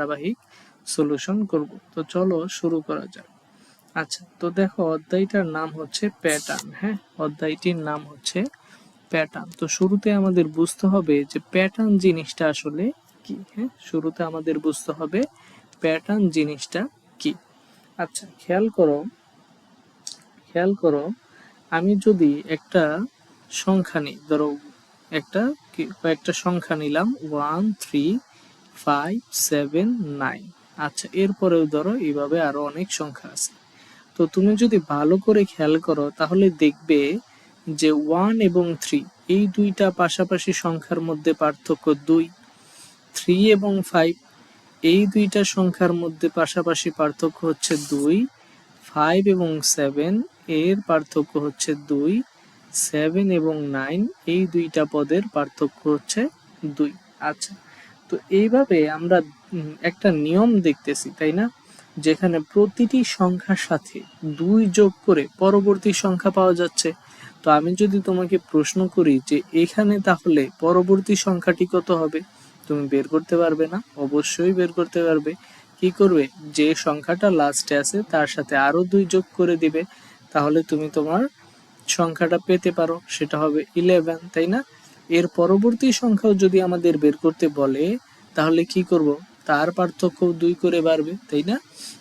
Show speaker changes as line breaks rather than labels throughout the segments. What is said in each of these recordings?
ধারাবাহিক সলিউশন করব। তো চলো শুরু করা যাক। আচ্ছা, তো দেখো অধ্যায়টার নাম হচ্ছে প্যাটার্ন। হ্যাঁ, অধ্যায়টির নাম হচ্ছে প্যাটার্ন। তো শুরুতে আমাদের বুঝতে হবে যে প্যাটার্ন জিনিসটা আসলে কি। হ্যাঁ, শুরুতে আমাদের বুঝতে হবে প্যাটার্ন জিনিসটা কি। আচ্ছা, খেয়াল করো, আমি যদি একটা সংখ্যা নিই, ধরো কয়েকটা সংখ্যা নিলাম 1 3 5 7 9। আচ্ছা, এরপরেও ধরো এইভাবে আরো অনেক সংখ্যা আছে। তো তুমি যদি ভালো করে খেয়াল করো তাহলে দেখবে যে 1 এবং 3 এই দুইটা পাশাপাশি সংখ্যার মধ্যে পার্থক্য 2। 3 এবং 5 এই দুইটা সংখ্যার মধ্যে পাশাপাশি পার্থক্য হচ্ছে 2। 5 এবং 7 এর পার্থক্য হচ্ছে 2। 7 এবং 9 এই দুইটা পদের পার্থক্য হচ্ছে 2। আচ্ছা, তো এইভাবে আমরা একটা নিয়ম দেখতেছি, তাই না? যেখানে প্রতিটি সংখ্যার সাথে 2 যোগ করে পরবর্তী সংখ্যা পাওয়া যাচ্ছে। তো আমি যদি তোমাকে প্রশ্ন করি যে এখানে তাহলে পরবর্তী সংখ্যাটি কত হবে, তুমি বের করতে পারবে না? অবশ্যই বের করতে পারবে। কি করবে, যে সংখ্যাটা লাস্টে আছে তার সাথে আরো 2 যোগ করে দিবে, তাহলে তুমি তোমার সংখ্যাটা পেতে পারো, সেটা হবে 11, তাই না? এর পরবর্তী সংখ্যাও যদি আমাদের বের করতে বলে তাহলে কি করব, তার পার্থক্য 2 করে বাড়বে, তাই না?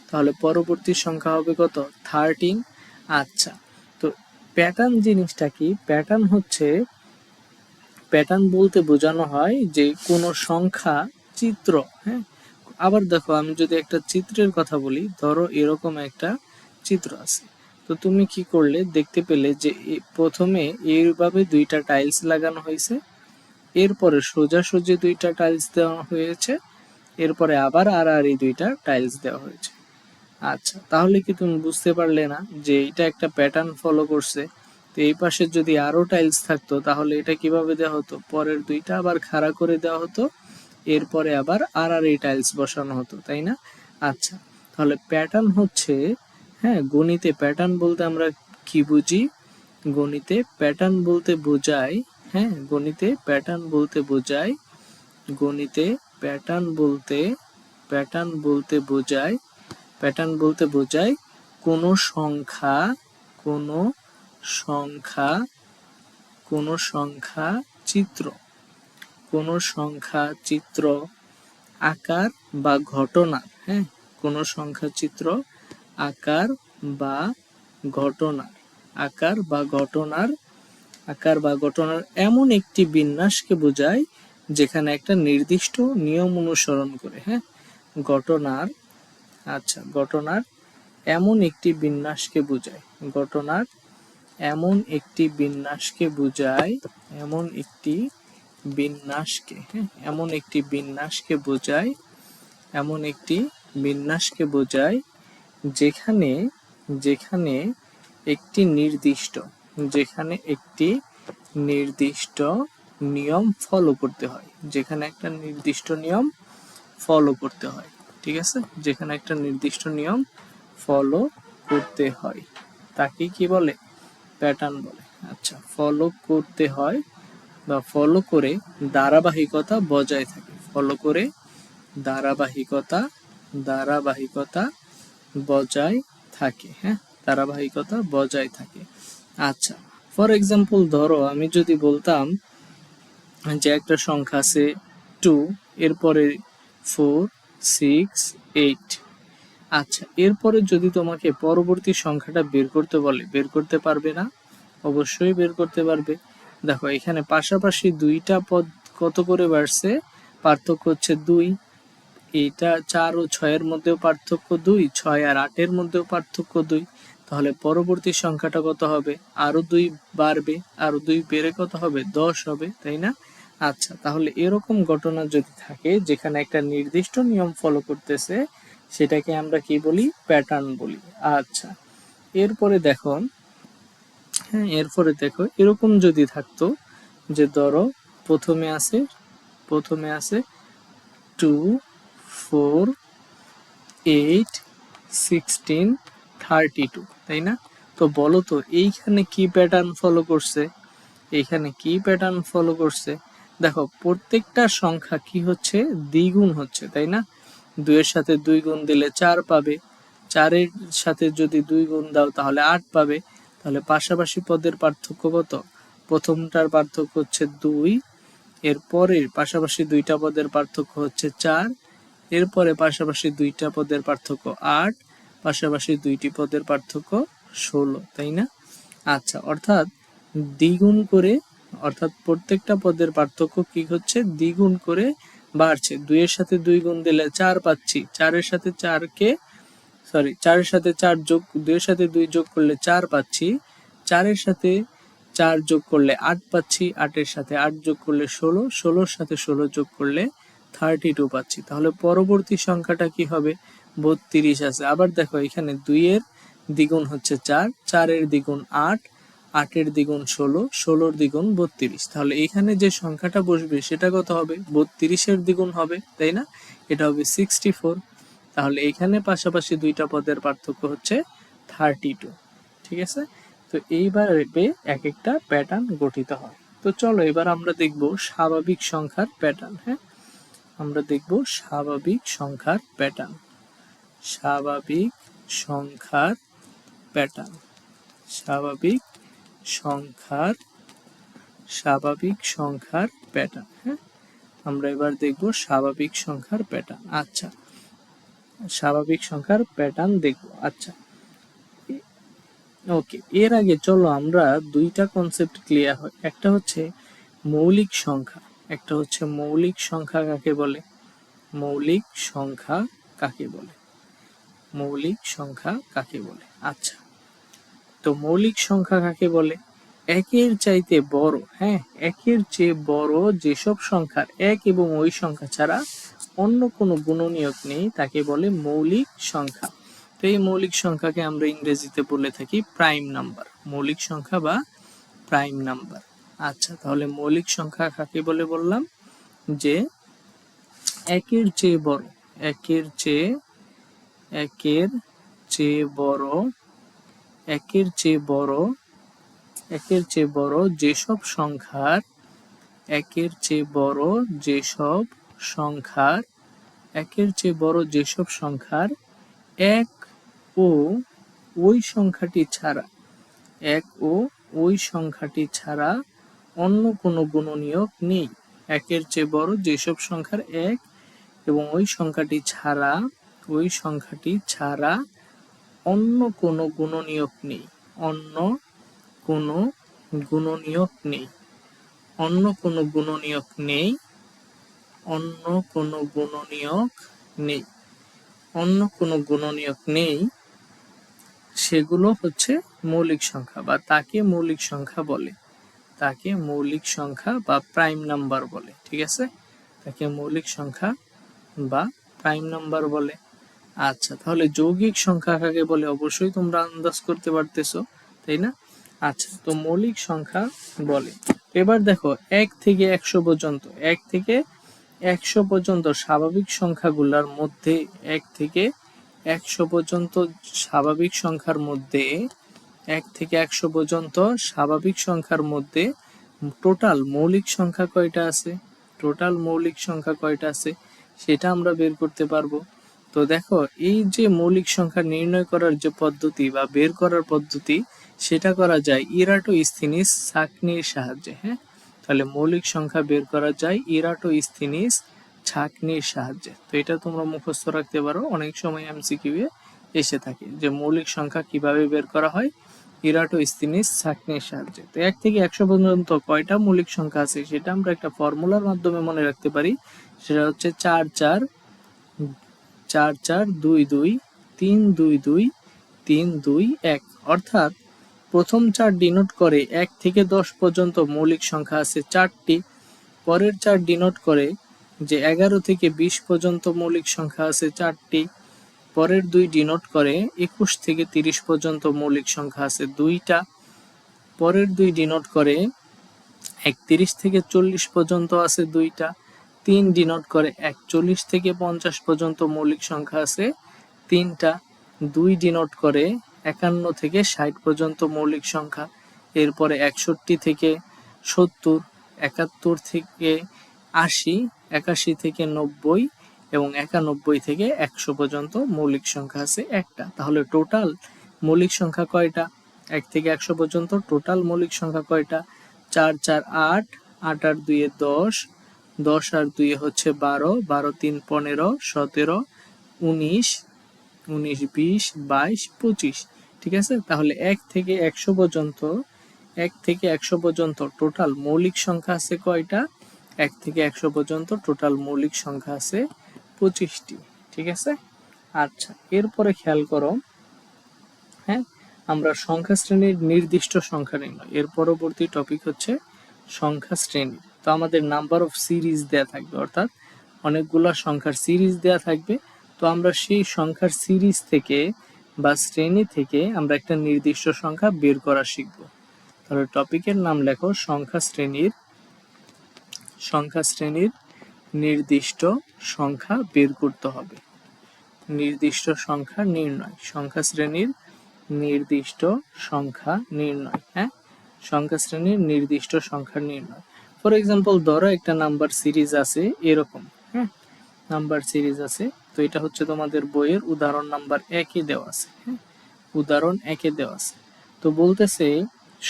তাহলে পরবর্তী সংখ্যা হবে কত, 13। আচ্ছা, তো প্যাটার্ন জিনিসটা কি? প্যাটার্ন বলতে বোঝানো হয় যে কোনো সংখ্যা চিত্র। হ্যাঁ, আবার দেখো, আমি যদি একটা চিত্রের কথা বলি, ধরো এরকম একটা চিত্র আছে। তো তুমি কি করলে, দেখতে পেলে যে প্রথমে এইভাবে 2টা টাইলস লাগানো হয়েছে, এরপরে সোজাসুজি 2টা টাইলস দেওয়া হয়েছে, এরপরে আবার এই 2টা টাইলস দেওয়া হয়েছে। আচ্ছা, তাহলে কি তুমি বুঝতে পারলে না যে এটা একটা প্যাটার্ন ফলো করছে? তো এই পাশে যদি আরো টাইলস থাকতো তাহলে এটা কিভাবে দেওয়া হতো, পরের 2টা আবার খাড়া করে দেওয়া হতো, এরপরে আবার এই টাইলস বসানো হতো, তাই না? আচ্ছা, তাহলে প্যাটার্ন হচ্ছে, হ্যাঁ, গণিতে প্যাটার্ন বলতে আমরা কি বুঝি? গণিতে প্যাটার্ন বলতে বোঝায়, হ্যাঁ, গণিতে প্যাটার্ন বলতে বোঝায়, গণিতে প্যাটার্ন বলতে প্যাটার্ন বলতে বোঝায় প্যাটার্ন বলতে বোঝায় কোনো সংখ্যা কোনো সংখ্যা কোনো সংখ্যা চিত্র কোনো সংখ্যা চিত্র আকার বা ঘটনা। হ্যাঁ, কোনো সংখ্যা চিত্র আকার বা ঘটনার আকার বা ঘটনার আকার বা ঘটনার এমন একটি বিন্যাসকে বোঝায় যেখানে একটা নির্দিষ্ট নিয়ম অনুসরণ করে। হ্যাঁ, ঘটনার ঘটনার এমন একটি বিন্যাসকে বোঝায়। ঘটনার এমন একটি বিন্যাসকে বোঝায় এমন একটি বিন্যাসকে হ্যাঁ এমন একটি বিন্যাসকে বোঝায় এমন একটি বিন্যাসকে বোঝায় যেখানে যেখানে একটি নির্দিষ্ট যেখানে একটি নির্দিষ্ট নিয়ম ফলো করতে হয় যেখানে একটা নির্দিষ্ট নিয়ম ফলো করতে হয় ঠিক আছে, যেখানে একটা নির্দিষ্ট নিয়ম ফলো করতে হয় তাকে কি বলে, প্যাটার্ন বলে। আচ্ছা, ফলো করতে হয় বা ফলো করে ধারাবাহিকতা বজায় থাকে, ফলো করে ধারাবাহিকতা ধারাবাহিকতা বজায় থাকে। হ্যাঁ, ধারাবাহিকতা বজায় থাকে। আচ্ছা, ফর এক্সাম্পল ধরো আমি যদি বলতাম যে একটা সংখ্যা আছে 2, এরপরে 4 6 8। আচ্ছা, এরপরে যদি তোমাকে পরবর্তী সংখ্যাটা বের করতে বলে, বের করতে পারবে না? অবশ্যই বের করতে পারবে। দেখো, এখানে পাশাপাশি 2টা পদ কত করে বাড়ছে, পার্থক্য হচ্ছে 2। এইটা 4 ও 6 এর মধ্যেও পার্থক্য 2, 6 আর 8 এর মধ্যেও পার্থক্য 2। তাহলে পরবর্তী সংখ্যাটা কত হবে, আরো 2 বাড়বে, আরো 2 বেড়ে কত হবে, 10 হবে, তাই না? আচ্ছা, তাহলে এরকম ঘটনা যদি থাকে যেখানে একটা নির্দিষ্ট নিয়ম ফলো করতেছে, সেটাকে আমরা কি বলি, প্যাটার্ন বলি। আচ্ছা, এরপরে দেখো এরকম যদি থাকতো যে ধরো প্রথমে আছে 2 4 8 16 32, তাই না? তো বলো তো এইখানে কি প্যাটার্ন ফলো করছে, দেখো প্রত্যেকটা সংখ্যা কি হচ্ছে, দ্বিগুণ হচ্ছে, তাই না? 2 এর সাথে 2 গুণ দিলে 4 পাবে, 4 এর সাথে যদি 2 গুণ দাও তাহলে 8 পাবে। তাহলে পাশাপাশি পদের পার্থক্য কত? প্রথমটার পার্থক্য হচ্ছে 2, এর পরের পাশাপাশি দুইটা পদের পার্থক্য হচ্ছে 4, এরপরে পাশাপাশি দুইটা পদের পার্থক্য 8, পাশাপাশি দুইটি পদের পার্থক্য 16, তাই না? আচ্ছা, অর্থাৎ দ্বিগুণ করে, অর্থাৎ প্রত্যেকটা পদের পার্থক্য কি হচ্ছে? দ্বিগুণ করে বাড়ছে। 2 এর সাথে 2 গুণ দিলে 4 পাচ্ছি, 4 এর সাথে 4 এর সাথে 4 যোগ, 2 এর সাথে 2 যোগ করলে 4 পাচ্ছি, 4 এর সাথে 4 যোগ করলে 8 পাচ্ছি, 8 এর সাথে 8 যোগ করলে 16, 16 এর সাথে 16 যোগ করলে 32 পাচ্ছি। তাহলে পরবর্তী সংখ্যাটা কি হবে? 32 আছে। আবার দেখো এখানে 2 এর দ্বিগুণ হচ্ছে 4, 4 এর দ্বিগুণ 8, 8 এর দ্বিগুণ 16, 16 এর দ্বিগুণ 32। তাহলে এখানে যে সংখ্যাটা বসবে সেটা কত হবে? 32 এর দ্বিগুণ হবে, তাই না? এটা হবে 64। তাহলে এখানে পাশাপাশি দুইটা পদের পার্থক্য হচ্ছে 32, ঠিক আছে? তো এইভাবে এক একটা প্যাটার্ন গঠিত হয়। তো চলো এবার আমরা দেখব স্বাভাবিক সংখ্যার প্যাটার্ন। হ্যাঁ, আমরা দেখব স্বাভাবিক সংখ্যার প্যাটার্ন। স্বাভাবিক সংখ্যার প্যাটার্ন। স্বাভাবিক সংখ্যার প্যাটার্ন। হ্যাঁ, আমরা এবার দেখব স্বাভাবিক সংখ্যার প্যাটার্ন। আচ্ছা, স্বাভাবিক সংখ্যার প্যাটার্ন দেখব। আচ্ছা, ওকে, এর আগে চলো আমরা দুইটা কনসেপ্ট ক্লিয়ার হয়। একটা হচ্ছে মৌলিক সংখ্যা, একটা হচ্ছে মৌলিক সংখ্যা কাকে বলে? মৌলিক সংখ্যা কাকে বলে? মৌলিক সংখ্যা কাকে বলে? আচ্ছা, তো মৌলিক সংখ্যা কাকে বলে? একের চাইতে বড়, হ্যাঁ, একের চেয়ে বড় যেসব সংখ্যার এক এবং ওই সংখ্যা ছাড়া অন্য কোনো গুণনীয়ক নেই তাকে বলে মৌলিক সংখ্যা। তো এই মৌলিক সংখ্যাকে আমরা ইংরেজিতে বলে থাকি প্রাইম নাম্বার। মৌলিক সংখ্যা বা প্রাইম নাম্বার। আচ্ছা, তাহলে মৌলিক সংখ্যা কাকে বলে বললাম? যে একের চেয়ে বড়, একের চেয়ে বড়, একের চেয়ে বড়, একের চেয়ে বড় যেসব সংখ্যার, একের চেয়ে বড় যেসব সংখ্যার, একের চেয়ে বড় যেসব সংখ্যার এক ও ওই সংখ্যাটি ছাড়া, এক ও ওই সংখ্যাটি ছাড়া অন্য কোনো গুণনীয়ক নেই। একের চেয়ে বড় যেসব সংখ্যার এক এবং ওই সংখ্যাটি ছাড়া, ওই সংখ্যাটি ছাড়া অন্য কোনো গুণনীয়ক নেই। অন্য কোনো গুণনীয়ক নেই। অন্য কোনো গুণনীয়ক নেই। অন্য কোনো গুণনীয়ক নেই। অন্য কোনো গুণনীয়ক নেই, সেগুলো হচ্ছে মৌলিক সংখ্যা বা তাকে মৌলিক সংখ্যা বলে। তাকে মৌলিক সংখ্যা বা প্রাইম নাম্বার বলে, ঠিক আছে? তাকে মৌলিক সংখ্যা বা প্রাইম নাম্বার বলে। আচ্ছা, তাহলে যৌগিক সংখ্যা কাকে বলে? অবশ্যই তোমরা আন্দাজ করতে পারতেছো, তাই না? আচ্ছা, তো মৌলিক সংখ্যা বলে। এবার দেখো 1 থেকে 100 পর্যন্ত, 1 থেকে 100 পর্যন্ত স্বাভাবিক সংখ্যাগুলোর মধ্যে, 1 থেকে 100 পর্যন্ত স্বাভাবিক সংখ্যার মধ্যে, 1 থেকে 100 পর্যন্ত স্বাভাবিক সংখ্যার মধ্যে টোটাল মৌলিক সংখ্যা কয়টা আছে? টোটাল মৌলিক সংখ্যা কয়টা আছে সেটা আমরা বের করতে পারবো। তো দেখো, এই যে মৌলিক সংখ্যা নির্ণয় করার যে পদ্ধতি বা বের করার পদ্ধতি, সেটা করা যায় ইরাটোস্থেনিস ছাঁকনির সাহায্যে। হ্যাঁ, তাহলে মৌলিক সংখ্যা বের করা যায় ইরাটোস্থেনিস ছাঁকনির সাহায্যে। তো এটা তোমরা মুখস্থ রাখতে পারো, অনেক সময় এমসিকিউ এ এসে থাকে যে মৌলিক সংখ্যা কিভাবে বের করা হয়, ইরাটোস্থেনিস ছাঁকনির সাহায্যে। তো 1 থেকে 100 পর্যন্ত কয়টা মৌলিক সংখ্যা আছে সেটা আমরা একটা ফর্মুলার মাধ্যমে মনে রাখতে পারি। সেটা হচ্ছে 4 4 4 4 2 2 3 2 2 3 2 1। অর্থাৎ প্রথম 4 ডিনোট করে 1 থেকে 10 পর্যন্ত মৌলিক সংখ্যা আছে 4টি। পরের 4 ডিনোট করে যে 11 থেকে 20 পর্যন্ত মৌলিক সংখ্যা আছে 4টি। পরের 2 ডিনোট করে 21 থেকে 30 পর্যন্ত মৌলিক সংখ্যা আছে 2টা। পরের 2 ডিনোট করে 31 থেকে 40 পর্যন্ত আছে 2টা। 3 ডিনোট করে 41 থেকে 50 পর্যন্ত মৌলিক সংখ্যা আছে 3টা। 2 ডিনোট করে 51 থেকে 60 পর্যন্ত মৌলিক সংখ্যা। এরপরে 61 থেকে 70, 71 থেকে 80, 81 থেকে 90, এবং 91 থেকে 100 পর্যন্ত মৌলিক সংখ্যা আছে একটা। তাহলে টোটাল মৌলিক সংখ্যা কয়টা? 1 থেকে 100 পর্যন্ত টোটাল মৌলিক সংখ্যা কয়টা? 4 4 8, 8 আর 2 10, 10 আর 2 হচ্ছে 12, 12 3 15, 17, 19, 19 20, 22, 25। ঠিক আছে, তাহলে 1 থেকে 100 পর্যন্ত 1 থেকে 100 পর্যন্ত টোটাল মৌলিক সংখ্যা আছে কয়টা? 1 থেকে 100 পর্যন্ত টোটাল মৌলিক সংখ্যা আছে 25টি। ঠিক আছে, আচ্ছা এরপরে খেয়াল করো, হ্যাঁ, আমরা সংখ্যা শ্রেণীর নির্দিষ্ট সংখ্যা নির্ণয়, এর পরবর্তী টপিক হচ্ছে সংখ্যা শ্রেণী। তো আমাদের নাম্বার অফ সিরিজ দেয়া থাকবে, অর্থাৎ অনেকগুলো সংখ্যার সিরিজ দেয়া থাকবে। তো আমরা সেই সংখ্যার সিরিজ থেকে বা শ্রেণী থেকে আমরা একটা নির্দিষ্ট সংখ্যা বের করা শিখব। তাহলে টপিকের নাম লেখো সংখ্যা শ্রেণীর নির্দিষ্ট সংখ্যা বের করতে হবে। নির্দিষ্ট সংখ্যা নির্ণয়, সংখ্যা শ্রেণীর নির্দিষ্ট সংখ্যা নির্ণয়। হ্যাঁ, সংখ্যা শ্রেণীর নির্দিষ্ট সংখ্যা নির্ণয়। ফর এক্সাম্পল ধরো একটা নাম্বার সিরিজ আছে এরকম, হ্যাঁ, নাম্বার সিরিজ আছে। তো এটা হচ্ছে তোমাদের বইয়ের উদাহরণ নাম্বার 1-এ দেওয়া আছে। হ্যাঁ, উদাহরণ 1-এ দেওয়া আছে। তো বলতেছে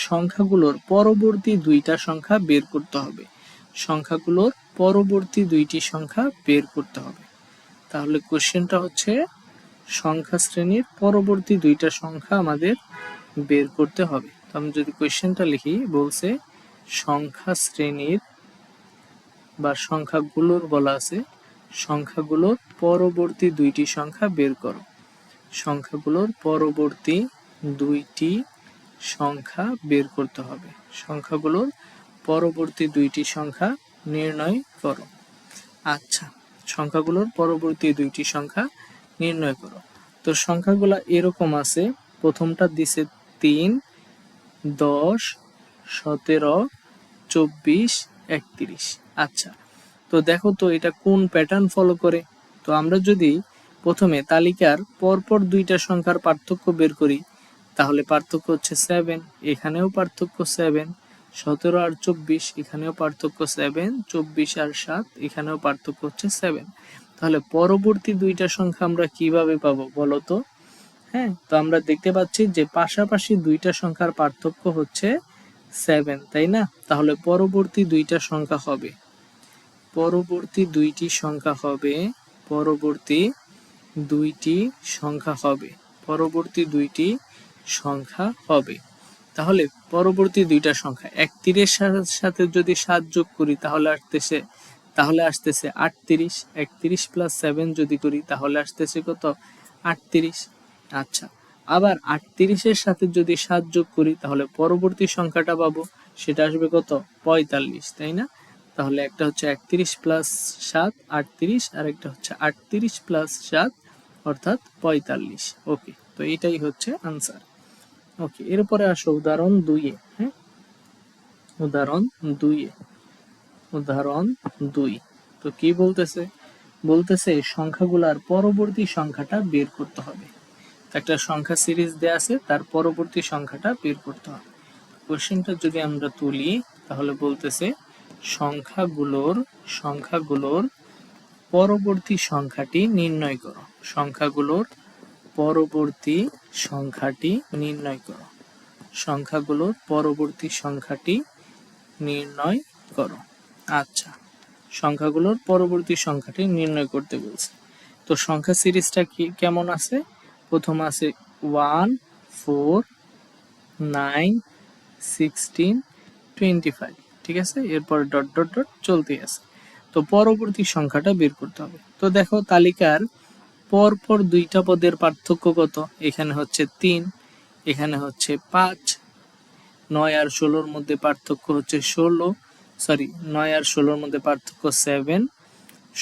সংখ্যাগুলোর পরবর্তী দুইটা সংখ্যা বের করতে হবে। সংখ্যাগুলোর পরবর্তী দুইটি সংখ্যা বের করতে হবে। তাহলে কোশ্চেনটা হচ্ছে সংখ্যা শ্রেণীর পরবর্তী দুইটা সংখ্যা আমাদের বের করতে হবে। তো আমি যদি কোশ্চেনটা লিখি, বলছে সংখ্যা শ্রেণীর বা সংখ্যাগুলোর বলা আছে সংখ্যাগুলোর পরবর্তী দুইটি সংখ্যা বের করো। সংখ্যাগুলোর পরবর্তী দুইটি সংখ্যা বের করতে হবে। সংখ্যাগুলোর পরবর্তী দুইটি সংখ্যা নির্ণয় করো। আচ্ছা, সংখ্যাগুলোর পরবর্তী দুইটি সংখ্যা নির্ণয় করো। তো সংখ্যাগুলো এরকম আছে, প্রথমটা দিছে 3, 10, 17, 24, 31। আচ্ছা, তো দেখো তো এটা কোন প্যাটার্ন ফলো করে। তো আমরা যদি প্রথমে তালিকার পরপর দুইটা সংখ্যার পার্থক্য বের করি, তাহলে পার্থক্য হচ্ছে 7, এখানেও পার্থক্য 7, 17 আর 24 এখানেও পার্থক্য 7, 24 আর 7 এখানেও পার্থক্য হচ্ছে 7। তাহলে পরবর্তী দুইটা সংখ্যা আমরা কিভাবে পাবো বলো তো? হ্যাঁ, তো আমরা দেখতে পাচ্ছি যে পাশাপাশি দুইটা সংখ্যার পার্থক্য হচ্ছে 7, তাই না? তাহলে পরবর্তী দুইটা সংখ্যা হবে, পরবর্তী দুইটি সংখ্যা হবে, পরবর্তী দুইটি সংখ্যা হবে, পরবর্তী দুইটি সংখ্যা হবে। তাহলে পরবর্তী দুইটা সংখ্যা 31 এর সাথে যদি 7 যোগ করি তাহলে আসতেছে 38। 31 প্লাস 7 যদি করি তাহলে আসতেছে কত? 38। আচ্ছা, আবার 38 এর সাথে যদি 7 যোগ করি তাহলে পরবর্তী সংখ্যাটা পাবো, সেটা আসবে কত? 45, তাই না? তাহলে একটা হচ্ছে 31 প্লাস 7 38, আর একটা হচ্ছে 38 প্লাস 7 অর্থাৎ 45। ওকে, তো এটাই হচ্ছে আনসার। ওকে, এরপরে আসো উদাহরণ 2-এ। হ্যাঁ, উদাহরণ 2-এ, উদাহরণ 2। তো কি বলতেছে? বলতেছে সংখ্যাগুলোর পরবর্তী সংখ্যাটা বের করতে হবে। একটা সংখ্যা সিরিজ দেয়া আছে, তার পরবর্তী সংখ্যাটা বের করতে হবে। কোশ্চেনটা যদি আমরা তুলি তাহলে বলতেছে সংখ্যাগুলোর পরবর্তী সংখ্যাটি নির্ণয় করো। সংখ্যাগুলোর পরবর্তী সংখ্যাটি নির্ণয় করো। সংখ্যাগুলোর পরবর্তী সংখ্যাটি নির্ণয় করো। আচ্ছা, সংখ্যাগুলোর পরবর্তী সংখ্যাটি নির্ণয় করতে বলছে। তো সংখ্যা সিরিজটা কি কেমন আছে? প্রথম আছে 1, 4, 9, 16, 25। ঠিক আছে, এরপর ডট ডট ডট চলতে আছে। তো পরবর্তী সংখ্যাটা বের করতে হবে। তো দেখো তালিকার পরপর দুইটা পদের পার্থক্য কত? এখানে হচ্ছে 3, এখানে হচ্ছে 5। 9 আর 16-র মধ্যে পার্থক্য হচ্ছে 9 আর 16-র মধ্যে পার্থক্য 7,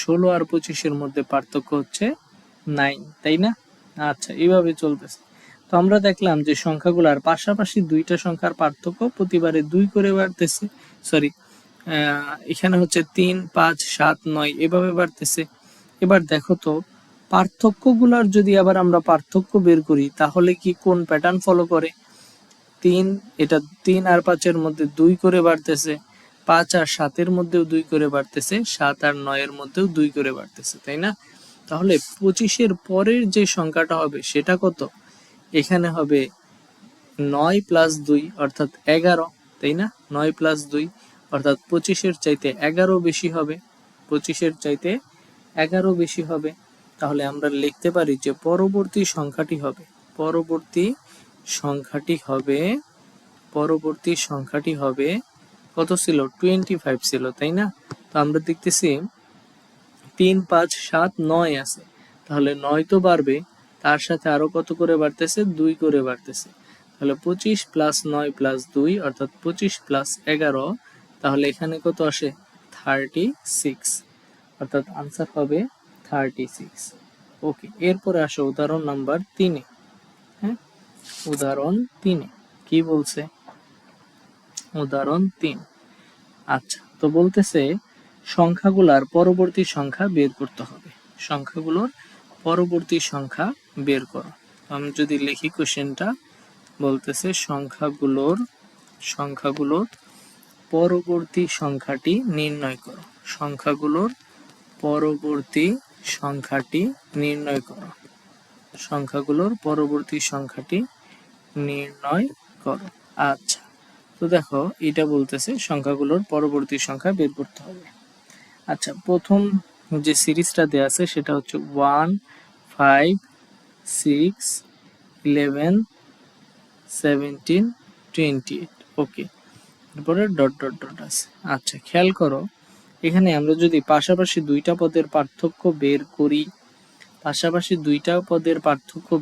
16 আর 25-এর মধ্যে পার্থক্য হচ্ছে 9, তাই না? আচ্ছা, এইভাবে চলতেছে। তো আমরা দেখলাম যে সংখ্যাগুলোর পাশাপাশি দুইটা সংখ্যার পার্থক্য প্রতিবারে 2 করে বাড়তেছে। এখানে হচ্ছে 3, 5, 7, 9 এভাবে বাড়তেছে। এবার দেখো তো পার্থক্যগুলোর যদি আবার আমরা পার্থক্য বের করি তাহলে কি কোন প্যাটার্ন ফলো করে? 3, এটা 3 আর 5-এর মধ্যে 2 করে বাড়তেছে। 5 আর 7 এর মধ্যেও 2 করে বাড়তেছে, 7 আর 9 এর মধ্যেও 2 করে বাড়তেছে, তাই না? তাহলে 25 এর পরের যে সংখ্যাটা হবে সেটা কত? এখানে হবে 9 প্লাস 2 অর্থাৎ 11, তাই না? 9 প্লাস 2 অর্থাৎ 25 এর চাইতে 11 বেশি হবে, 25 এর চাইতে 11 বেশি হবে। তাহলে আমরা লিখতে পারি যে পরবর্তী সংখ্যাটি হবে, পরবর্তী সংখ্যাটি হবে কত ছিল? 25 ছিল, তাই না? তো আমরা দেখতেছি 3, 5, 7, 9 আছে, তাহলে 9 তো বাড়বে, তার সাথে আরো কত করে বাড়তেছে? 2 করে বাড়তেছে। তাহলে 25 প্লাস 9 প্লাস 2 অর্থাৎ 25 প্লাস 11, তাহলে এখানে কত আসে? 36, অর্থাৎ আনসার হবে 36। ওকে, এরপরে আসো উদাহরণ নাম্বার 3-এ। হ্যাঁ, উদাহরণ 3-এ কি বলছে? উদাহরণ 3। আচ্ছা, তো বলতেছে সংখ্যাগুলোর পরবর্তী সংখ্যা বের করতে হবে, সংখ্যাগুলোর পরবর্তী সংখ্যা বের করো। আমি যদি লিখি কোশ্চেনটা, বলতেছে সংখ্যাগুলোর পরবর্তী সংখ্যাটি নির্ণয় করো, সংখ্যাগুলোর পরবর্তী সংখ্যাটি নির্ণয় করো, সংখ্যাগুলোর পরবর্তী সংখ্যাটি নির্ণয় করো। আচ্ছা, তো দেখো এটা বলতেছে সংখ্যাগুলোর পরবর্তী সংখ্যা বের করতে হবে। আচ্ছা, প্রথম যে সিরিজটা দেয়া আছে সেটা হচ্ছে 1, 5, 6, 11, 17, 28। ওকে, তারপরে ডট ডট ডট আছে। আচ্ছা, খেয়াল করো এখানে আমরা যদি পাশাপাশি দুইটা পদের পার্থক্য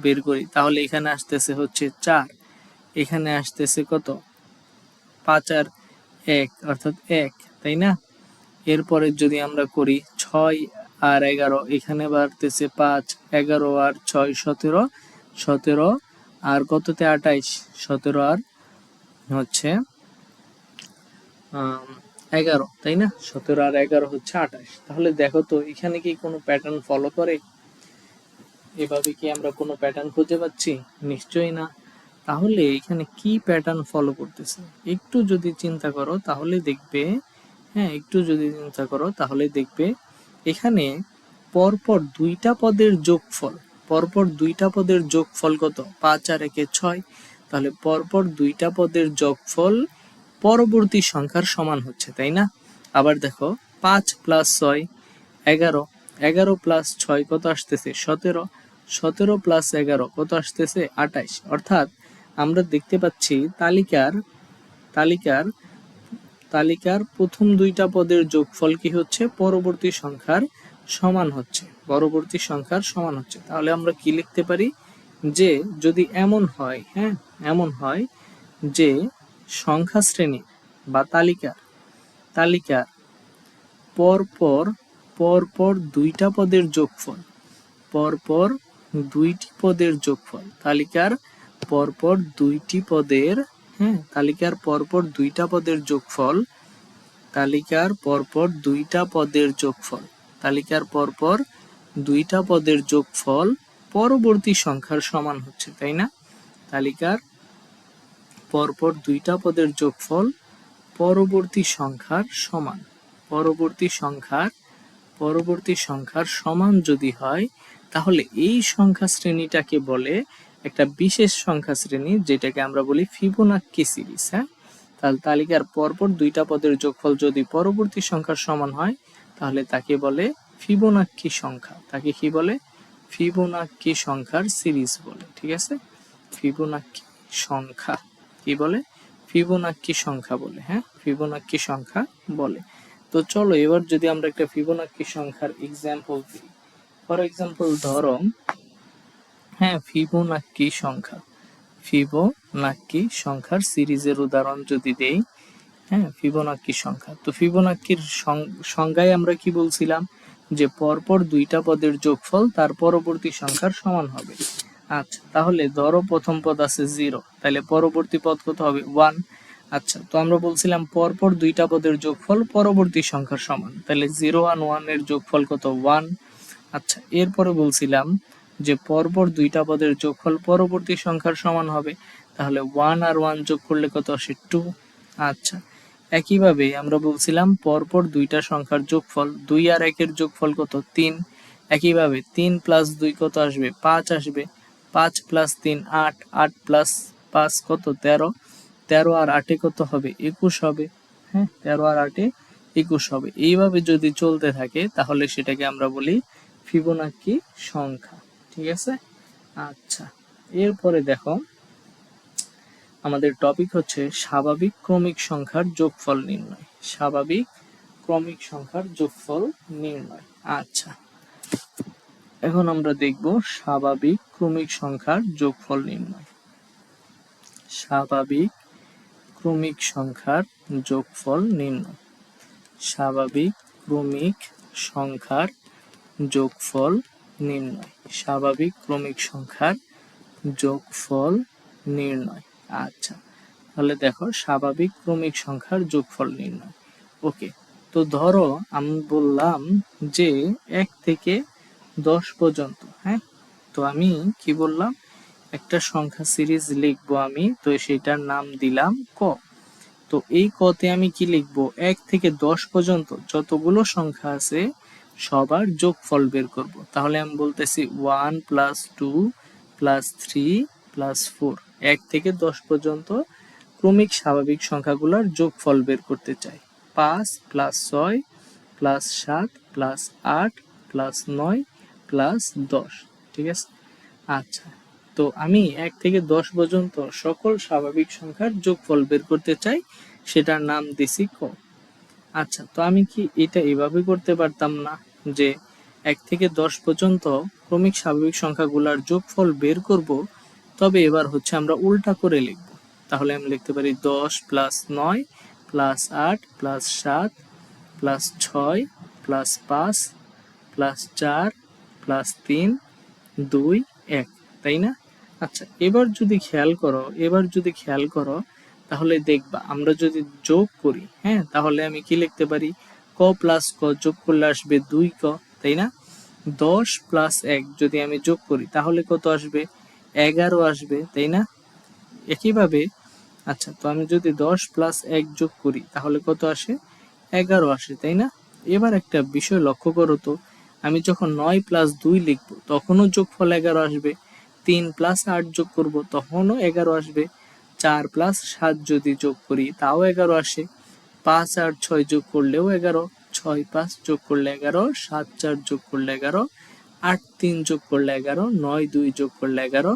বের করি, তাহলে এখানে আসতেছে হচ্ছে 4, এখানে আসতেছে কত? 5 আর 1 অর্থাৎ 1, তাই না? এরপরে যদি আমরা করি 6 আর 11, এখানে বাড়তেছে 5, 11 আর 6 17, 17 আর কততে 28, 17 আর হচ্ছে 11, তাই না? 17 আর 11 হচ্ছে 28। তাহলে দেখো তো এখানে কি কোনো প্যাটার্ন ফলো করে? এভাবে কি আমরা কোনো প্যাটার্ন খুঁজে পাচ্ছি? নিশ্চয়ই না। তাহলে এখানে কি প্যাটার্ন ফলো করতেছে একটু যদি চিন্তা করো তাহলে দেখবে, এখানে পরপর দুইটা পদের যোগফল কত? 5 আর 1 6, তাহলে পরপর দুইটা পদের যোগফল পরবর্তী সংখ্যার সমান হচ্ছে, তাই না? আবার দেখো 5 প্লাস 6 11, 11 প্লাস 6 কত আসতেছে? 17, 17 প্লাস 11 কত আসতেছে? 28। অর্থাৎ আমরা দেখতে পাচ্ছি তালিকার প্রথম দুইটা পদের যোগফল কি হচ্ছে? পরবর্তী সংখ্যার সমান হচ্ছে, তাহলে আমরা কি লিখতে পারি? যে যদি এমন হয় যে সংখ্যা শ্রেণী বা তালিকার পরপর দুইটা পদের যোগফল, তালিকার পরপর দুইটা পদের যোগফল পরবর্তী সংখ্যার সমান হচ্ছে, তাই না? তালিকার পরপর দুইটা পদের যোগফল পরবর্তী সংখ্যার সমান যদি হয়, তাহলে এই সংখ্যা শ্রেণীটাকে বলে একটা বিশেষ সংখ্যা শ্রেণী, যেটাকে আমরা বলি ফিবোনাক্কি সিরিজ। হ্যাঁ, তাহলে তালিকার পরপর দুইটা পদের যোগফল যদি পরবর্তী সংখ্যার সমান হয়, তাহলে তাকে বলে ফিবোনাক্কি সংখ্যা। তাকে কি বলে? ফিবোনাক্কি সংখ্যার সিরিজ বলে। ঠিক আছে, ফিবোনাক্কি সংখ্যা কি বলে? ফিবোনাক্কি সংখ্যা বলে। হ্যাঁ, ফিবোনাক্কি সংখ্যা বলে। তো চলো এবার যদি আমরা একটা ফিবোনাক্কি সংখ্যার এক্সাম্পল দিই। ফর এক্সাম্পল ধরো, হ্যাঁ, ফিবোনাক্কি সংখ্যার সিরিজের উদাহরণ যদি দেই, হ্যাঁ, ফিবোনাক্কি সংখ্যা। তো ফিবোনাক্কির সংজ্ঞায় আমরা কি বলছিলাম? যে পরপর দুইটা পদের যোগফল তার পরবর্তী সংখ্যার সমান হবে। আচ্ছা, তাহলে ধরো প্রথম পদ আছে 0, তাহলে পরবর্তী পদ কত হবে? 1। আচ্ছা, তো আমরা বলছিলাম পরপর দুইটা পদের যোগফল পরবর্তী সংখ্যার সমান, তাহলে 0 আর 1 এর যোগফল কত? 1। আচ্ছা, এরপরে বলছিলাম যে পরপর দুইটা পদের যোগফল পরবর্তী সংখ্যার সমান হবে, তাহলে 1 আর 1 যোগ করলে কত আসে? 2। আচ্ছা, একইভাবে আমরা বলছিলাম পরপর দুইটা সংখ্যার যোগফল, 2 আর 1 এর যোগফল কত, 3। একইভাবে 3 প্লাস 2 কত আসবে, 5 আসবে। 5 প্লাস 3 8, 8 প্লাস 5 কত, 13। 13 আর 8 কত হবে, 21 হবে। হ্যাঁ, 13 আর 8 21 হবে। এইভাবে যদি চলতে থাকে তাহলে সেটাকে আমরা বলি ফিবোনাক্কি সংখ্যা। ঠিক আছে। আচ্ছা, এরপরে দেখো আমাদের টপিক হচ্ছে স্বাভাবিক ক্রমিক সংখ্যার যোগফল নির্ণয়। স্বাভাবিক ক্রমিক সংখ্যার যোগফল নির্ণয়। আচ্ছা, এখন আমরা দেখব স্বাভাবিক ক্রমিক সংখ্যার যোগফল নির্ণয়। স্বাভাবিক ক্রমিক সংখ্যার যোগফল নির্ণয়। স্বাভাবিক ক্রমিক সংখ্যার যোগফল নির্ণয়। স্বাভাবিক ক্রমিক সংখ্যার যোগফল নির্ণয়। আচ্ছা, তাহলে দেখো স্বাভাবিক ক্রমিক সংখ্যার যোগফল নির্ণয়। ওকে, তো ধরো আমি বললাম যে 1 থেকে 10 পর্যন্ত। হ্যাঁ, তো আমি কি বললাম, একটা সংখ্যা সিরিজ লিখবো আমি, তো সেটার নাম দিলাম ক। তো এই কতে আমি কি লিখবো, 1 থেকে 10 পর্যন্ত যতগুলো সংখ্যা আছে সবার যোগফল বের করব। তাহলে আমি বলতেছি 1 প্লাস 2 প্লাস 3 প্লাস 4। 1 থেকে 10 পর্যন্ত ক্রমিক স্বাভাবিক সংখ্যাগুলোর যোগফল বের করতে চাই। 5 plus 6 plus 7 plus 8 plus 9 plus 10। ঠিক আছে। আচ্ছা, তো আমি 1 থেকে 10 পর্যন্ত সকল স্বাভাবিক সংখ্যার যোগফল বের করতে চাই, সেটার নাম দিছি ক। আচ্ছা, তো আমি কি এটা এভাবে করতে পারতাম না যে 1 থেকে 10 পর্যন্ত ক্রমিক স্বাভাবিক সংখ্যাগুলোর যোগফল বের করব, তবে এবার হচ্ছে আমরা উল্টা করে লিখব। তাহলে আমি লিখতে পারি 10 plus 9 plus 8 plus 7 plus 6 plus 5 plus 4 plus 3 2 1, তাই না? আচ্ছা, এবার যদি খেয়াল করো তাহলে দেখবা আমরা যদি যোগ করি, হ্যাঁ, তাহলে আমি কি লিখতে পারি, ক প্লাস ক যোগ করলে আসবে 2 ক, তাই না? 10 প্লাস 1 যদি আমি যোগ করি তাহলে কত আসবে, 11 আসবে, তাই না? একইভাবে আচ্ছা, তো আমি যদি 10 প্লাস 1 যোগ করি তাহলে কত আসে, 11 আসে, তাই না? এবার একটা বিষয় লক্ষ্য করো তো, আমি যখন 9 প্লাস 2 লিখবো তখনও যোগফল 11 আসবে। 3 প্লাস 8 যোগ করব তখনও 11 আসবে। 4 প্লাস 7 যদি যোগ করি তাও 11 আসে। 5 আর 6 যোগ করলেও 11, 6 5 যোগ করলে 11, 7 4 যোগ করলে 11, 8 3 যোগ করলে 11, 9 2 যোগ করলে 11,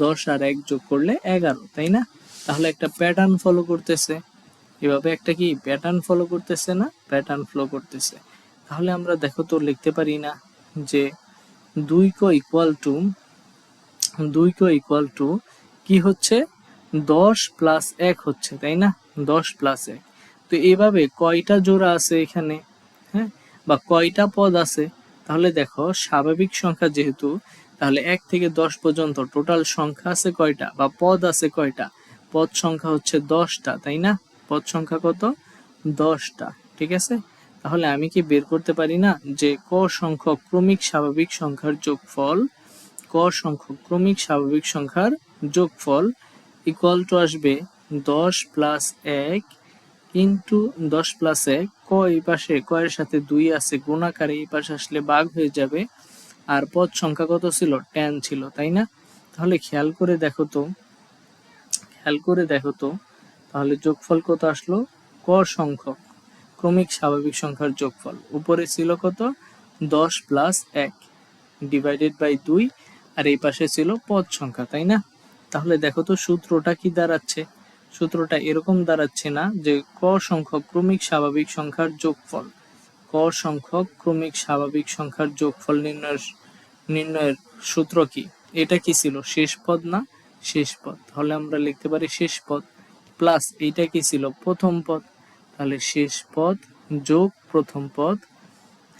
10 আর 1 যোগ করলে 11, তাই না? তাহলে একটা প্যাটার্ন ফলো করতেছে। এভাবে একটা কি প্যাটার্ন ফলো করতেছে না, প্যাটার্ন ফলো করতেছে। তাহলে আমরা দেখো তো লিখতে পারি না যে 2 কো ইকুয়াল টু 2 কো ইকুয়াল টু কি হচ্ছে, 10 প্লাস 1 হচ্ছে, তাই না? 10 প্লাস 1। তো এইভাবে কয়টা জোড়া আছে এখানে, হ্যাঁ, বা কয়টা পদ আছে? তাহলে দেখো স্বাভাবিক সংখ্যা যেহেতু, তাহলে 1 থেকে 10 পর্যন্ত টোটাল সংখ্যা আছে কয়টা, বা পদ আছে কয়টা? পদ সংখ্যা হচ্ছে 10টা, তাই না? পদ সংখ্যা কত, 10টা। ঠিক আছে। তাহলে আমি কি বের করতে পারি না যে ক সংখ্যক ক্রমিক স্বাভাবিক সংখ্যার যোগফল, ক সংখ্যক ক্রমিক স্বাভাবিক সংখ্যার যোগফল ইকুয়াল টু আসবে 10 প্লাস 1 ইন্টু 10 প্লাস 1, ক এই পাশে ক এর সাথে 2 আছে, গুণাকারে এই পাশে আসলে ভাগ হয়ে যাবে। আর পদ সংখ্যা কত ছিল, 10 ছিল, তাই না? তাহলে খেয়াল করে দেখো তো তাহলে যোগফল কত আসলো, ক সংখ্যক ক্রমিক স্বাভাবিক সংখ্যার যোগফল উপরে ছিল কত, 10 প্লাস 1 ডিভাইডেড বাই 2, আর এই পাশে ছিল পদ সংখ্যা, তাই না? তাহলে দেখো তো সূত্রটা কি দাঁড়াচ্ছে, সূত্রটা এরকম দাঁড়াচ্ছে না যে ক সংখ্যক ক্রমিক স্বাভাবিক সংখ্যার যোগফল, ক সংখ্যক ক্রমিক স্বাভাবিক সংখ্যার যোগফল নির্ণয়ের সূত্র কি, এটা কি ছিল, শেষ পদ না, শেষ পদ। তাহলে আমরা লিখতে পারি শেষ পদ প্লাস এইটা কি ছিল, প্রথম পদ। তাহলে শেষ পদ যোগ প্রথম পদ,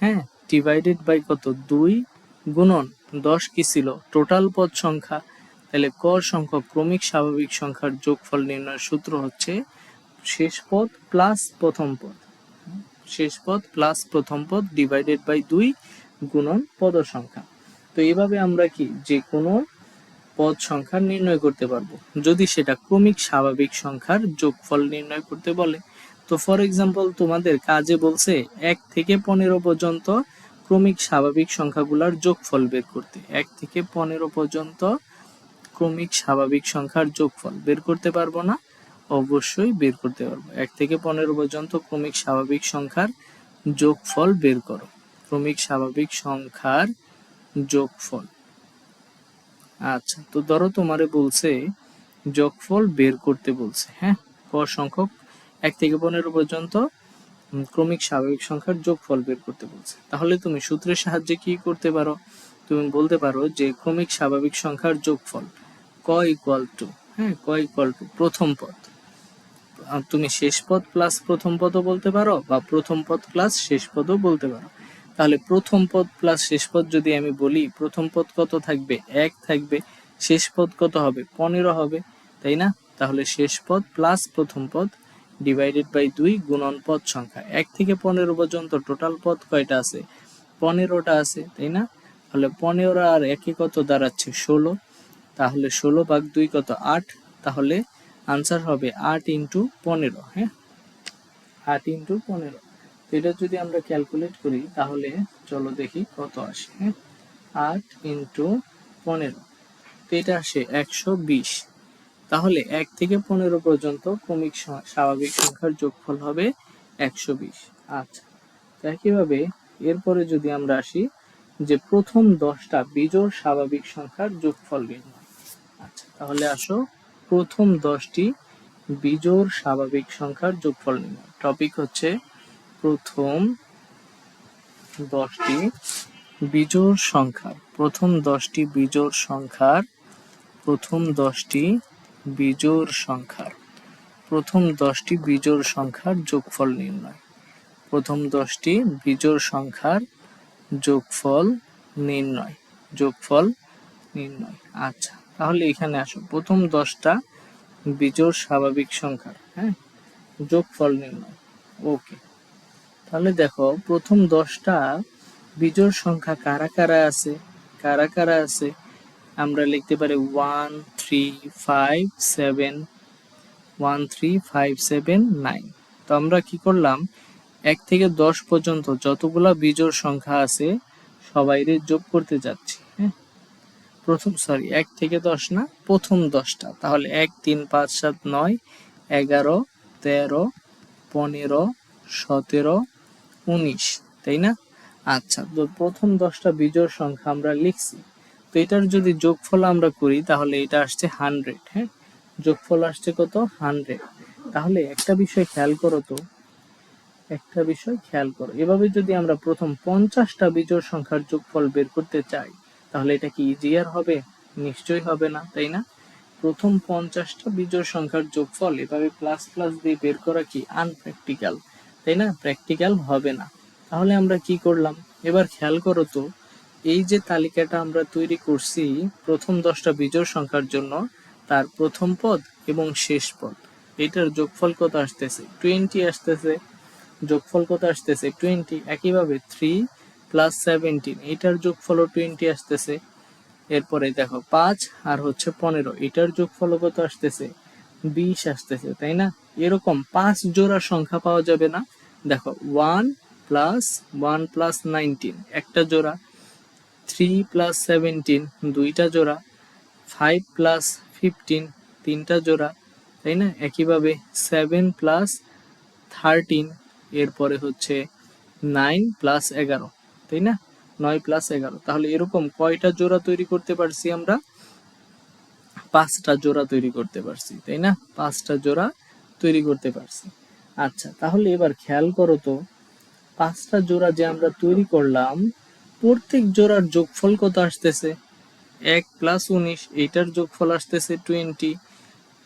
হ্যাঁ, ডিভাইডেড বাই কত, 2 গুণন 10 কি ছিল, টোটাল পদ সংখ্যা। তাহলে ক সংখ্যক ক্রমিক স্বাভাবিক সংখ্যার যোগফল নির্ণয়ের সূত্র হচ্ছে শেষ পদ প্লাস প্রথম পদ, শেষ পদ প্লাস প্রথম পদ ডিভাইডেড বাই 2 গুণন পদ সংখ্যা। তো এইভাবে আমরা কি যে কোনো পদ সংখ্যা নির্ণয় করতে পারবো যদি সেটা ক্রমিক স্বাভাবিক সংখ্যার যোগফল নির্ণয় করতে বলে। তো ফর এক্সাম্পল তোমাদের কাজে বলছে 1 থেকে 15 পর্যন্ত ক্রমিক স্বাভাবিক সংখ্যাগুলোর যোগফল বের করতে। 1 থেকে 15 পর্যন্ত ক্রমিক স্বাভাবিক সংখ্যার যোগফল বের করতে পারবো না? অবশ্যই বের করতে পারবো। 1 থেকে 15 পর্যন্ত ক্রমিক স্বাভাবিক সংখ্যার যোগফল বের করো। ক্রমিক স্বাভাবিক সংখ্যার যোগফল। আচ্ছা, তো ধরো তোমারে বলছে যোগফল বের করতে বলছে, হ্যাঁ, ক সংখ্যক 1 থেকে 15 পর্যন্ত ক্রমিক স্বাভাবিক সংখ্যার যোগফল বের করতে বলছে। তাহলে তুমি সূত্রের সাহায্যে কি করতে পারো? তুমি বলতে পারো যে ক্রমিক স্বাভাবিক সংখ্যার যোগফল ক ইকুয়াল টু, হ্যাঁ, ক ইকুয়াল টু প্রথম পদ। তুমি শেষ পদ প্লাস প্রথম পদও বলতে পারো, বা প্রথম পদ প্লাস শেষ পদও বলতে পারো। তাহলে প্রথম পদ প্লাস শেষ পদ যদি আমি বলি, প্রথম পদ কত থাকবে? 1 থাকবে। শেষ পদ কত হবে? 15 হবে, তাই না? তাহলে শেষ পদ প্লাস প্রথম পদ ডিভাইডেড বাই 2 গুণন পদ সংখ্যা। 1 থেকে 15 পর্যন্ত টোটাল পদ কয়টা আছে? 15টা আছে, তাই না? তাহলে 15 আর 1 কত দাঁড়াচ্ছে? 16। তাহলে 16 ভাগ 2 কত? 8। তাহলে আনসার হবে 8 ইন্টু 15, হ্যাঁ, 8 ইন্টু 15। তো এটা যদি আমরা ক্যালকুলেট করি তাহলে চলো দেখি কত আসে, হ্যাঁ, 8 ইন্টু 15, তো এটা আসে 120। তাহলে 1 থেকে 15 পর্যন্ত ক্রমিক স্বাভাবিক সংখ্যার যোগফল হবে 120। আচ্ছা, তো একইভাবে এরপরে যদি আমরা আসি যে প্রথম 10টা বিজোড় স্বাভাবিক সংখ্যার যোগফল নির্ণয়। আচ্ছা, তাহলে আসো প্রথম 10টি বিজোড় স্বাভাবিক সংখ্যার যোগফল নির্ণয়। টপিক হচ্ছে প্রথম 10টি বিজোড় সংখ্যার, প্রথম 10টি বিজোড় সংখ্যার, প্রথম 10টি বিজোড় সংখ্যার, প্রথম 10টি বিজোড় সংখ্যার যোগফল নির্ণয়। প্রথম 10টি বিজোড় সংখ্যার যোগফল নির্ণয়, যোগফল নির্ণয়। আচ্ছা, তাহলে এখানে আসো প্রথম 10টা বিজোড় স্বাভাবিক সংখ্যার, হ্যাঁ, যোগফল নির্ণয়। ওকে, তাহলে দেখো প্রথম 10টা বিজোড় সংখ্যা কারা কারা আছে, কারা কারা আছে? আমরা লিখতে পারি 1 3 5 7, 1 3 5 7 9। তো আমরা কি করলাম, 1 থেকে 10 পর্যন্ত যতগুলা বিজোড় সংখ্যা আছে সবাইরে যোগ করতে যাচ্ছি, হ্যাঁ, প্রথম 1 থেকে 10 না, প্রথম 10টা। তাহলে 1 3 5 7 9 11 13 15 17 19, তাই না? আচ্ছা, তো প্রথম 10টা বিজোড় সংখ্যা আমরা লিখছি। তো এটার যদি যোগফল আমরা করি তাহলে এটা আসছে 100, হ্যাঁ, যোগফল আসছে কত? 100। তাহলে একটা বিষয় খেয়াল করো তো, একটা বিষয় খেয়াল করো, এভাবে যদি আমরা প্রথম 50টা বিজোড় সংখ্যার যোগফল বের করতে চাই তাহলে এটা কি ইজিয়ার হবে? নিশ্চয়ই হবে না, তাই না? প্রথম 50টা বিজোড় সংখ্যার যোগফল এভাবে প্লাস প্লাস দিয়ে বের করা কি আনপ্র্যাকটিক্যাল, তাই না? প্র্যাকটিক্যাল হবে না। তাহলে আমরা কি করলাম, এবার খেয়াল করো তো, এই যে তালিকাটা আমরা তৈরি করছি প্রথম 10টা বিজোড় সংখ্যার জন্য, তার প্রথম পদ এবং শেষ পদ, এটার যোগফল কত আসতেছে? 20 আসতেছে। যোগফল কত আসতেছে? 20। একইভাবে 3 প্লাস 17, এটার যোগফলও 20 আসতেছে। এরপরে দেখো 5 আর হচ্ছে 15, এটার যোগফল কত আসতেছে? 20 আসতেছে, তাই না? এরকম 5 জোড়া সংখ্যা পাওয়া যাবে না? দেখো 1 প্লাস 1 প্লাস 19 একটা জোড়া, 3 প্লাস 17 দুইটা জোড়া, 5 প্লাস 15 তিনটা জোড়া, তাই না? একইভাবে 7 প্লাস 13, এরপরে হচ্ছে 9 প্লাস 11, তাই না? 9 প্লাস 11। তাহলে এরকম কয়টা জোড়া তৈরি করতে পারছি আমরা? 5টা জোড়া তৈরি করতে পারছি, তাই না? 5টা জোড়া তৈরি করতে পারছি। আচ্ছা, তাহলে এবার খেয়াল করো তো, 5টা জোড়া যে আমরা তৈরি করলাম প্রত্যেক জোড়ার যোগফল কত আসতেছে? 1 প্লাস 19, এইটার যোগফল আসতেছে 20।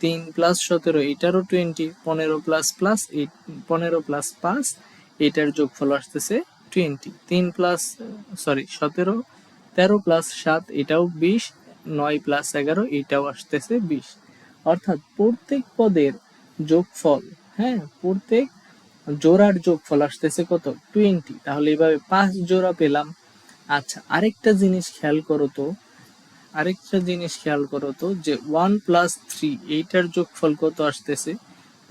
3 প্লাস 17, এটারও 20। 15 প্লাস প্লাস 15 প্লাস 5, এটার যোগফল আসতেছে 20। 3 প্লাস 17, 13 প্লাস 7, এটাও 20। 9 প্লাস 11, এটাও আসতেছে 20। অর্থাৎ প্রত্যেক পদের যোগফল, হ্যাঁ, প্রত্যেক জোড়ার যোগফল আসতেছে কত? 20। তাহলে এইভাবে 5 জোড়া পেলাম। আচ্ছা, আরেকটা জিনিস খেয়াল করো তো, আরেকটা জিনিস খেয়াল করো তো, যে 1 প্লাস 3 এইটার যোগফল কত আসতেছে?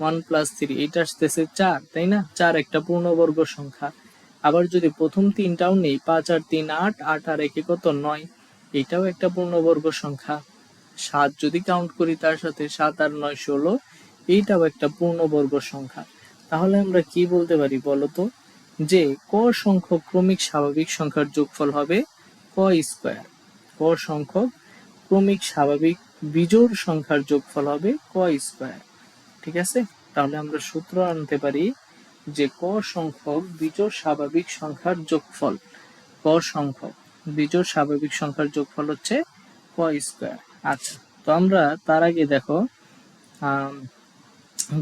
1 প্লাস 3 এটা আসতেছে 4, তাই না? 4 একটা পূর্ণবর্গ সংখ্যা। আবার যদি প্রথম তিনটাও নেই, 5 আর 3 8, 8 আর 1 কত 9, এটাও একটা পূর্ণবর্গ সংখ্যা। 7 যদি কাউন্ট করি তার সাথে, 7 আর 9 16, এইটাও একটা পূর্ণবর্গ সংখ্যা। তাহলে আমরা কি বলতে পারি বলতো, যে ক সংখ্যক ক্রমিক স্বাভাবিক সংখ্যার যোগফল হবে ক স্কয়ার। ক সংখ্যক ক্রমিক স্বাভাবিক বিজোড় সংখ্যার যোগফল হবে ক স্কয়ার। ঠিক আছে? তাহলে আমরা সূত্র আনতে পারি যে ক সংখ্যক বিজোড় স্বাভাবিক সংখ্যার যোগফল, ক সংখ্যক বিজোড় স্বাভাবিক সংখ্যার যোগফল হচ্ছে ক স্কয়ার। আচ্ছা, তো আমরা তার আগে দেখো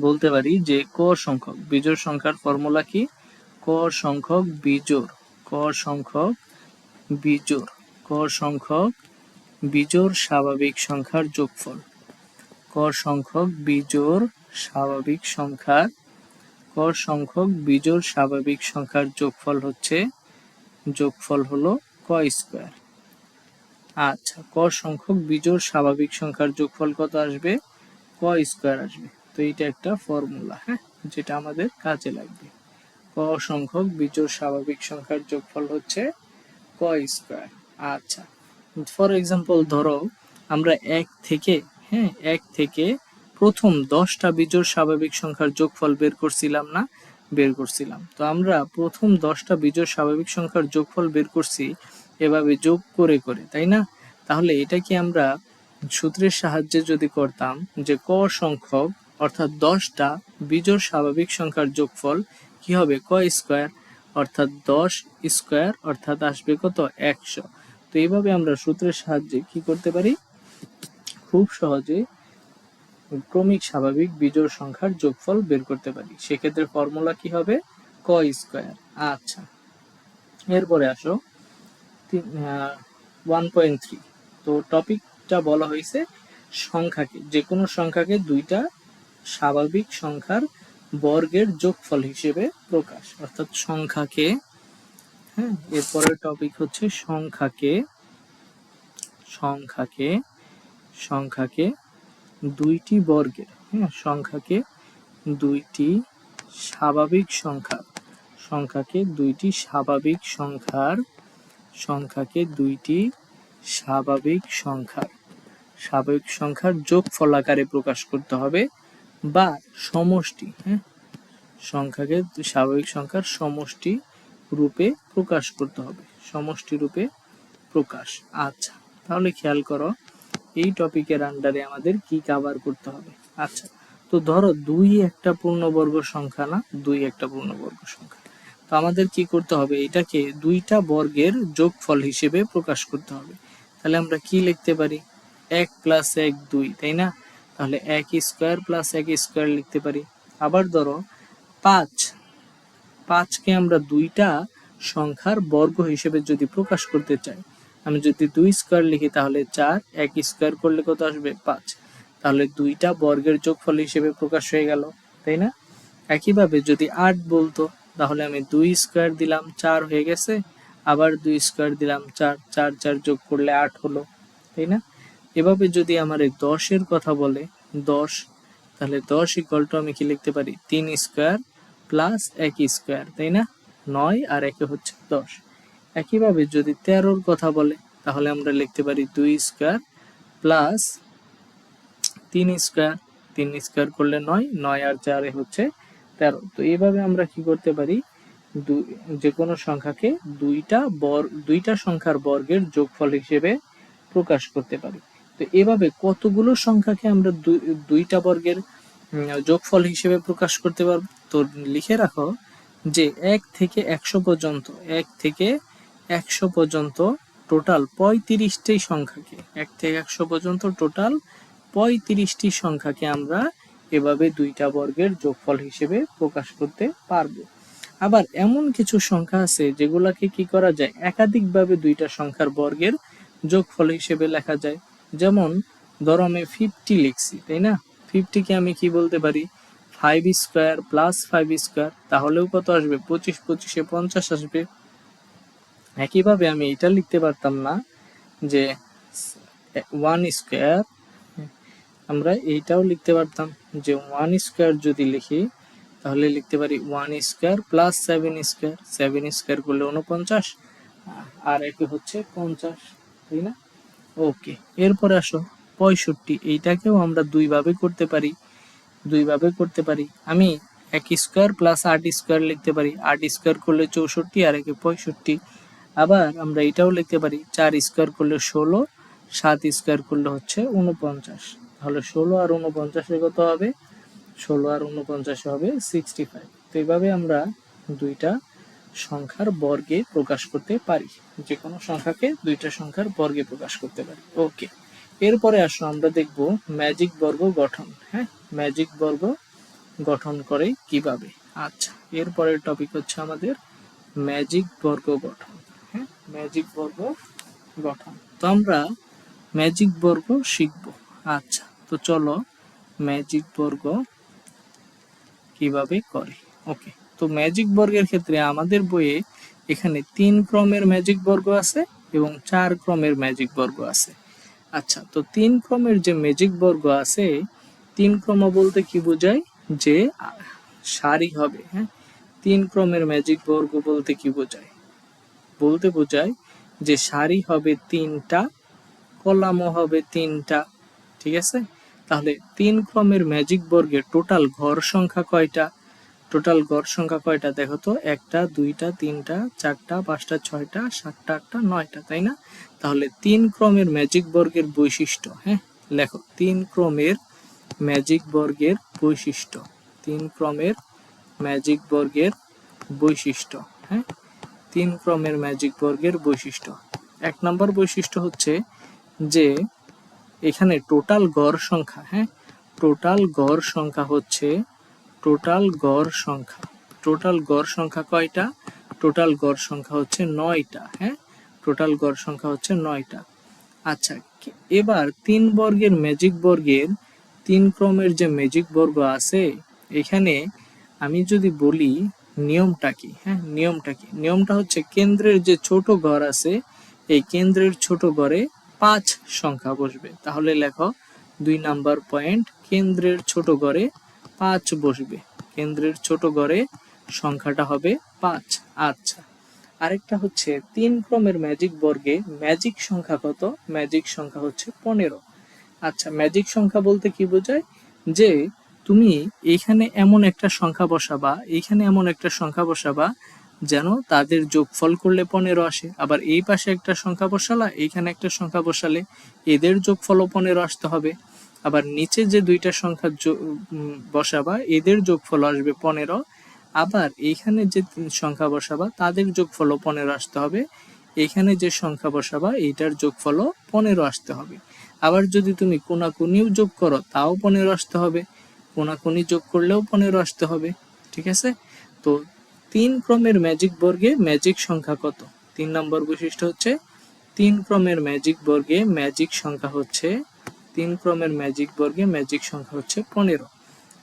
বলতে পারি যে ক সংখ্যক বিজোড় সংখ্যার ফর্মুলা কি? ক সংখ্যক বিজোড়, ক সংখ্যক বিজোড়, ক সংখ্যক বিজোড় স্বাভাবিক সংখ্যার যোগফল, ক সংখ্যক বিজোড় স্বাভাবিক সংখ্যার, ক সংখ্যক বিজোড় স্বাভাবিক সংখ্যার যোগফল হলো ক স্কয়ার। আচ্ছা, ক সংখ্যক বিজোড় স্বাভাবিক সংখ্যার যোগফল কত আসবে? ক স্কয়ার আসবে। তো এটা একটা ফর্মুলা, হ্যাঁ, যেটা আমাদের কাজে লাগবে। ক সংখ্যক বিজোড় স্বাভাবিক সংখ্যার যোগফল হচ্ছে ক স্কয়ার। আচ্ছা, ফর এক্সাম্পল ধরো আমরা এক থেকে প্রথম 10টা বিজোড় স্বাভাবিক সংখ্যার যোগফল বের করছিলাম না? বের করছিলাম। তো আমরা প্রথম 10টা বিজোড় স্বাভাবিক সংখ্যার যোগফল বের করছি এভাবে যোগ করে করে, তাই না? তাহলে এটা কি আমরা সূত্রের সাহায্যে যদি করতাম যে ক সংখ্যক অর্থাৎ 10টা বিজোড় স্বাভাবিক সংখ্যার যোগফল কি হবে? ক স্কয়ার, অর্থাৎ 10 স্কয়ার অর্থাৎ আসবে কত? 100। তো এইভাবে আমরা সূত্রের সাহায্যে কি করতে পারি? খুব সহজে ক্রমিক স্বাভাবিক বিজোড় সংখ্যার যোগফল বের করতে পারি। সেক্ষেত্রে ফর্মুলা কি হবে? ক স্কয়ার। আচ্ছা, এরপরে আসো 1.3। তো টপিকটা বলা হয়েছে সংখ্যাকে, যে কোনো সংখ্যাকে দুইটা স্বাভাবিক সংখ্যার বর্গের যোগফল হিসেবে প্রকাশ, অর্থাৎ সংখ্যাকে, হ্যাঁ, এরপরের টপিক হচ্ছে সংখ্যাকে দুইটি বর্গের, হ্যাঁ, সংখ্যাকে দুইটি স্বাভাবিক সংখ্যার, সংখ্যাকে দুইটি স্বাভাবিক সংখ্যার, সংখ্যাকে দুইটি স্বাভাবিক সংখ্যার যোগফল আকারে প্রকাশ করতে হবে বা সমষ্টি, হ্যাঁ, সংখ্যাকে স্বাভাবিক সংখ্যার সমষ্টি রূপে প্রকাশ করতে হবে, সমষ্টি রূপে প্রকাশ। আচ্ছা, তাহলে খেয়াল করো এই টপিকের আন্ডারে আমাদের কি কভার করতে হবে। আচ্ছা, তো ধরো 2 একটা পূর্ণবর্গ সংখ্যা না? 2 একটা পূর্ণবর্গ সংখ্যা। তো আমাদের কি করতে হবে? এটাকে দুইটা বর্গের যোগফল হিসেবে প্রকাশ করতে হবে। তাহলে আমরা কি লিখতে পারি? 1 প্লাস 1 2, তাই না? তাহলে 1 স্কয়ার প্লাস 1 স্কয়ার লিখতে পারি। আবার ধরো 5কে আমরা দুইটা সংখ্যার বর্গ হিসেবে যদি প্রকাশ করতে চাই, আমি যদি 2 স্কয়ার লিখি তাহলে 4, 1 স্কয়ার করলে কত আসবে? 5। তাহলে দুইটা বর্গের যোগফল হিসেবে প্রকাশ হয়ে গেল, তাই না? একইভাবে যদি 8 বলতো তাহলে আমি 2 স্কয়ার দিলাম, 4 হয়ে গেছে, আবার 2 স্কয়ার দিলাম, 4, 4 4 যোগ করলে 8 হলো, তাই না? এভাবে যদি আমার 10 এর কথা বলে, 10, তাহলে 10 ইকুয়াল টু আমি কি লিখতে পারি? 3 স্কয়ার প্লাস 1 স্কয়ার, তাই না? 9 আর 1 হচ্ছে 10। একইভাবে যদি 13 কথা বলে তাহলে আমরা লিখতে পারি 2 স্কয়ার প্লাস 3 স্কয়ার, 3 স্কয়ার করলে 9, 9 আর 4 হচ্ছে 13। তো এইভাবে আমরা কি করতে পারি? যে কোনো সংখ্যাকে দুইটা সংখ্যার বর্গের যোগফল হিসেবে প্রকাশ করতে পারি। তো এভাবে কতগুলো সংখ্যাকে আমরা দুইটা বর্গের যোগফল হিসেবে প্রকাশ করতে পারবো? তো লিখে রাখো যে 1 থেকে 100 পর্যন্ত, 1 থেকে 100 পর্যন্ত টোটাল 35টি সংখ্যাকে, 1 থেকে 100 পর্যন্ত টোটাল 35টি সংখ্যাকে আমরা এভাবে দুইটা বর্গের যোগফল হিসেবে প্রকাশ করতে পারবো। আবার এমন কিছু সংখ্যা আছে যেগুলাকে কি করা যায়? একাধিকভাবে দুইটা সংখ্যার বর্গের যোগফল হিসেবে লেখা যায়। যেমন ধরো আমি 50 লিখছি, তাই না? 50 কে আমি কি বলতে পারি? 5 স্কয়ার প্লাস 5 স্কয়ার, তাহলেও কত আসবে? 25, 25 50 আসবে। একইভাবে আমি এটা লিখতে পারতাম না যে 1 স্কয়ার আমরা এইটাও লিখতে পারতাম যে 1 স্কয়ার যদি লিখি তাহলে লিখতে পারি 1 স্কয়ার প্লাস 7 স্কয়ার, 7 স্কয়ার করলে 49 আর একে হচ্ছে 50, তাই না? ওকে, এরপরে আসো 65, এইটাকেও আমরা দুই ভাবে করতে পারি। আমি 1 স্কয়ার প্লাস 8 স্কয়ার লিখতে পারি, 8 স্কয়ার করলে 64 আর একে 65। আবার আমরা এটাও লিখতে পারি 4 স্কয়ার করলে 16, 7 স্কয়ার করলে হচ্ছে 49। তাহলে 16 আর 49 কত হবে? 16 আর 49 হবে 65। তো এইভাবে আমরা দুইটা সংখ্যার বর্গে প্রকাশ করতে পারি, যে কোনো সংখ্যাকে দুইটা সংখ্যার বর্গে প্রকাশ করতে পারি। ওকে, এরপরে আসো আমরা দেখব ম্যাজিক বর্গ গঠন। হ্যাঁ, ম্যাজিক বর্গ গঠন করে কিভাবে। আচ্ছা, এরপরের টপিক হচ্ছে আমাদের ম্যাজিক বর্গ গঠন। হ্যাঁ, ম্যাজিক বর্গ গঠন। তো আমরা ম্যাজিক বর্গ শিখব। আচ্ছা, তো চলো ম্যাজিক বর্গ কিভাবে করে। ওকে, তো ম্যাজিক বর্গের ক্ষেত্রে আমাদের বইয়ে এখানে 3 ক্রমের ম্যাজিক বর্গ আছে এবং 4 ক্রমের ম্যাজিক বর্গ আছে। আচ্ছা, তো 3 ক্রমের যে ম্যাজিক বর্গ আছে, 3 ক্রম বলতে কি বোঝায়? যে সারি হবে। হ্যাঁ, 3 ক্রমের ম্যাজিক বর্গ বলতে কি বোঝায়? বলতে বোঝায় যে সারি হবে 3টা, কলামও হবে 3টা। ঠিক আছে? তাহলে 3 ক্রমের ম্যাজিক বর্গের টোটাল ঘর সংখ্যা কয়টা? টোটাল গড় সংখ্যা কয়টা দেখো তো? 1টা 2টা 3টা 4টা 5টা 6টা 7টা 8টা 9টা, তাই না? তাহলে 3 ক্রমের ম্যাজিক বর্গের বৈশিষ্ট্য। হ্যাঁ, লেখো 3 ক্রমের ম্যাজিক বর্গের বৈশিষ্ট্য। 3 ক্রমের ম্যাজিক বর্গের বৈশিষ্ট্য। হ্যাঁ, 3 ক্রমের ম্যাজিক বর্গের বৈশিষ্ট্য। 1 নম্বর বৈশিষ্ট্য হচ্ছে যে এখানে টোটাল গড় সংখ্যা। হ্যাঁ, টোটাল গড় সংখ্যা হচ্ছে টোটাল গড় সংখ্যা। টোটাল গড় সংখ্যা কয়টা? টোটাল গড় সংখ্যা হচ্ছে 9টা। হ্যাঁ, টোটাল গড় সংখ্যা হচ্ছে 9টা। আচ্ছা, এবার 3 বর্গের ম্যাজিক বর্গের 3 ক্রমের যে ম্যাজিক বর্গ আছে, এখানে আমি যদি বলি নিয়মটা কি। হ্যাঁ, নিয়মটা কি? নিয়মটা হচ্ছে কেন্দ্রের যে ছোট ঘর আছে, এই কেন্দ্রের ছোট ঘরে 5 সংখ্যা বসবে। তাহলে লেখো 2 নাম্বার পয়েন্ট, কেন্দ্রের ছোট ঘরে 5 বসবে। কেন্দ্রের ছোট ঘরে সংখ্যাটা হবে 5। আচ্ছা, আরেকটা হচ্ছে 3 ক্রমের ম্যাজিক বর্গে ম্যাজিক সংখ্যা কত? ম্যাজিক সংখ্যা হচ্ছে 15। আচ্ছা, ম্যাজিক সংখ্যা বলতে কি বোঝায়? যে তুমি এইখানে এমন একটা সংখ্যা বসাবা, এইখানে এমন একটা সংখ্যা বসাবা যেন তাদের যোগফল করলে 15 আসে। আবার এই পাশে একটা সংখ্যা বসালা, এইখানে একটা সংখ্যা বসালে এদের যোগফলও 15 আসতে হবে। আবার নিচে যে দুইটা সংখ্যা বসাবা, এদের যোগফল আসবে 15। আবার এইখানে যে সংখ্যা বসাবা তাদের যোগফলও 15 আসতে হবে। এইখানে যে সংখ্যা বসাবা এইটার যোগফলও 15 আসতে হবে। আবার যদি তুমি কোনাকুনিও যোগ করো তাও 15 আসতে হবে। কোনাকুনি যোগ করলেও 15 আসতে হবে। ঠিক আছে? তো 3 ক্রমের ম্যাজিক বর্গে ম্যাজিক সংখ্যা কত? 3 নম্বর বৈশিষ্ট্য হচ্ছে 3 ক্রমের ম্যাজিক বর্গে ম্যাজিক সংখ্যা হচ্ছে 3 ক্রমের ম্যাজিক বর্গে ম্যাজিক সংখ্যা হচ্ছে 15।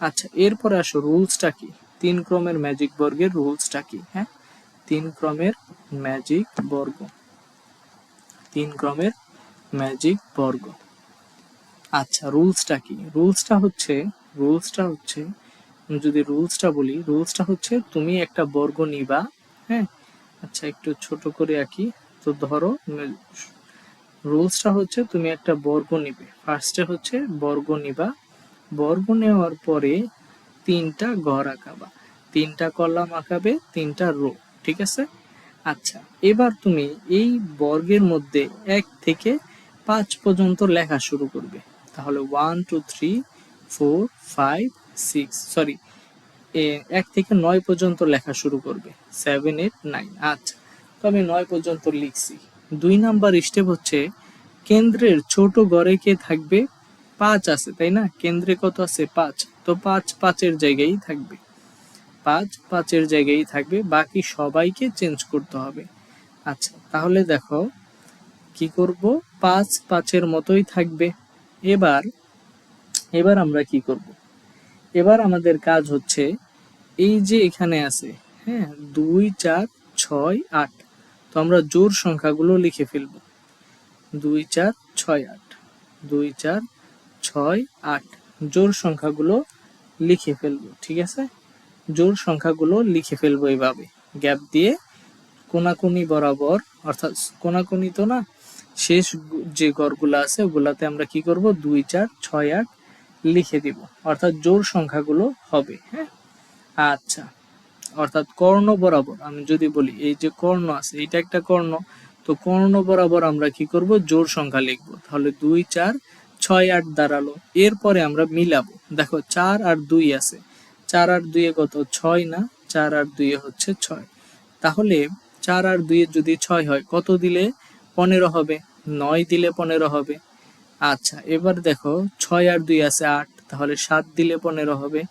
আচ্ছা, এরপরে আসো রুলসটা কি? 3 ক্রমের ম্যাজিক বর্গের রুলসটা কি? হ্যাঁ, 3 ক্রমের ম্যাজিক বর্গ। 3 ক্রমের ম্যাজিক বর্গ। আচ্ছা, রুলসটা কি? রুলসটা হচ্ছে যদি রুলসটা বলি, রুলসটা হচ্ছে তুমি একটা বর্গ নিবা। হ্যাঁ, আচ্ছা একটু ছোট করে আঁকি। তো ধরো রুলসটা হচ্ছে তুমি একটা বর্গ নিবে। ফার্স্টে হচ্ছে বর্গ নিবা। বর্গ নেওয়ার পরে 3টা ঘর আঁকাবা, 3টা কলাম আঁকাবে, 3টা রো। ঠিক আছে? আচ্ছা, এবার তুমি এই বর্গের মধ্যে 1 থেকে 5 পর্যন্ত লেখা শুরু করবে। তাহলে 1 2 3 4 5 6, সরি 1 থেকে 9 পর্যন্ত লেখা শুরু করবে। 7 8 9। আচ্ছা, তো আমি 9 পর্যন্ত লিখছি। 2 নাম্বার স্টেপ হচ্ছে কেন্দ্রের ছোট ঘরে কে থাকবে? 5 আছে, তাই না? কেন্দ্রে কত আছে? 5। তো 5 5-এর জায়গায় থাকবে। 5 5-এর জায়গায় থাকবে, বাকি সবাইকে চেঞ্জ করতে হবে। আচ্ছা, তাহলে দেখো কি করব? 5 5-এর মতোই থাকবে। এবার এবার আমরা কি করব? এবার আমাদের কাজ হচ্ছে এই যে এখানে আছে, হ্যাঁ 2 4 6 8, তো আমরা জোড় সংখ্যাগুলো লিখে ফেলবো। 2 4 6 8, 2 4 6 8 জোড় সংখ্যাগুলো লিখে ফেলবো। ঠিক আছে, জোড় সংখ্যাগুলো লিখে ফেলবো এইভাবে গ্যাপ দিয়ে কোনাকুনি বরাবর, অর্থাৎ কোনাকুনি তো না, শেষ যে ঘরগুলো আছে ওগুলাতে আমরা কি করব 2 4 6 8 লিখে দিব, অর্থাৎ জোড় সংখ্যাগুলো হবে। হ্যাঁ, আচ্ছা, অর্থাৎ কর্ণ বরাবর আমি যদি বলি এই যে কর্ণ আছে, এটা একটা কর্ণ, তো কর্ণ বরাবর আমরা কি করব জোড় সংখ্যা লিখব। তাহলে 2 4 6 8 দাঁড়ালো। এরপরে আমরা মিলাবো, দেখো 4 আর 2 আছে, 4 আর 2 এ কত 6 না, 4 আর 2 এ হচ্ছে 6। তাহলে 4 আর 2 এ যদি 6 হয় কত দিলে 15 হবে, 9 দিলে 15 হবে। আচ্ছা, এবার দেখো 6 আর 2 আছে 8, তাহলে 7 দিলে 15 হবে।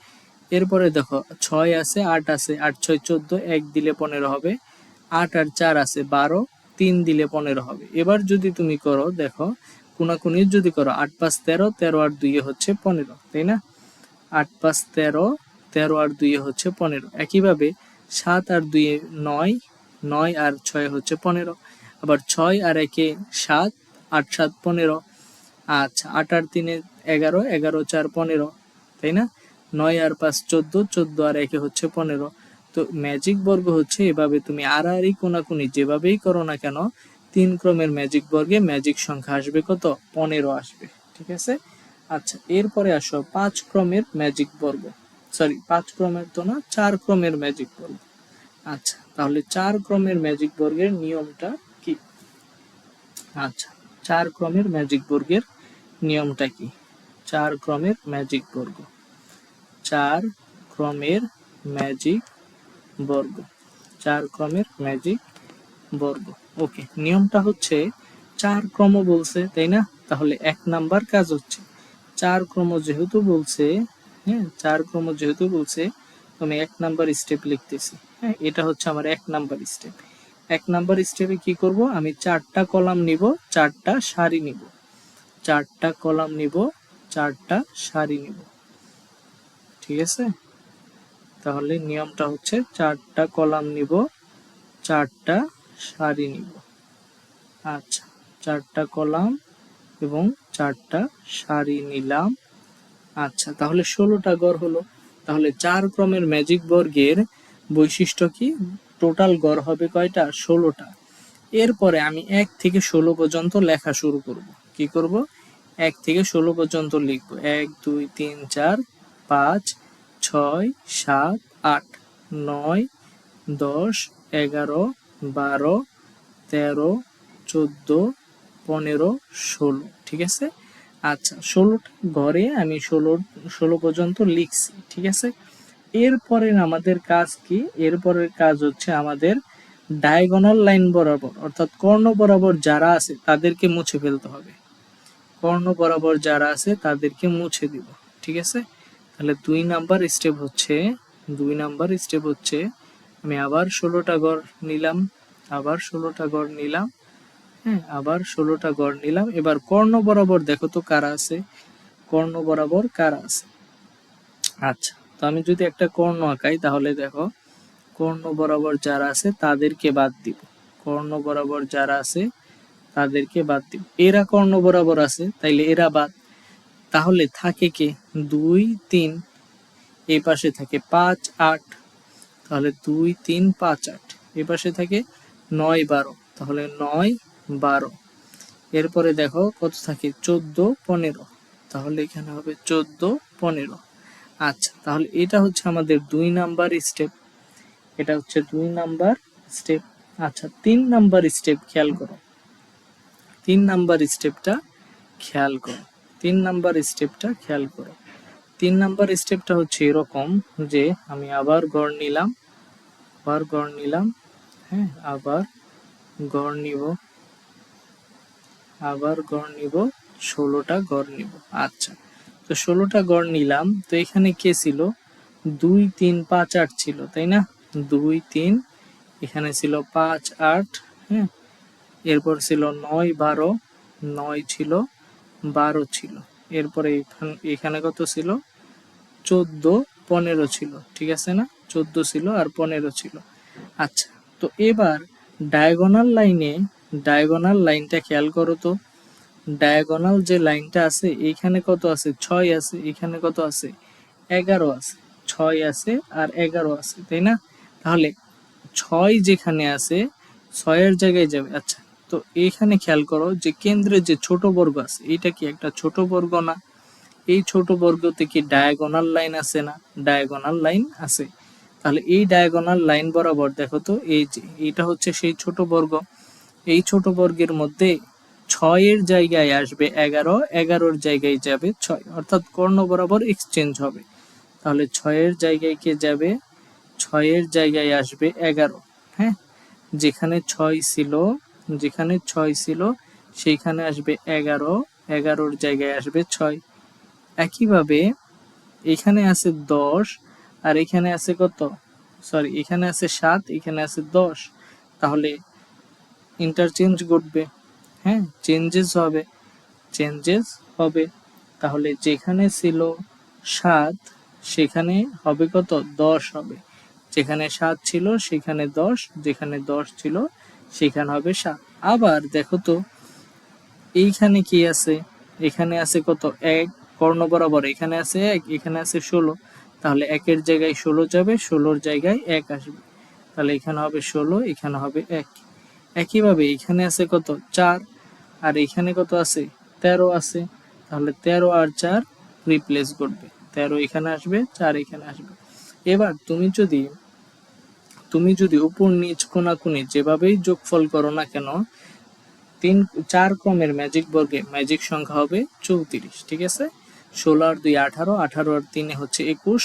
এরপরে দেখো 6 আছে 8 আছে, 8 6 14, 1 দিলে 15 হবে। 8 আর 4 আছে 12, 3 দিলে 15 হবে। এবার যদি তুমি করো, দেখো কোনাকুনি যদি করো 8 5 13, 13 আর 2 হচ্ছে 15, তাই না? 8 5 13, 13 আর 2 হচ্ছে 15। একইভাবে 7 আর 2 9, 9 আর 6 হচ্ছে 15। আবার 6 আর 1 7, 8 7 15। আচ্ছা, 8 আর 3 11, 11 4 15, তাই না? 9 আর 5 14, 14 আর 1 হচ্ছে 15। তো ম্যাজিক বর্গ হচ্ছে এভাবে, তুমি আড়াআড়ি কোনাকুনি যেভাবেই করো না কেন 3 ক্রমের ম্যাজিক বর্গে ম্যাজিক সংখ্যা আসবে কত 15 আসবে। ঠিক আছে, আচ্ছা এরপরে আসো 5 ক্রমের ম্যাজিক বর্গ, সরি 5 ক্রমের তো না, 4 ক্রমের ম্যাজিক বর্গ। আচ্ছা, তাহলে 4 ক্রমের ম্যাজিক বর্গের নিয়মটা কি? আচ্ছা, 4 ক্রমের ম্যাজিক বর্গের নিয়মটা কি? 4 ক্রমের ম্যাজিক বর্গ, 4 ক্রমের ম্যাজিক বর্গ, 4 ক্রমের ম্যাজিক বর্গ। ওকে, নিয়মটা হচ্ছে 4 ক্রম বলছে, তাই না? তাহলে 1 নাম্বার কাজ হচ্ছে 4 ক্রম যেহেতু বলছে, হ্যাঁ 4 ক্রম যেহেতু বলছে, আমি 1 নাম্বার স্টেপ লিখতেছি। হ্যাঁ, এটা হচ্ছে আমার 1 নাম্বার স্টেপ। 1 নাম্বার স্টেপে কি করব, আমি 4টা কলাম নিব, 4টা সারি নিব, 4টা কলাম নিব, 4টা সারি নিব। ঠিক আছে, তাহলে নিয়মটা হচ্ছে 4টা কলাম নিব, 4টা সারি নিব। আচ্ছা, 4টা কলাম এবং 4টা সারি নিলাম। আচ্ছা, তাহলে 16টা গড় হলো। তাহলে 4 ক্রমের ম্যাজিক বর্গের বৈশিষ্ট্য কি? টোটাল গড় হবে কয়টা? 16টা। এরপরে আমি 1 থেকে 16 পর্যন্ত লেখা শুরু করব। কি করব? 1 থেকে 16 পর্যন্ত লিখব। 1 2 3 4 5 6 7 8 9 10 11 12 13 14 15 16। ঠিক আছে, আচ্ছা 16টা ঘরে আমি 16 পর্যন্ত লিখছি। ঠিক আছে, এরপরে আমাদের কাজ কি? এরপরের কাজ হচ্ছে আমাদের ডায়াগোনাল লাইন বরাবর, অর্থাৎ কর্ণ বরাবর যারা আছে তাদেরকে মুছে ফেলতে হবে। কর্ণ বরাবর যারা আছে তাদেরকে মুছে দিব। ঠিক আছে, তাহলে 2 নাম্বার স্টেপ হচ্ছে, 2 নাম্বার স্টেপ হচ্ছে আমি আবার 16টা ঘর নিলাম, আবার 16টা ঘর নিলাম, হ্যাঁ আবার 16টা ঘর নিলাম। এবার কর্ণ বরাবর দেখো তো কারা আছে, কর্ণ বরাবর কারা আছে। আচ্ছা, তো আমি যদি একটা কর্ণ আঁকাই তাহলে দেখো কর্ণ বরাবর যারা আছে তাদেরকে বাদ দিব, কর্ণ বরাবর যারা আছে তাদেরকে বাদ দিব। এরা কর্ণ বরাবর আছে তাইলে এরা বাদ, তাহলে থাকে কে? 2 3, এই পাশে থাকে 5 8, তাহলে 2 3 5 8, এই পাশে থাকে 9 12, তাহলে 9 12। এরপরে দেখো কত থাকে 14 15, তাহলে এখানে হবে 14 15। আচ্ছা, তাহলে এটা হচ্ছে আমাদের 2 নাম্বার স্টেপ, এটা হচ্ছে 2 নাম্বার স্টেপ। আচ্ছা, 3 নাম্বার স্টেপ খেয়াল করো, 3 নাম্বার স্টেপটা খেয়াল করো, 3 নাম্বার স্টেপটা খেয়াল করো। 3 নাম্বার স্টেপটা হচ্ছে এরকম যে আমি আবার গড় নিলাম, আবার গড় নিলাম, হ্যাঁ আবার গড় নিব, আবার গড় নিব, 16টা গড় নিব। আচ্ছা, তো 16টা গড় নিলাম, তো এখানে কে ছিল? 2 3 5 8 ছিল, তাই না? 2 3, এখানে ছিল 5 8, হ্যাঁ এরপর ছিল 9 12, 9 ছিল, 12 ছিল। এরপরে এখানে কত ছিল? 14 15 ছিল। ঠিক আছে না, 14 ছিল আর 15 ছিল। আচ্ছা, তো এবার ডায়াগোনাল লাইনে, ডায়াগোনাল লাইনটা খেয়াল করো তো, ডায়াগোনাল যে লাইনটা আছে এইখানে কত আছে, 6 আছে, এখানে কত আছে, 11 আছে, 6 আছে আর 11 আছে, তাই না? তাহলে 6 যেখানে আছে 6 জায়গায় যাবে। আচ্ছা, তো এইখানে খেয়াল করো যে কেন্দ্রে যে ছোট বর্গ আছে এটা কি একটা ছোট বর্গ না? এই ছোট বর্গতে কি ডায়াগোনাল লাইন আছে না? ডায়াগোনাল লাইন আছে। তাহলে এই ডায়াগোনাল লাইন বরাবর দেখো তো, এই যে এটা হচ্ছে সেই ছোট বর্গ, এই ছোট বর্গের মধ্যে 6 জায়গায় আসবে 11, 11 জায়গায় যাবে 6, অর্থাৎ কর্ণ বরাবর এক্সচেঞ্জ হবে। তাহলে 6 জায়গায় কে যাবে, 6 জায়গায় আসবে 11। হ্যাঁ, যেখানে 6 ছিল, যেখানে 6 ছিল সেইখানে আসবে 11, 11 জায়গায় আসবে 6। একইভাবে এখানে আছে 10 আর এখানে আছে কত, সরি এখানে আছে 7, এখানে আছে 10, তাহলে ইন্টারচেঞ্জ ঘটবে। হ্যাঁ, চেঞ্জেস হবে, চেঞ্জেস হবে। তাহলে যেখানে ছিল 7 সেখানে হবে কত, 10 হবে। যেখানে 7 ছিল সেখানে 10, যেখানে 10 ছিল সেখানে হবে 7। আবার দেখো তো এইখানে কি আছে, এখানে আছে কত, 1, কর্ণ বরাবর এখানে আছে 1, এখানে আছে 16, তাহলে 1 জায়গায় 16 যাবে, 16 জায়গায় 1 আসবে, তাহলে এখানে হবে 16, এখানে হবে 1। একইভাবে এখানে আছে কত, 4, আর এখানে কত আছে, 13 আছে, তাহলে 13 আর 4 রিপ্লেস করবে, 13 এখানে আসবে, 4 এখানে আসবে। এবার তুমি যদি উপর নিচ কোণাকুণি যেভাবেই যোগফল করো না কেন, 4 ক্রমের ম্যাজিক বর্গে ম্যাজিক সংখ্যা হবে 34। ঠিক আছে, 16 আর 2 18, 18 আর 3 হচ্ছে 21,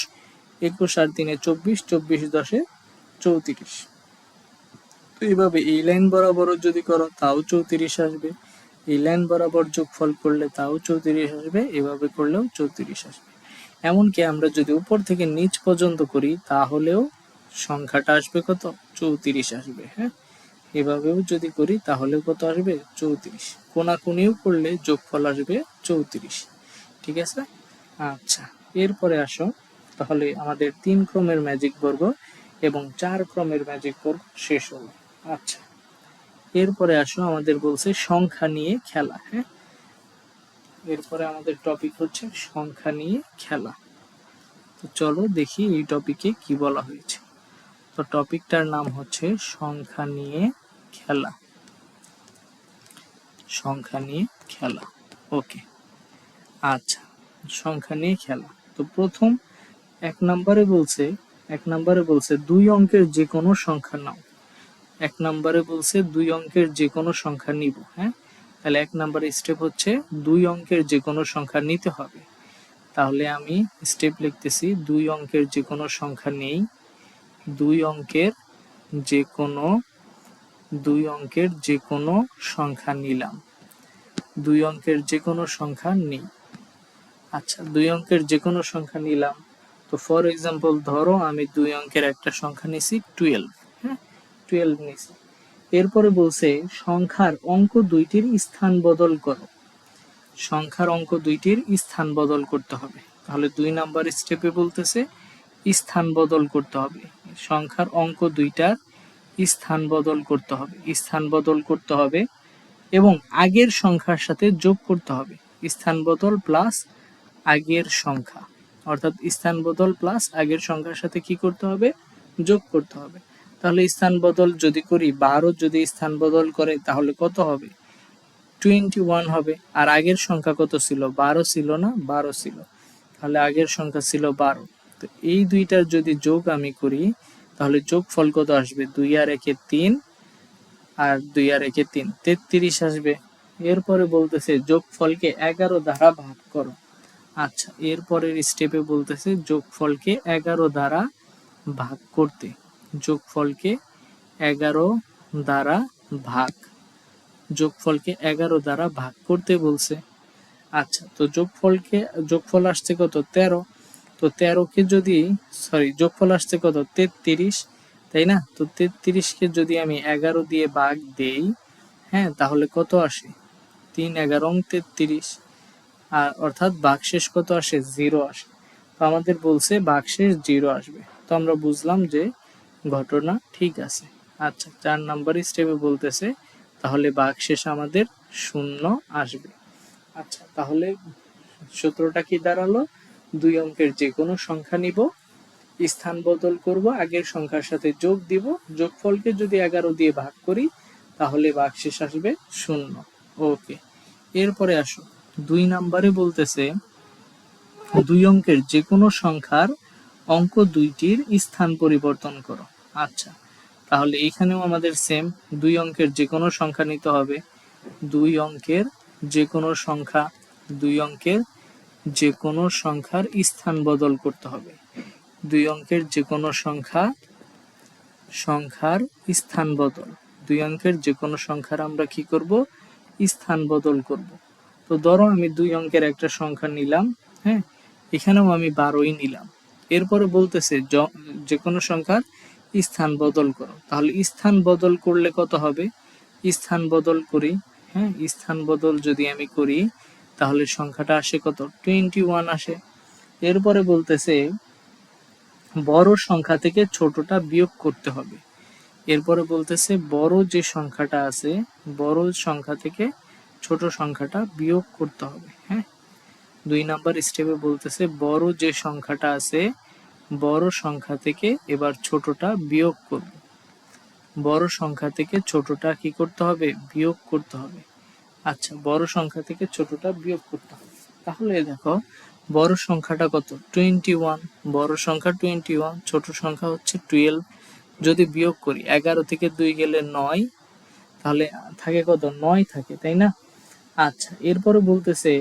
21 আর 3 24, 24 10 34। তো এইভাবে এই লাইন বরাবর যদি করো তাও 34 আসবে, এই লাইন বরাবর যোগফল করলে তাও 34 আসবে, এভাবে করলেও 34 আসবে। এমনকি আমরা যদি উপর থেকে নিচ পর্যন্ত করি তাহলেও সংখ্যাটা আসবে কত, 34 আসবে। হ্যাঁ, এভাবেও যদি করি তাহলেও কত আসবে, 34। কোণাকুণিও করলে যোগফল আসবে 34। ঠিক আছে। আচ্ছা, এরপরে আসো, তাহলে আমাদের 3 ক্রমের ম্যাজিক বর্গ এবং 4 ক্রমের ম্যাজিক বর্গ শেষ হলো। আচ্ছা, এরপরে আসো, আমাদের বলছে সংখ্যা নিয়ে খেলা। হ্যাঁ, এরপরে আমাদের টপিক হচ্ছে সংখ্যা নিয়ে খেলা। তো চলো দেখি এই টপিকে কি বলা হয়েছে। তো টপিকটার নাম হচ্ছে সংখ্যা নিয়ে খেলা, সংখ্যা নিয়ে খেলা। ওকে, আচ্ছা, সংখ্যা নিয়ে খেলা। তো প্রথম 1 নম্বরে বলছে 2 অঙ্কের যে কোনো সংখ্যা নাও। 1 নম্বরে বলছে 2 অঙ্কের যে কোনো সংখ্যা নিব। হ্যাঁ, তাহলে 1 নম্বরের স্টেপ হচ্ছে 2 অঙ্কের যে কোনো সংখ্যা নিতে হবে। তাহলে আমি স্টেপ লিখতেছি, 2 অঙ্কের যে কোনো সংখ্যা নেই, 2 অঙ্কের যে কোনো 2 অঙ্কের যে কোনো সংখ্যা নিলাম, 2 অঙ্কের যে কোনো সংখ্যা নেই। আচ্ছা, 2 অঙ্কের যে কোনো সংখ্যা নিলাম। তো ফর এক্সাম্পল ধরো আমি 2 অঙ্কের একটা সংখ্যা নিছি 12। হ্যাঁ, 12 নিছি। এরপরে বলছে সংখ্যার অঙ্ক দুইটির স্থান বদল করো। সংখ্যার অঙ্ক দুইটির স্থান বদল করতে হবে। তাহলে 2 নাম্বার স্টেপে বলতেছে স্থান বদল করতে হবে, সংখ্যার অঙ্ক দুইটার স্থান বদল করতে হবে, স্থান বদল করতে হবে এবং আগের সংখ্যার সাথে যোগ করতে হবে। স্থান বদল প্লাস আগের সংখ্যা, অর্থাৎ স্থান বদল প্লাস আগের সংখ্যার সাথে কি করতে হবে, যোগ করতে হবে। তাহলে স্থান বদল যদি করি, 12 যদি স্থান বদল করে তাহলে কত হবে, 21 হবে। আর আগের সংখ্যা কত ছিল, 12 ছিল না, 12 ছিল, তাহলে আগের সংখ্যা ছিল 12। তো এই দুইটার যদি যোগ আমি করি তাহলে যোগফল কত আসবে, 2 আর 1 3, আর 2 আর 1 3, 33 আসবে। এরপরে বলতেছে যোগফলকে 11 দ্বারা ভাগ করো। আচ্ছা, এরপরের স্টেপে বলতেছে যোগফলকে 11 দ্বারা ভাগ করতে, যোগফলকে 11 দ্বারা ভাগ, যোগফলকে 11 দ্বারা ভাগ করতে বলছে। আচ্ছা, তো যোগফল আসছে কত, 13। তো 13 কে যদি, সরি যোগফল আসছে কত, 33, তাই না? তো 33 কে যদি আমি 11 দিয়ে ভাগ দেই, হ্যাঁ, তাহলে কত আসে, 3 11 33, আর অর্থাৎ ভাগশেষ কত আসে, 0 আসে। তো আমাদের বলছে ভাগশেষ 0 আসবে, তো আমরা বুঝলাম যে ঘটনা ঠিক আছে। আচ্ছা, 4 নাম্বার স্টেপে বলতেছে তাহলে ভাগশেষ আমাদের 0 আসবে। আচ্ছা, তাহলে সূত্রটা কি দাঁড়ালো? দুই অঙ্কের যে কোনো সংখ্যা নিব, স্থান বদল করব, আগের সংখ্যার সাথে যোগ দিব, যোগফলকে যদি 11 দিয়ে ভাগ করি তাহলে ভাগশেষ আসবে 0। ওকে, এরপরে আসো 2 নম্বরে বলতেছে দুই অঙ্কের যে কোনো সংখ্যার অঙ্ক দুইটির স্থান পরিবর্তন করো। আচ্ছা, তাহলে এখানেও আমাদের সেম, দুই অঙ্কের যে কোনো সংখ্যা নিতে হবে। দুই অঙ্কের যে কোনো সংখ্যা, দুই অঙ্কের যে কোনো সংখ্যার স্থান বদল করতে হবে। দুই অঙ্কের যে কোনো সংখ্যার স্থান বদল, দুই অঙ্কের যে কোনো সংখ্যার আমরা কি করব? স্থান বদল করব। তো ধরো আমি দুই অঙ্কের একটা সংখ্যা নিলাম, হ্যাঁ, এখানেও আমি 12ই নিলাম। এরপরে বলতেছে যে কোনো সংখ্যার স্থান বদল করো। তাহলে স্থান বদল করলে কত হবে? স্থান বদল করি, হ্যাঁ, স্থান বদল যদি আমি করি তাহলে সংখ্যাটা আসে কত? 21 আসে। এরপরে বলতেছে বড় সংখ্যা থেকে ছোটটা বিয়োগ করতে হবে। এরপরে বলতেছে বড় যে সংখ্যাটা আছে, বড় সংখ্যা থেকে ছোট সংখ্যাটা বিয়োগ করতে হবে। হ্যাঁ, 2 নাম্বার স্টেপে বলতেছে বড় যে সংখ্যাটা আছে, বড় সংখ্যা থেকে এবার ছোটটা বিয়োগ করব। বড় সংখ্যা থেকে ছোটটা কি করতে হবে? বিয়োগ করতে হবে। আচ্ছা, বড় সংখ্যা থেকে ছোটটা বিয়োগ করতে হবে। তাহলে দেখো বড় সংখ্যাটা কত? 21। বড় সংখ্যা 21, ছোট সংখ্যা হচ্ছে 12। যদি বিয়োগ করি 11 থেকে 2 গেলে 9, তাহলে থাকে কত? 9 থাকে, তাই না? আচ্ছা, এরপরে বলতেছে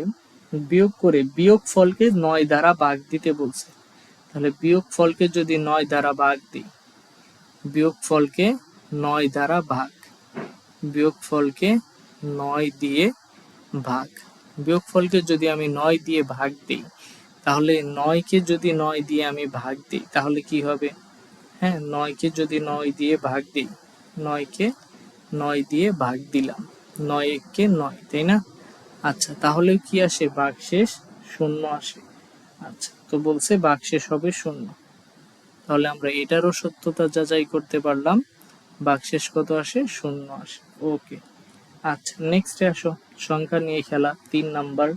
বিয়োগ করে বিয়োগ ফলকে 9 দ্বারা ভাগ দিতে বলছে। তাহলে বিয়োগ ফলকে যদি 9 দ্বারা ভাগ দিই, বিয়োগ ফলকে 9 দ্বারা ভাগ, বিয়োগ ফলকে 9 দিয়ে ভাগ, বিয়োগ ফলকে যদি আমি 9 দিয়ে ভাগ দিই তাহলে 9 কে যদি 9 দিয়ে আমি ভাগ দিই তাহলে কি হবে? হ্যাঁ, 9 কে যদি 9 দিয়ে ভাগ দিই, 9 কে 9 দিয়ে ভাগ দিলাম, 9 কে 9, তাই না? আচ্ছা, তাহলে কি আসে? ভাগশেষ 0 আসে। আচ্ছা, তো বলছে ভাগশেষ হবে 0। তাহলে আমরা এটারও সত্যতা যাচাই করতে পারলাম, ভাগশেষ কত আসে? 0 আসে। ওকে, আচ্ছা, নেক্সটে আসো, সংখ্যা নিয়ে খেলা। 3 নাম্বার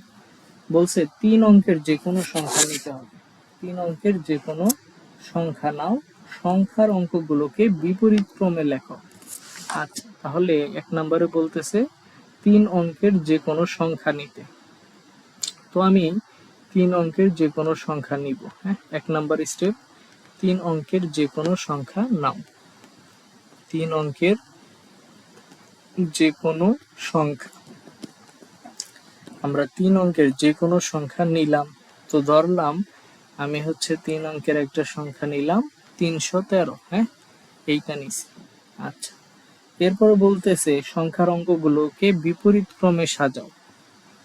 বলছে 3 অঙ্কের যে কোনো সংখ্যা নিতে হবে। 3 অঙ্কের যে কোনো সংখ্যা নাও, সংখ্যার অঙ্কগুলোকে বিপরীত ক্রমে লেখো। আচ্ছা, তাহলে 1 নম্বরে বলতেছে 3 অঙ্কের যে কোনো সংখ্যা নিতে। তো আমি 3 অঙ্কের যে কোনো সংখ্যা নিব। হ্যাঁ, 1 নাম্বার স্টেপ, 3 অঙ্কের যে কোনো সংখ্যা নাও। 3 অঙ্কের যে কোনো সংখ্যা, আমরা 3 অঙ্কের যে কোনো সংখ্যা নিলাম। তো ধরলাম আমি হচ্ছে 3 অঙ্কের একটা সংখ্যা নিলাম 313। হ্যাঁ, এইটা নিছি। আচ্ছা, এরপর বলতেছে সংখ্যার অঙ্কগুলোকে বিপরীত ক্রমে সাজাও।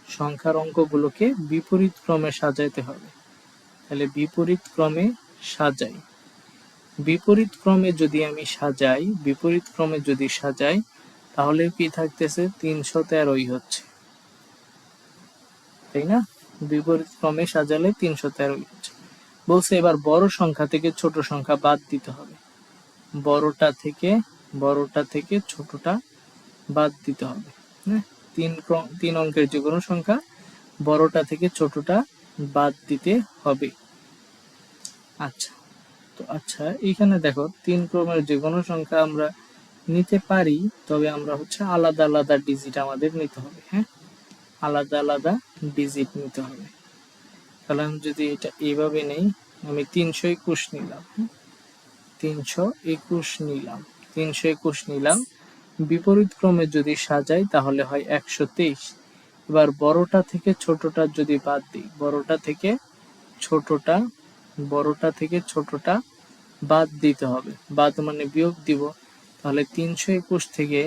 সংখ্যার অঙ্কগুলোকে বিপরীত ক্রমে সাজাইতে হবে। তাহলে বিপরীত ক্রমে সাজাই, বিপরীত ক্রমে যদি আমি সাজাই, বিপরীত ক্রমে যদি সাজাই তাহলে কি থাকতেছে? 313ই হচ্ছে, তাই না? বিপরীত ক্রমে সাজালে 313ই হচ্ছে। বলছে এবার বড় সংখ্যা থেকে ছোট সংখ্যা বাদ দিতে হবে। বড়টা থেকে ছোটটা বাদ দিতে হবে। হ্যাঁ, 3 অঙ্কের যে কোনো সংখ্যা বড়টা থেকে ছোটটা বাদ দিতে হবে। আচ্ছা, তো আচ্ছা, এখানে দেখো 3 ক্রমের যে কোনো সংখ্যা আমরা নিতে পারি, তবে আমরা হচ্ছে আলাদা আলাদা ডিজিট আমাদের নিতে হবে। হ্যাঁ, আলাদা আলাদা ডিজিট নিতে হবে। তাহলে আমি যদি এটা এইভাবে নেই, আমি 321 নিলাম, 321 নিলাম, 321 নিলাম, বিপরীত ক্রমে যদি সাজাই তাহলে হয় 123। এবার বড়টা থেকে ছোটটা যদি বাদ দিই, ছোটটা বড়টা থেকে ছোটটা বাদ দিতে হবে। বাদ মানে বিয়োগ দিব। তাহলে 321 থেকে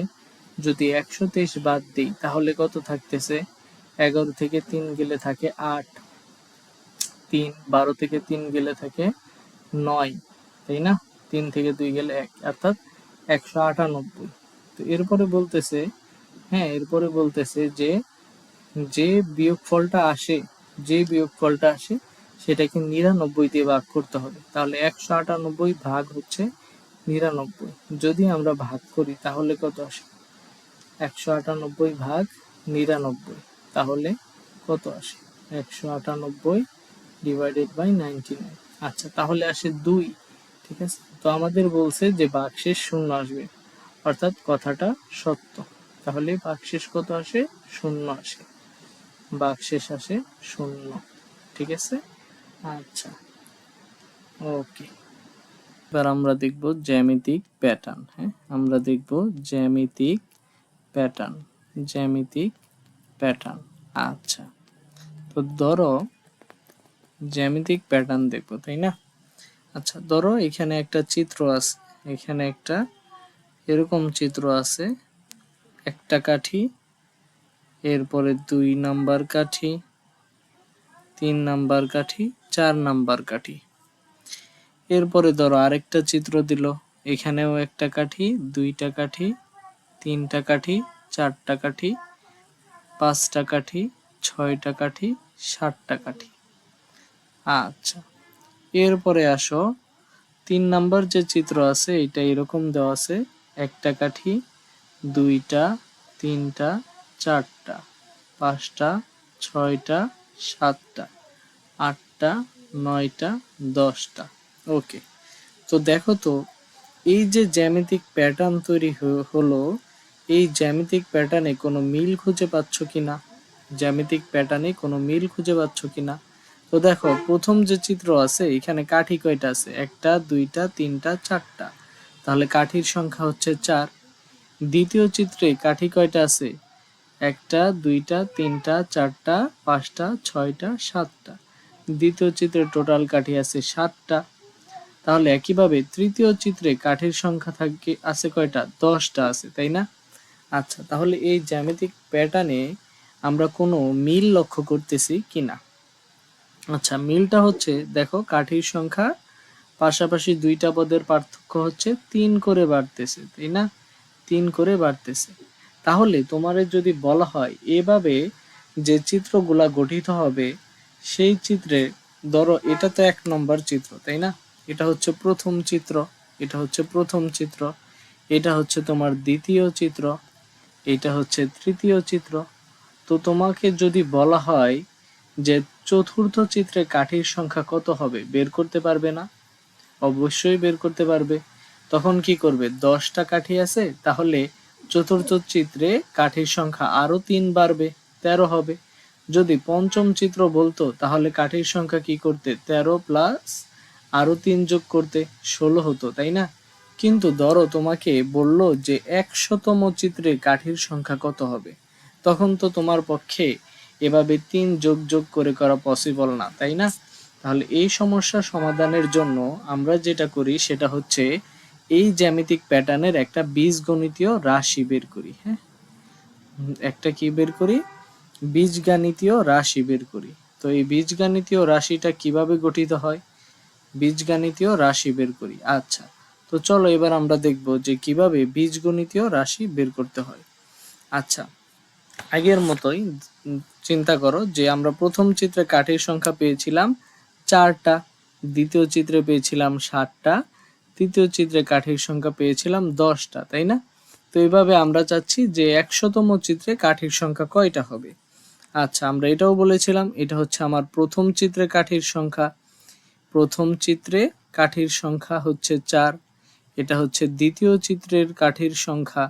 যদি 123 বাদ দিই তাহলে কত থাকতেছে? 11 থেকে 3 গেলে থাকে 8, 12 থেকে 3 গেলে থাকে 9, তাই না? 3 থেকে 2 গেলে 1, অর্থাৎ 198। তো এরপরে বলতেছে, হ্যাঁ, এরপরে বলতেছে যে যে বিয়োগফলটা আসে, যে বিয়োগফলটা আসে সেটাকে 99 দিয়ে ভাগ করতে হবে। তাহলে 198 ভাগ হচ্ছে 99। যদি আমরা ভাগ করি তাহলে কত আসে? 198 ভাগ 99, তাহলে কত আসে? 198 ডিভাইডেড বাই 99। আচ্ছা, তাহলে আসে 2। ঠিক আছে, তো আমাদের বলছে যে ভাগশেষ শূন্য আসবে, অর্থাৎ কথাটা সত্য। তাহলে ভাগশেষ কত আসে? শূন্য আসে। ভাগশেষ আসে শূন্য। ঠিক আছে, আচ্ছা, ওকে। এবার আমরা দেখব জ্যামিতিক প্যাটার্ন। হ্যাঁ, আমরা দেখব জ্যামিতিক প্যাটার্ন। জ্যামিতিক প্যাটার্ন। আচ্ছা, তো ধরো জ্যামিতিক প্যাটার্ন দেখবো, তাই না? আচ্ছা, ধরো এখানে একটা চিত্র আছে, এখানে একটা এরকম চিত্র আছে, একটা কাঠি, এরপরে 2 নাম্বার কাঠি, 3 নাম্বার কাঠি, 4 নাম্বার কাঠি। এরপরে ধরো আরেকটা চিত্র দিল, এখানেও একটা কাঠি, 2টা কাঠি, 3টা কাঠি, 4টা কাঠি, 5টা কাঠি, 6টা কাঠি, 7টা কাঠি। আচ্ছা, এরপরে আসো 3 নাম্বার যে চিত্র আছে এটা এরকম দেওয়া আছে, একটা কাঠি, 2টা, 3টা, 4টা, 5টা, 6টা, 7টা, 8টা, 9টা, 10টা। ওকে, তো দেখো তো এই যে জ্যামিতিক প্যাটার্ন তৈরি হলো, এই জ্যামিতিক প্যাটার্নে কোনো মিল খুঁজে পাচ্ছ কিনা? জ্যামিতিক প্যাটার্নে কোনো মিল খুঁজে পাচ্ছ কিনা? তো দেখো প্রথম যে চিত্র আছে এখানে কাঠি কয়টা আছে? 1টা, 2টা, 3টা, 4টা, তাহলে কাঠির সংখ্যা হচ্ছে 4। দ্বিতীয় চিত্রে কাঠি কয়টা আছে? 1টা, 2টা, 3টা, 4টা, 5টা, 6টা, 7টা। দ্বিতীয় চিত্রে টোটাল কাঠি আছে 7টা। তাহলে একইভাবে তৃতীয় চিত্রে কাঠির সংখ্যা আছে কয়টা? 10টা আছে, তাই না? আচ্ছা, তাহলে এই জ্যামিতিক প্যাটার্নে আমরা কোনো মিল লক্ষ্য করতেছি কিনা? আচ্ছা, মিলটা হচ্ছে দেখো কাঠির সংখ্যা পাশাপাশি 2টা পদের পার্থক্য হচ্ছে 3 করে বাড়তেছে, তাই না? 3 করে বাড়তেছে। তাহলে তোমারে যদি বলা হয় এভাবে যে চিত্রগুলা গঠিত হবে, সেই চিত্রে ধরো এটা তো 1 নম্বর চিত্র, তাই না? এটা হচ্ছে প্রথম চিত্র, এটা হচ্ছে প্রথম চিত্র, এটা হচ্ছে তোমার দ্বিতীয় চিত্র, এটা হচ্ছে তৃতীয় চিত্র। তো তোমাকে যদি বলা হয় যে চতুর্থ চিত্রে কাঠির সংখ্যা কত হবে, বের করতে পারবে না? অবশ্যই বের করতে পারবে। তখন কি করবে? 10টা কাঠি আছে, তাহলে চতুর্থ চিত্রে কাঠির সংখ্যা আরো 3 বাড়বে, 13 হবে। যদি পঞ্চম চিত্র বলতো তাহলে কাঠির সংখ্যা কি করতে? 13 প্লাস আরো 3 যোগ করতে 16 হতো, তাই না? কিন্তু ধরো তোমাকে বলল যে 100তম চিত্রে কাঠির সংখ্যা কত হবে, তখন তো তোমার পক্ষে এভাবে 3 যোগ যোগ করে করা পসিবল না, তাই না? তাহলে এই সমস্যা সমাধানের জন্য আমরা যেটা করি সেটা হচ্ছে এই জ্যামিতিক প্যাটার্নের একটা বীজগণিতীয় রাশি বের করি। হ্যাঁ, একটা কি বের করি? বীজগাণিতীয় রাশি বের করি। তো এই বীজগাণিতীয় রাশিটা কিভাবে গঠিত হয়? বীজগাণিতীয় রাশি বের করি। আচ্ছা, তো চলো এবার আমরা দেখব যে কিভাবে বীজগণিতীয় রাশি বের করতে হয়। আচ্ছা, আগের মতোই চিন্তা করো যে আমরা প্রথম চিত্রে কাঠির সংখ্যা পেয়েছিলাম 4টা, দ্বিতীয় চিত্রে পেয়েছিলাম 7টা, তৃতীয় চিত্রে কাঠির সংখ্যা পেয়েছিলাম 10টা, তাই না? তো এইভাবে আমরা চাচ্ছি যে 100তম চিত্রে কাঠির সংখ্যা কয়টা হবে। আচ্ছা, আমরা এটাও বলেছিলাম এটা হচ্ছে আমার প্রথম চিত্রে কাঠির সংখ্যা, প্রথম চিত্রে কাঠির সংখ্যা হচ্ছে 4। এটা হচ্ছে দ্বিতীয় চিত্রের কাঠির সংখ্যা,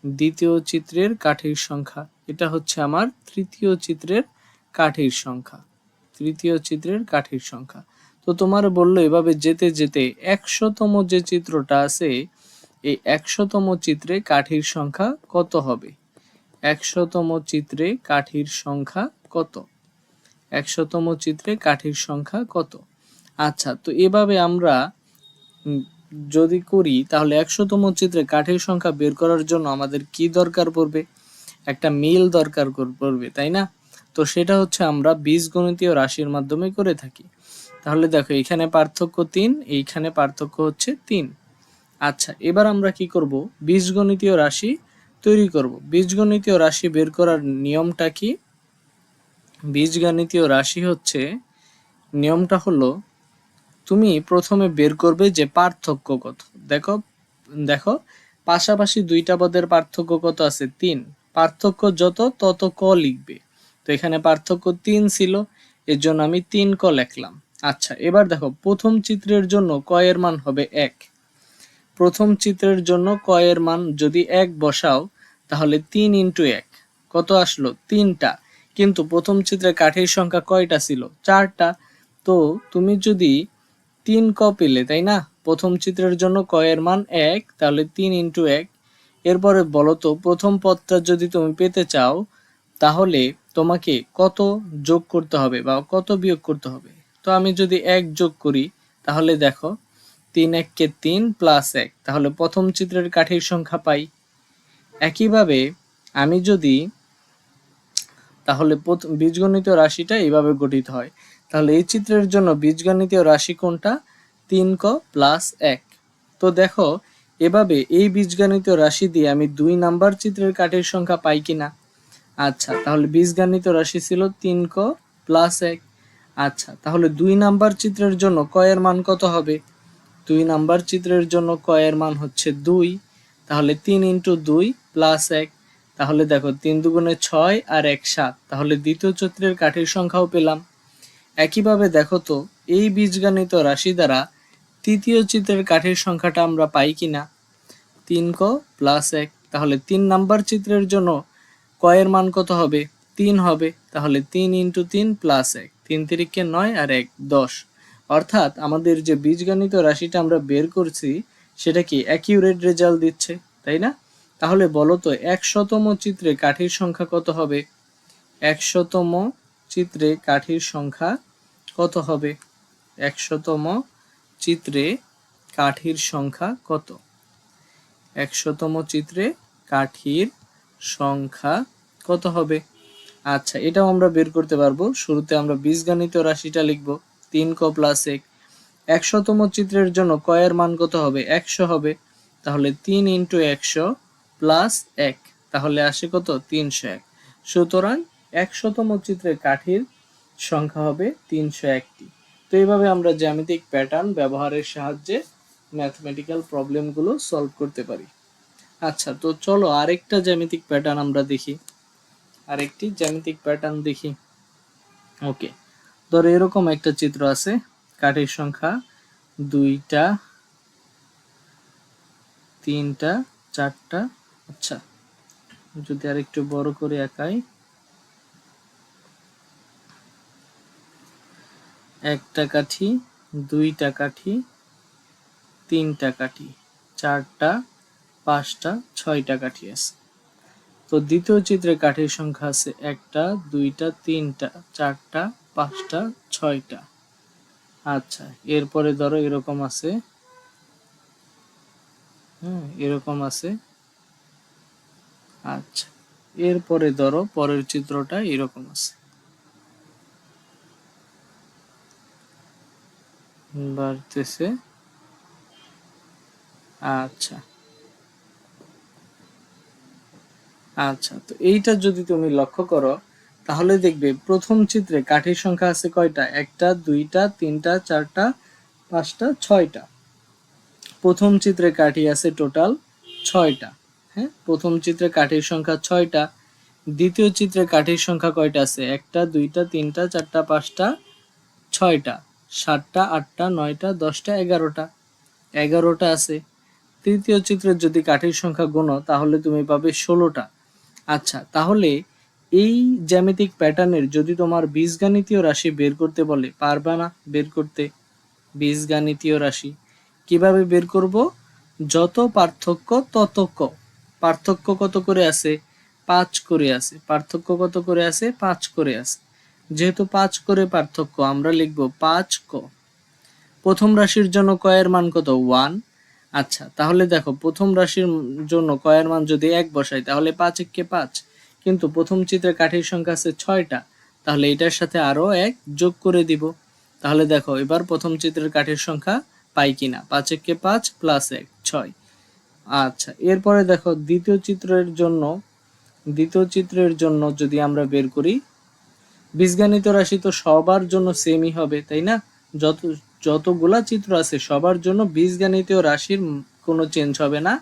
দ্বিতীয় চিত্রের কাঠির সংখ্যা। এটা হচ্ছে আমার তৃতীয় চিত্রের কাঠির সংখ্যা, তৃতীয় চিত্রের কাঠির সংখ্যা। তো তোমার বললো এভাবে যেতে যেতে 100তম যে চিত্রটা আছে, এই 100তম চিত্রে কাঠির সংখ্যা কত হবে? 100তম চিত্রে কাঠির সংখ্যা কত? 100তম চিত্রে কাঠির সংখ্যা কত? আচ্ছা, তো এভাবে আমরা যদি করি তাহলে 100তম চিত্রে কাঠির সংখ্যা বের করার জন্য আমাদের কি দরকার পড়বে? একটা মিল দরকার পড়বে, তাই না? তো সেটা হচ্ছে আমরা বীজগণিতীয় রাশির মাধ্যমে করে থাকি। তাহলে দেখো এখানে পার্থক্য 3, এইখানে পার্থক্য হচ্ছে 3। আচ্ছা, এবার আমরা কি করব? বীজগণিতীয় রাশি তৈরি করব। বীজগণিতীয় রাশি বের করার নিয়মটা কি? বীজগণিতীয় রাশি হচ্ছে, নিয়মটা হলো তুমি প্রথমে বের করবে যে পার্থক্য কত। দেখো দেখো পাশাপাশি 2টা পদের পার্থক্য কত আছে? 3। পার্থক্য যত তত ক লিখবে। তো তো এখানে পার্থক্য 3 ছিল, এর জন্য আমি 3 ক লিখলাম। আচ্ছা, এবার দেখো প্রথম চিত্রের জন্য ক এর মান হবে 1। প্রথম চিত্রের জন্য ক এর মান যদি 1 বসাও তাহলে 3 ইন্টু 1 কত আসলো? 3টা। কিন্তু প্রথম চিত্রে কাঠির সংখ্যা কয়টা ছিল? 4টা। তো তুমি যদি 3 ক পেলে, তাই না? প্রথম চিত্রের জন্য ক এর মান 1, তাহলে 3 ইন্টু 1। এরপরে বলো তো প্রথম পদটা যদি তুমি পেতে চাও তাহলে তোমাকে কত যোগ করতে হবে বা কত বিয়োগ করতে হবে? তো আমি যদি 1 যোগ করি তাহলে দেখো 3 1 কে 3 প্লাস 1, তাহলে প্রথম চিত্রের কাঠির সংখ্যা পাই। একইভাবে আমি যদি তাহলে বীজগণিতীয় রাশিটা এইভাবে গঠিত হয়। তাহলে এই চিত্রের জন্য বীজগণিতীয় রাশি কোনটা? 3 ক প্লাস 1। তো দেখো এভাবে এই বীজগণিতীয় রাশি দিয়ে আমি 2 নাম্বার চিত্রের কাঠির সংখ্যা পাই কিনা। আচ্ছা, তাহলে বীজগণিতীয় রাশি ছিল 3 ক প্লাস 1। আচ্ছা, তাহলে 2 নাম্বার চিত্রের জন্য ক এর মান কত হবে? 2 নাম্বার চিত্রের জন্য ক এর মান হচ্ছে 2, তাহলে 3 ইন্টু 2 প্লাস 1। তাহলে দেখো 3 দুগুণে 6 আর 1 7, তাহলে দ্বিতীয় চিত্রের কাঠির সংখ্যাও পেলাম। একইভাবে দেখো তো এই বীজগণিত রাশি দ্বারা তৃতীয় চিত্রের কাঠির সংখ্যাটা আমরা পাই কিনা। 3 ক প্লাস 1, তাহলে 3 নাম্বার চিত্রের জন্য ক এর মান কত হবে? 3 হবে, তাহলে 3 ইন্টু 3 প্লাস 1, 3 তিরিকে 9 আর 1 10। অর্থাৎ আমাদের যে বীজগণিত রাশিটা আমরা বের করছি সেটা কি অ্যাকিউরেট রেজাল্ট দিচ্ছে, তাই না? তাহলে বলো তো 100তম চিত্রে কাঠির সংখ্যা কত হবে? 100তম চিত্রে কাঠির সংখ্যা কত হবে? 100তম চিত্রে কাঠির সংখ্যা কত? 100তম চিত্রে কাঠির সংখ্যা কত হবে? আচ্ছা, এটাও আমরা বের করতে পারবো। শুরুতে আমরা বীজগণিত রাশিটা লিখব 3 ক প্লাস 1। 100তম চিত্রের জন্য ক এর মান কত হবে? 100 হবে, তাহলে 3 ইন্টু 100 প্লাস 1, তাহলে আসে কত? 301। সুতরাং 100তম চিত্রের কাঠির সংখ্যা হবে 301টি। তো এইভাবে আমরা জ্যামিতিক প্যাটার্ন ব্যবহারের সাহায্যে ম্যাথমেটিক্যাল প্রবলেমগুলো সলভ করতে পারি। আচ্ছা, তো চলো আরেকটা জ্যামিতিক প্যাটার্ন আমরা দেখি। আরেকটি জ্যামিতিক প্যাটার্ন দেখি। ওকে, ধরো এরকম একটা চিত্র আছে, কাঠির সংখ্যা 2টা 3টা 4টা। আচ্ছা, যদি আরেকটু বড় করে আঁকাই, একটা কাঠি 2টা কাঠি 3টা কাঠি 4টা 5টা 6টা কাঠি আছে। তো দ্বিতীয় চিত্রে কাঠির সংখ্যা আছে 1টা 2টা 3টা 4টা 5টা 6টা। আচ্ছা, এরপরে ধরো এরকম আছে, এরকম আছে। আচ্ছা, এরপরে ধরো পরের চিত্রটা এরকম আছে, বাড়তেছে। আচ্ছা আচ্ছা, তো এইটা যদি তুমি লক্ষ্য করো তাহলে দেখবে প্রথম চিত্রে কাঠির সংখ্যা আছে কয়টা? 1টা 2টা 3টা 4টা 5টা 6টা। প্রথম চিত্রে কাঠি আছে টোটাল 6টা। হ্যাঁ, প্রথম চিত্রে কাঠির সংখ্যা 6টা। দ্বিতীয় চিত্রে কাঠির সংখ্যা কয়টা আছে? 1টা 2টা 3টা 4টা 5টা 6টা, 7টা 8টা 9টা 10টা 11টা, 11টা আছে। তৃতীয় চিত্রের যদি কাঠির সংখ্যা গুনো তাহলে তুমি পাবে 16টা। আচ্ছা, তাহলে এই জ্যামিতিক প্যাটার্নের যদি তোমার বীজগণিতীয় রাশি বের করতে বলে, পারবা না বের করতে? বীজগণিতীয় রাশি কিভাবে বের করব? যত পার্থক্য তত ক। পার্থক্য কত করে আছে? 5 করে আছে। পার্থক্য কত করে আছে? 5 করে আছে। যেহেতু 5 করে পার্থক্য, আমরা লিখব 5 ক। প্রথম রাশির জন্য ক এর মান কত? 1। আচ্ছা, তাহলে দেখো প্রথম রাশির জন্য ক এর মান যদি 1 বসাই তাহলে 5 1 5, কিন্তু প্রথম চিত্রে কাঠির সংখ্যা আছে 6টা, তাহলে এটার সাথে আরো 1 যোগ করে দিব। তাহলে দেখো এবার প্রথম চিত্রের কাঠির সংখ্যা পাই কিনা। 5 1 5 প্লাস 1 6। আচ্ছা, এরপরে দেখো দ্বিতীয় চিত্রের জন্য যদি আমরা বের করি, বীজগণিত রাশি তো সবার জন্য সেমই হবে, তাই না? যতগুলা চিত্র আছে সবার জন্য বীজগণিতীয় রাশির কোনো চেঞ্জ হবে না,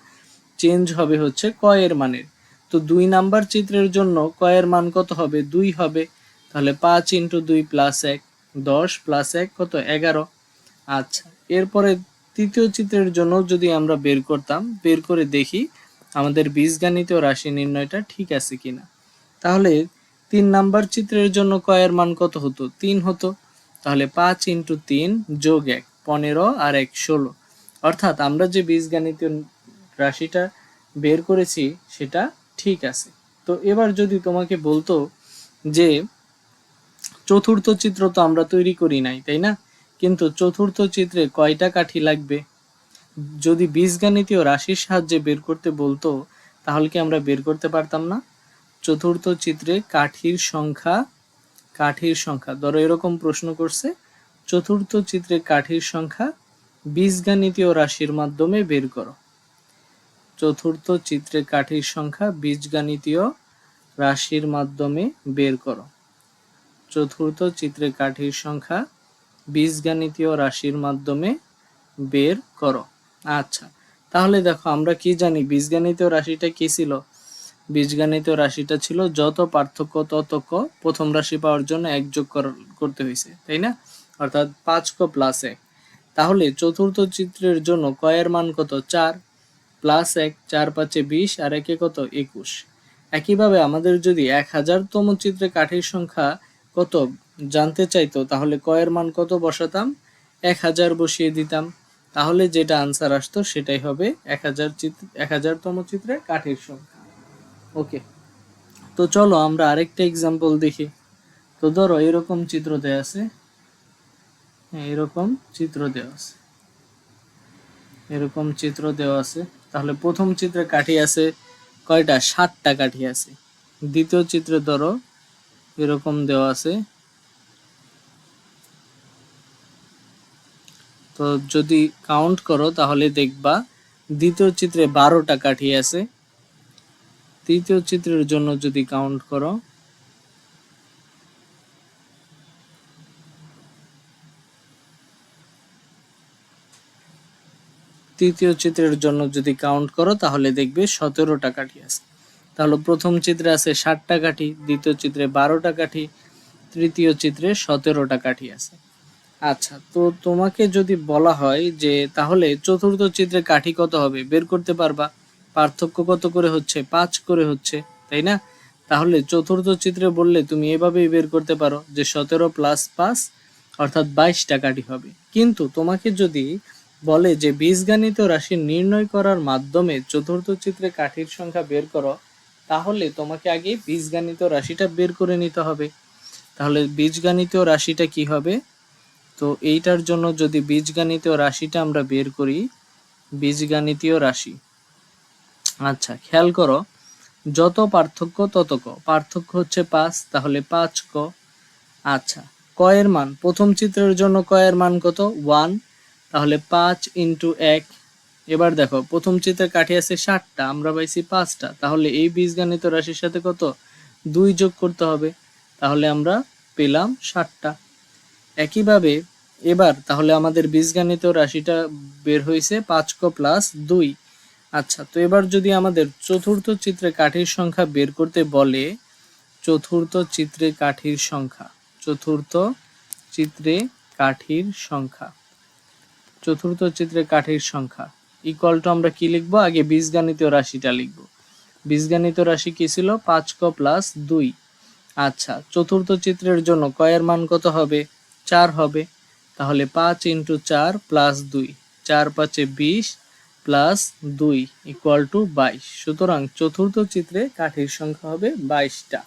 চেঞ্জ হবে হচ্ছে ক এর মানের। তো 2 নাম্বার চিত্রের জন্য ক এর মান কত হবে? 2 হবে, তাহলে 5 ইন্টু 2 প্লাস 1, 10 প্লাস 1 কত 11। আচ্ছা, এরপরে তৃতীয় চিত্রের জন্য যদি আমরা বের করে দেখি আমাদের বীজগাণিতীয় রাশি নির্ণয়টা ঠিক আছে কিনা। তাহলে 3 নাম্বার চিত্রের জন্য কয়ের মান কত হতো, 3 হতো। তাহলে 5 ইন্টু 3 যোগ 1, 15 আর 1 16। অর্থাৎ আমরা যে বীজগাণিতীয় রাশিটা বের করেছি সেটা ঠিক আছে। তো এবার যদি তোমাকে বলতো যে চতুর্থ চিত্র তো আমরা তৈরি করি নাই, তাই না? কিন্তু চতুর্থ চিত্রে কয়টা কাঠি লাগবে, যদি বীজগাণিতীয় রাশির সাহায্যে বের করতে বলতো তাহলে কি আমরা বের করতে পারতাম না? চতুর্থ চিত্রে কাঠির সংখ্যা ধরো এরকম প্রশ্ন করছে, চতুর্থ চিত্রে কাঠির সংখ্যা বীজগাণিতীয় রাশির মাধ্যমে বের করো। চতুর্থ চিত্রে কাঠির সংখ্যা বীজগাণিতীয় রাশির মাধ্যমে বের করো। চতুর্থ চিত্রে কাঠির সংখ্যা বীজগাণিতীয় রাশির মাধ্যমে বের করো। আচ্ছা, তাহলে দেখো আমরা কি জানি বীজগাণিতীয় রাশিটা কি ছিল? বীজগাণিতীয় রাশিটা ছিল যত পার্থক্য তত ক, প্রথম রাশি পাওয়ার জন্য 1 যোগ করতে হয়েছে, তাই না? অর্থাৎ 5 ক প্লাস 1। তাহলে চতুর্থ চিত্রের জন্য ক এর মান কত, 4 প্লাস 1, 4 5 20 আর 1 কত 21। একইভাবে আমাদের যদি 1000তম চিত্রে কাঠির সংখ্যা কত জানতে চাইতো তাহলে ক এর মান কত বসাতাম, 1000 বসিয়ে দিতাম। তাহলে যেটা আনসার আসতো সেটাই হবে 1000তম চিত্রে কাঠির সংখ্যা। ওকে, তো চলো আমরা আরেকটা এক্সাম্পল দেখি। তো ধরো এরকম চিত্র দেয়া আছে, এরকম চিত্র দেওয়া আছে। তাহলে প্রথম চিত্রে কাঠি আছে কয়টা, 7টা কাঠি আছে। দ্বিতীয় চিত্রে ধরো এরকম দেওয়া আছে, তো যদি কাউন্ট করো তাহলে দেখবা দ্বিতীয় চিত্রে 12টা কাঠি আছে। তৃতীয় চিত্রের জন্য যদি কাউন্ট করো, তাহলে দেখবে 17টা কাঠি আছে। তাহলে প্রথম চিত্রে আছে 7টা কাঠি, দ্বিতীয় চিত্রে 12টা কাঠি, তৃতীয় চিত্রে 17টা কাঠি আছে। আচ্ছা, তো তোমাকে যদি বলা হয় যে তাহলে চতুর্থ চিত্রে কাঠি কত হবে, বের করতে পারবা? পার্থক্য কত করে হচ্ছে, 5 করে হচ্ছে, তাই না? তাহলে চতুর্থ চিত্রে বললে তুমি এভাবেই বের করতে পারো যে 17 প্লাস 5 অর্থাৎ 22টা কাঠি হবে। কিন্তু তোমাকে যদি বলে যে বীজগাণিত রাশি নির্ণয় করার মাধ্যমে চতুর্থ চিত্রে কাঠির সংখ্যা বের করো, তাহলে তোমাকে আগে বীজগাণিত রাশিটা বের করে নিতে হবে। তাহলে বীজগাণিতীয় রাশিটা কি হবে? তো এইটার জন্য যদি বীজগাণিতীয় রাশিটা আমরা বের করি, বীজগাণিতীয় রাশি, আচ্ছা খেয়াল করো, যত পার্থক্য তত ক, পার্থক্য হচ্ছে 5, তাহলে 5 ক। আচ্ছা, ক এর মান প্রথম চিত্রের জন্য ক এর মান কত, 1, তাহলে 5 ইন্টু 1। এবার দেখো প্রথম চিত্রে কাঠি আছে 7টা, আমরা পাইছি 5টা, তাহলে এই বীজগাণিত রাশির সাথে কত 2 যোগ করতে হবে, তাহলে আমরা পেলাম 7টা। একইভাবে এবার তাহলে আমাদের বীজগাণিত রাশিটা বের হয়েছে 5 ক প্লাস 2। আচ্ছা, তো এবার যদি আমাদের চতুর্থ চিত্রে কাঠির সংখ্যা বের করতে বলে, চতুর্থ চিত্রে কাঠির সংখ্যা ইকুয়াল টু আমরা কি লিখবো, আগে বীজগাণিতীয় রাশিটা লিখবো। বীজগাণিত রাশি কি ছিল, 5 ক প্লাস 2। আচ্ছা, চতুর্থ চিত্রের জন্য ক এর মান কত হবে, 4 হবে। তাহলে 5 into 4 plus 2, 4 5 20 plus 2 equal to 22। সুতরাং চতুর্থ চিত্রে কাঠির সংখ্যা হবে 22টা।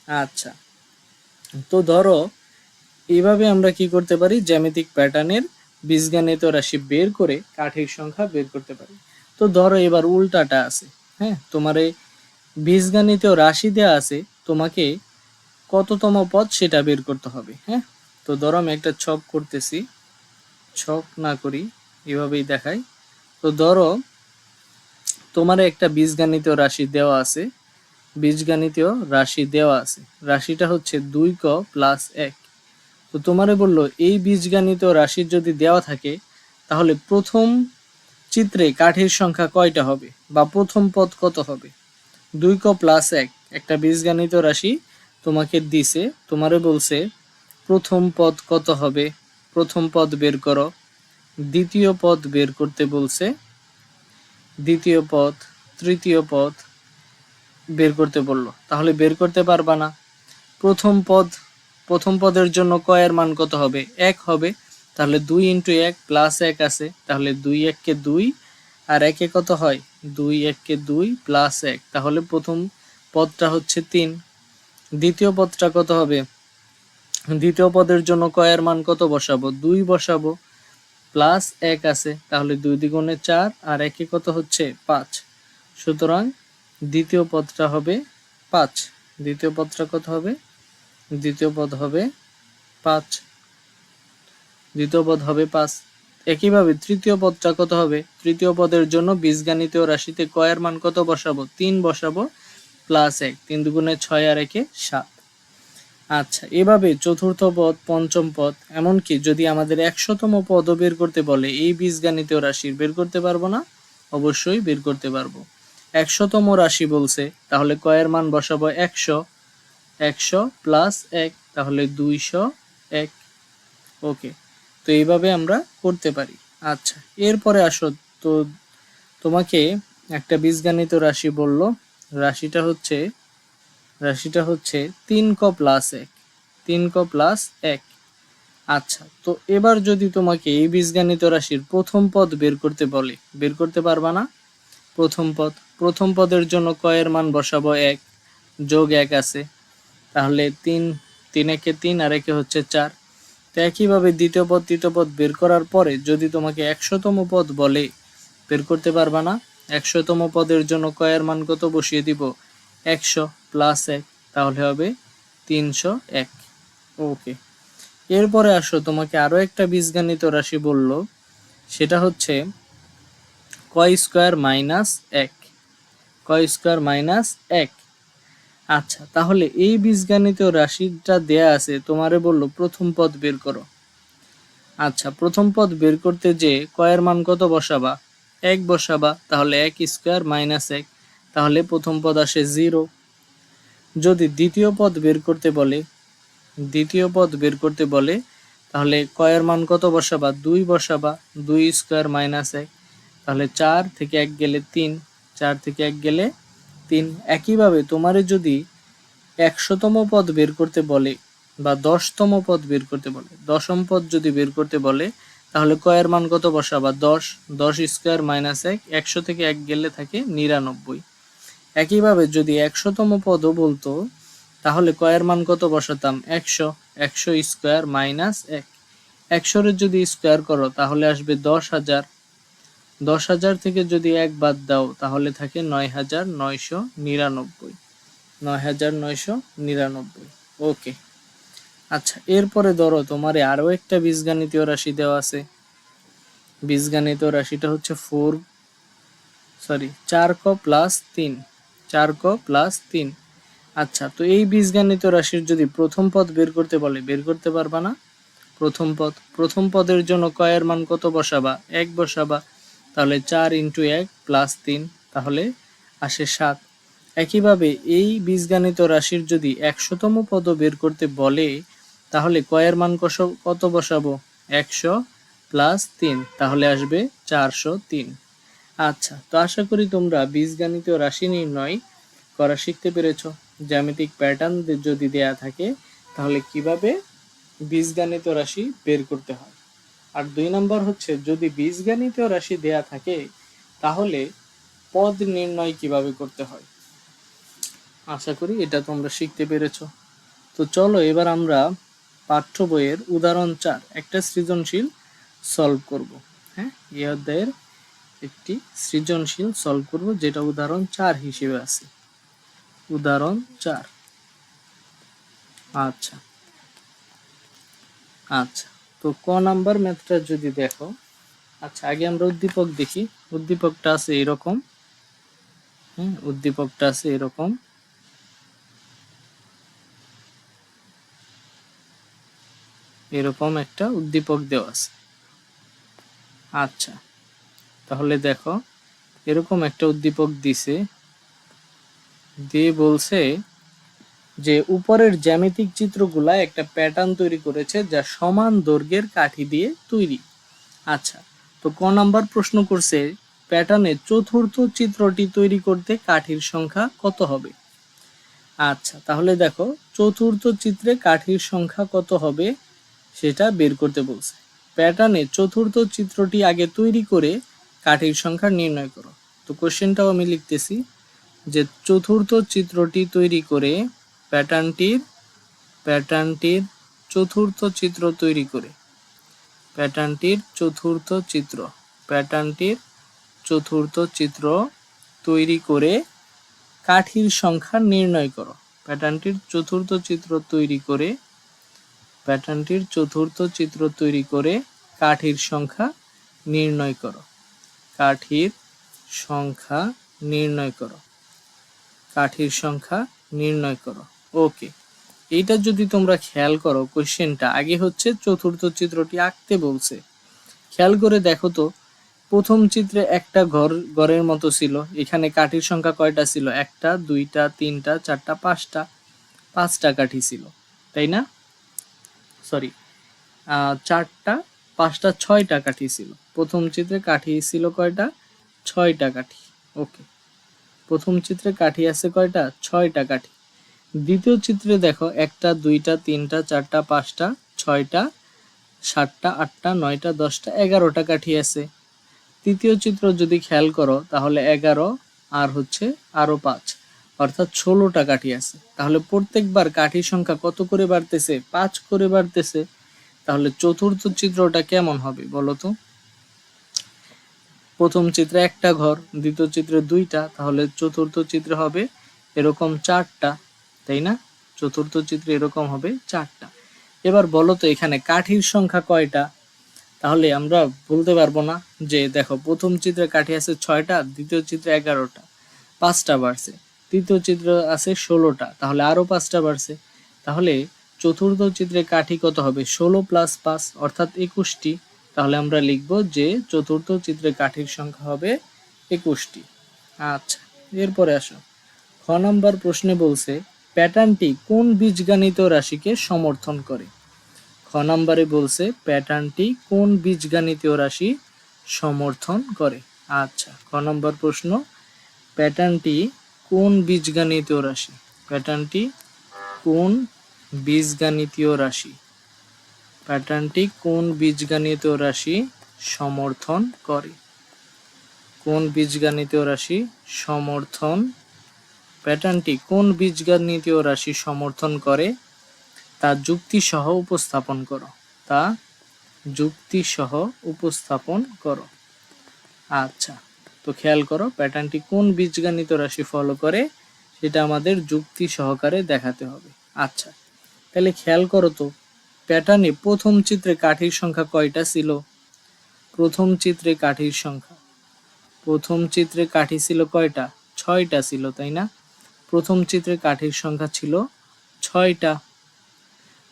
আচ্ছা, তো ধরো এইভাবে আমরা কি করতে পারি, জ্যামিতিক প্যাটার্নের বীজগাণিত রাশি বের করে কাঠির সংখ্যা বের করতে পারি। তো ধরো এবার উল্টাটা আছে, হ্যাঁ, তোমার এই বীজগাণিতীয় রাশি দেয়া আছে, তোমাকে কততম পদ সেটা বের করতে হবে। হ্যাঁ, তো ধরো আমি একটা ছক করতেছি, ছক না করি এভাবেই দেখাই। তো ধরো তোমার একটা বীজগাণিতীয় রাশি দেওয়া আছে, রাশিটা হচ্ছে 2 ক প্লাস 1। তো তোমারে বললো এই বীজগাণিত রাশি যদি দেওয়া থাকে তাহলে প্রথম চিত্রে কাঠির সংখ্যা কয়টা হবে বা প্রথম পদ কত হবে, 2 ক প্লাস 1 একটা বীজগাণিত রাশি তোমাকে দিছে, তোমারে বলছে প্রথম পদ কত হবে, প্রথম পদ বের করো। দ্বিতীয় পদ বের করতে বলছে, দ্বিতীয় পদ, তৃতীয় পদ বের করতে বললো, তাহলে বের করতে পারবা না। প্রথম পদ, প্রথম পদের জন্য কয়ের মান কত হবে, 1 হবে, তাহলে 2 ইন্টু 1 প্লাস 1 আছে, তাহলে 2 1 কে 2 আর 1 এ কত হয়, 2 1 কে 2 প্লাস 1, তাহলে প্রথম পদটা হচ্ছে 3। দ্বিতীয় পদটা কত হবে, দ্বিতীয় পদের জন্য কয়ের মান কত বসাবো, 2 বসাবো, প্লাস 1 আছে, তাহলে 2 দ্বিগুণে 4 আর 1 এ কত হচ্ছে 5, সুতরাং দ্বিতীয় পদটা হবে 5। দ্বিতীয় পদটা কত হবে, দ্বিতীয় পদ হবে 5, দ্বিতীয় পদ হবে 5। একইভাবে তৃতীয় পদটা কত হবে, তৃতীয় পদের জন্য বীজগাণিতীয় রাশিতে কয়ের মান কত বসাবো, 3 বসাবো, প্লাস 1, 3 দুগুণে 6 আর 1 এ 7। আচ্ছা, এভাবে চতুর্থ পদ, পঞ্চম পদ, এমনকি যদি আমাদের 100তম পদও বের করতে বলে এই বীজগাণিতীয় রাশির, বের করতে পারবো না? অবশ্যই বের করতে পারবো। 100তম রাশি বলছে, তাহলে কয়ের মান বসাবো 100, 100 প্লাস 1, তাহলে 201। ওকে, তো এইভাবে আমরা করতে পারি। আচ্ছা, এরপরে আসো, তো তোমাকে একটা বীজগাণিত রাশি বলল, রাশিটা হচ্ছে 3 ক প্লাস 1, 3 ক প্লাস 1। আচ্ছা, তো এবার যদি তোমাকে এই বীজগাণিত রাশির প্রথম পদ বের করতে বলে, বের করতে পারবা না? প্রথম পদ, প্রথম পদের জন্য কয়ের মান বসাবো 1, যোগ 1 আছে, তাহলে 3, 3 একে 3 আর একে হচ্ছে 4। তো একইভাবে দ্বিতীয় পদ, তৃতীয় পদ বের করার পরে যদি তোমাকে 100তম পদ বলে, বের করতে পারবা না। 100তম পদের জন্য কয়ের মান কত বসিয়ে দিব, 100 প্লাস 1, তাহলে হবে 301। ওকে, এরপরে আসো, তোমাকে আরো একটা বীজগাণিত রাশি বলল, সেটা হচ্ছে কয় স্কয়ার মাইনাস 1, কয় স্কয়ার মাইনাস 1। আচ্ছা, তাহলে এই বীজগাণিত রাশিটা দেয়া আছে, তোমারে বলল প্রথম পদ বের করো। আচ্ছা, প্রথম পদ বের করতে যে কয়ের মান কত বসাবা, 1 বসাবা, তাহলে 1 স্কয়ার মাইনাস 1, তাহলে প্রথম পদ আসে 0। যদি দ্বিতীয় পদ বের করতে বলে, দ্বিতীয় পদ বের করতে বলে, তাহলে কয়ের মান কত বসাবা, 2 বসাবা, 2 স্কয়ার মাইনাস 1, তাহলে 4 থেকে 1 গেলে 3, 4 থেকে 1 গেলে 3। একইভাবে তোমারে যদি 100তম পদ বের করতে বলে বা 10তম পদ বের করতে বলে, 10ম পদ যদি বের করতে বলে, তাহলে কয়ের মান কত বসাবা, 10, 10 স্কয়ার মাইনাস 1, 100 থেকে 1 গেলে থাকে 99। একইভাবে যদি 100তম পদও বলতো, তাহলে কয়ের মান কত বসাতাম, 100, 100 স্কয়ার মাইনাস 1, 100 এর যদি স্কয়ার করো তাহলে আসবে 10,000, 10,000 থেকে যদি 1 বাদ দাও তাহলে থাকে 9,999, 9,999। ওকে, আচ্ছা, এরপরে ধরো তোমারে আরো একটা বীজগাণিতীয় রাশি দেওয়া আছে, বীজগাণিতীয় রাশিটা হচ্ছে 4 ক প্লাস 3, 4 ক প্লাস 3। আচ্ছা, তো এই বীজগাণিত রাশির যদি প্রথম পদ বের করতে বলে, বের করতে পারবা না। প্রথম পদ, প্রথম পদের জন্য কয়ের মান কত বসাবা, 1 বসাবা, তাহলে 4 ইন্টু 1 প্লাস 3, তাহলে আসে 7। একইভাবে এই বীজগাণিত রাশির যদি 100তম পদ বের করতে বলে, তাহলে কয়ের মান কত বসাবো, 100 প্লাস 3, তাহলে আসবে 403। আচ্ছা, তো আশা করি তোমরা বীজগাণিতীয় রাশি নির্ণয় করা শিখতে পেরেছো। জ্যামিতিক প্যাটার্ন যদি দেয়া থাকে, তাহলে কিভাবে বীজগাণিত রাশি বের করতে হয়। আর 2 নম্বর হচ্ছে, যদি বীজগাণিত রাশি দেয়া থাকে, তাহলে পদ নির্ণয় কিভাবে করতে হয়। আশা করি এটা তোমরা শিখতে পেরেছো। তো চলো এবার আমরা পাঠ্য বইয়ের উদাহরণ 4 একটা সৃজনশীল সলভ করব। হ্যাঁ, এই অধ্যায়ের একটি সৃজনশীল সলভ করব, যেটা উদাহরণ 4 হিসেবে আছে। উদাহরণ 4। আচ্ছা আচ্ছা, তো ক নাম্বার ম্যাথটা যদি দেখো, আচ্ছা আগে আমরা উদ্দীপক দেখি। উদ্দীপকটা আছে এরকম, উদ্দীপকটা আছে এরকম, এরকম একটা উদ্দীপক দেওয়া আছে। আচ্ছা, তাহলে দেখো, এরকম একটা উদ্দীপক দিছে, দিয়ে বলছে যে উপরের জ্যামিতিক চিত্রগুলা একটা প্যাটার্ন তৈরি করেছে যা সমান দৈর্ঘ্যের কাঠি দিয়ে তৈরি। আচ্ছা, তো ক নাম্বার প্রশ্ন করছে প্যাটার্নের চতুর্থ চিত্রটি তৈরি করতে কাঠির সংখ্যা কত হবে। আচ্ছা, তাহলে দেখো চতুর্থ চিত্রে কাঠির সংখ্যা কত হবে সেটা বের করতে বলছে। প্যাটার্নের চতুর্থ চিত্রটি আগে তৈরি করে কাঠির সংখ্যা নির্ণয় করো। তো কোশ্চেনটাও আমি লিখতেছি যে চতুর্থ চিত্রটি তৈরি করে প্যাটার্নটির চতুর্থ চিত্র তৈরি করে প্যাটার্নটির চতুর্থ চিত্র তৈরি করে কাঠির সংখ্যা নির্ণয় করো। প্যাটার্নটির চতুর্থ চিত্র তৈরি করে কাঠির সংখ্যা নির্ণয় করো। ওকে, এইটা যদি তোমরা খেয়াল করো কোশ্চেনটা আগে হচ্ছে চতুর্থ চিত্রটি আঁকতে বলছে। খেয়াল করে দেখো তো প্রথম চিত্রে একটা ঘরের মতো ছিল, এখানে কাঠির সংখ্যা কয়টা ছিল? একটা, দুইটা, তিনটা, চারটা, পাঁচটা কাঠি ছিল, তাই না? সরি, চারটা, পাঁচটা, ছয়টা কাঠি ছিল। প্রথম চিত্রে কাঠি ছিল কয়টা? ছয়টা কাঠি। ওকে, প্রথম চিত্রে কাঠি আছে কয়টা? ছয়টা কাঠি। দ্বিতীয় চিত্রে দেখো একটা, দুইটা, তিনটা, চারটা, পাঁচটা, ছয়টা, সাতটা, আটটা, নয়টা, 10টা, 11টা কাঠি আছে। তৃতীয় চিত্র যদি খেয়াল করো তাহলে 11 আর হচ্ছে আরো 5, অর্থাৎ 16টা কাঠি আছে। তাহলে প্রত্যেকবার কাঠির সংখ্যা কত করে বাড়তেছে? 5 করে বাড়তেছে। তাহলে চতুর্থ চিত্রটা কেমন হবে বলো তো? প্রথম চিত্রে একটা ঘর, দ্বিতীয় চিত্রে দুইটা, তাহলে চতুর্থ চিত্রে হবে এরকম 4টা, তাই না? চতুর্থ চিত্রে এরকম হবে 4টা। এবার বলো তো এখানে কাঠির সংখ্যা কয়টা? তাহলে আমরা বলতে পারবো না যে দেখো প্রথম চিত্রে কাঠি আছে 6টা, দ্বিতীয় চিত্রে 11টা, 5টা বাড়ছে, তৃতীয় চিত্র আছে 16টা, তাহলে আরো 5টা বাড়ছে। তাহলে চতুর্থ চিত্রে কাঠি কত হবে? 16 + 5 অর্থাৎ 21টি। তাহলে আমরা লিখব যে চতুর্থ চিত্রে কাঠির সংখ্যা হবে 21টি। আচ্ছা, এরপরে আসো খ নাম্বার প্রশ্নে বলছে প্যাটার্নটি কোন বীজগণিত রাশিকে সমর্থন করে। খ নাম্বারে বলছে প্যাটার্নটি কোন বীজগণিতীয় রাশি সমর্থন করে। আচ্ছা, খ নম্বর প্রশ্ন প্যাটার্নটি কোন বীজগণিতীয় রাশি প্যাটার্নটি কোন বীজগণিতীয় রাশি প্যাটার্নটি কোন বীজগণিতীয় রাশি সমর্থন করে। কোন বীজগণিতীয় রাশি সমর্থন প্যাটার্নটি কোন বীজগণিতীয় রাশি সমর্থন করে তা যুক্তি সহ উপস্থাপন করো। আচ্ছা, তো খেয়াল করো প্যাটার্নটি কোন বীজগণিত রাশি ফলো করে সেটা আমাদের যুক্তি সহকারে দেখাতে হবে। আচ্ছা, তাহলে খেয়াল করো তো প্যাটার্নে প্রথম চিত্রে কাঠির সংখ্যা কয়টা ছিল? প্রথম চিত্রে কাঠি ছিল কয়টা? 6টা ছিল, তাই না? প্রথম চিত্রে কাঠির সংখ্যা ছিল 6টা।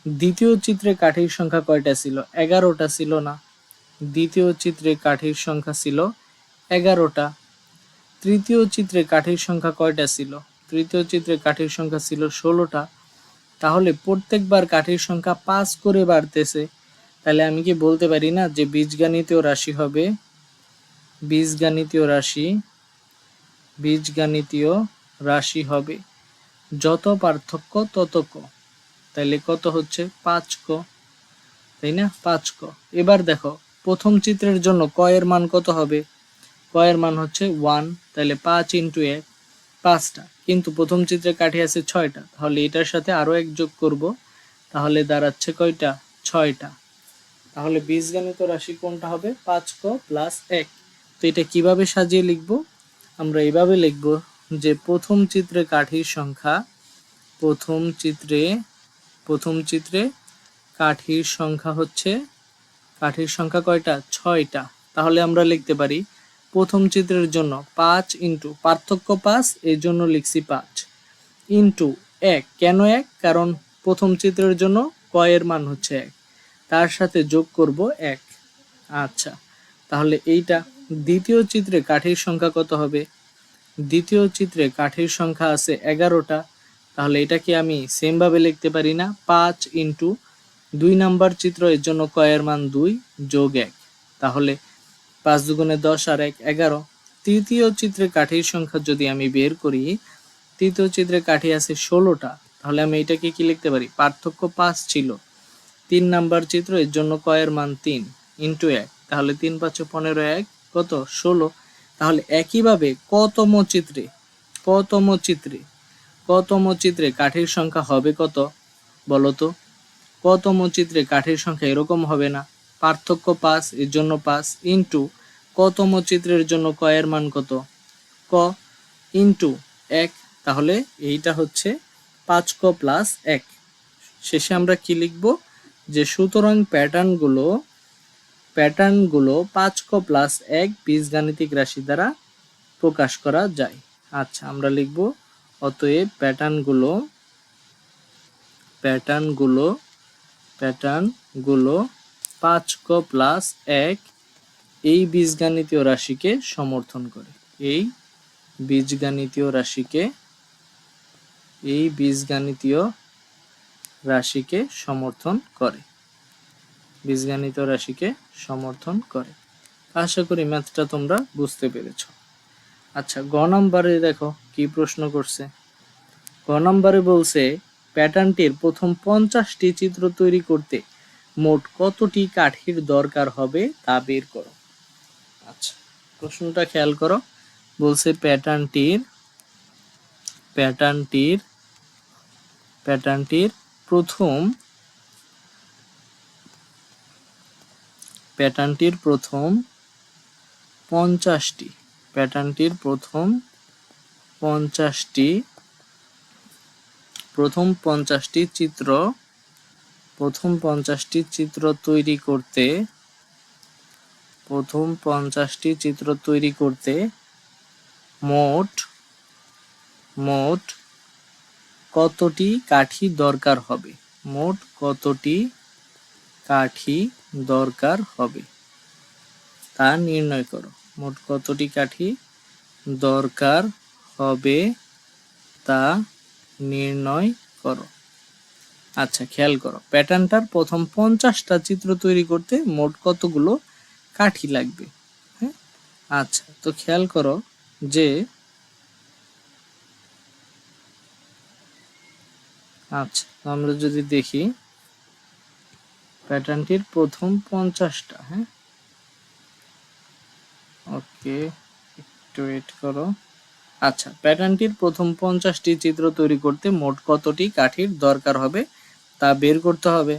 দ্বিতীয় চিত্রে কাঠির সংখ্যা কয়টা ছিল? 11টা ছিল না? দ্বিতীয় চিত্রে কাঠির সংখ্যা ছিল 11টা। তৃতীয় চিত্রে কাঠির সংখ্যা কয়টা ছিল? তৃতীয় চিত্রে কাঠির সংখ্যা ছিল 16টা। তাহলে প্রত্যেকবার কাঠির সংখ্যা 5 করে বাড়তেছে। তাহলে আমি কি বলতে পারি না যে বীজগণিতীয় রাশি হবে যত পার্থক্য তত ক। তাহলে কত হচ্ছে? 5 ক, তাই না? 5 ক। এবার দেখো প্রথম চিত্রের জন্য ক এর মান কত হবে? ক এর মান হচ্ছে 1, তাহলে 5 × 1 5টা, কিন্তু প্রথম চিত্রে কাঠি আছে 6টা, তাহলে এটার সাথে আরো 1 যোগ করব, তাহলে দাঁড়াচ্ছে কয়টা? 6টা। তাহলে বীজগণিত রাশি কোনটা হবে? 5 ক + 1। তো এটা কিভাবে সাজিয়ে লিখব? আমরা এইভাবে লিখব যে প্রথম চিত্রে কাঠির সংখ্যা হচ্ছে কাঠির সংখ্যা কয়টা? 6টা। তাহলে আমরা লিখতে পারি প্রথম চিত্রের জন্য 5 × পার্থক্য 5, এই জন্য লিখছি 5 × 1। কেন 1? কারণ প্রথম চিত্রের জন্য ক এর মান হচ্ছে 1, তার সাথে যোগ করব 1। আচ্ছা, তাহলে এইটা। দ্বিতীয় চিত্রে কাঠির সংখ্যা কত হবে? দ্বিতীয় চিত্রে কাঠির সংখ্যা আছে 11টা, তাহলে এটাকে আমি সেম ভাবে লিখতে পারি না, 5 ইন্টু 2 নাম্বার চিত্র, এর জন্য ক এর মান 2 যোগ 1, তাহলে 5 দুগুণে 10 আর 1 11। তৃতীয় চিত্রে কাঠির সংখ্যা যদি আমি বের করি, তৃতীয় চিত্রে কাঠি আছে 16টা, তাহলে আমি এটাকে কি লিখতে পারি, পার্থক্য 5 ছিল, 3 নাম্বার চিত্র, এর জন্য ক এর মান 3 ইন্টু 1, তাহলে 3 5 15 1 কত 16। তাহলে একইভাবে কতম চিত্রে কাঠির সংখ্যা হবে কত বলতো? কতম চিত্রে কাঠির সংখ্যা এরকম হবে না, পার্থক্য 5, এর জন্য 5 ইন্টু কতম চিত্রের জন্য ক এর মান কত, ক ইন্টু 1, তাহলে এইটা হচ্ছে 5 ক প্লাস 1। শেষে আমরা কি লিখব, যে সুতরাং প্যাটার্নগুলো 5 ক প্লাস 1 বীজগাণিতিক রাশি দ্বারা প্রকাশ করা যায়। আচ্ছা, আমরা লিখব অতএব প্যাটার্নগুলো 5 ক প্লাস 1 এই বীজগাণিতীয় রাশিকে সমর্থন করে। এই বীজগাণিতীয় রাশিকে সমর্থন করে। আশা করি ম্যাথটা তোমরা বুঝতে পেরেছো। আচ্ছা, গ নম্বরে দেখো কি প্রশ্ন করছে। গ নম্বরে বলছে প্যাটার্নটির প্রথম 50টি চিত্র তৈরি করতে মোট কতটি কাঠির দরকার হবে তা বের করো। আচ্ছা, প্রশ্নটা খেয়াল করো, বলছে প্যাটার্নটির প্রথম 50টি চিত্র তৈরি করতে মোট কতটি কাঠি দরকার হবে তা নির্ণয় করো। মোট কতটি কাঠি দরকার হবে তা নির্ণয় করো। আচ্ছা, খেয়াল করো, প্যাটার্নটার প্রথম 50টা চিত্র তৈরি করতে মোট কতগুলো কাঠি লাগবে। হ্যাঁ, আচ্ছা, তো খেয়াল করো যে আচ্ছা, আমরা যদি দেখি প্যাটার্নটির প্রথম 50টা, হ্যাঁ, ওকে, একটু ওয়েট করো। আচ্ছা, প্যাটার্নটির প্রথম 50টি চিত্র তৈরি করতে মোট কতটি কাঠির দরকার হবে তা বের করতে হবে।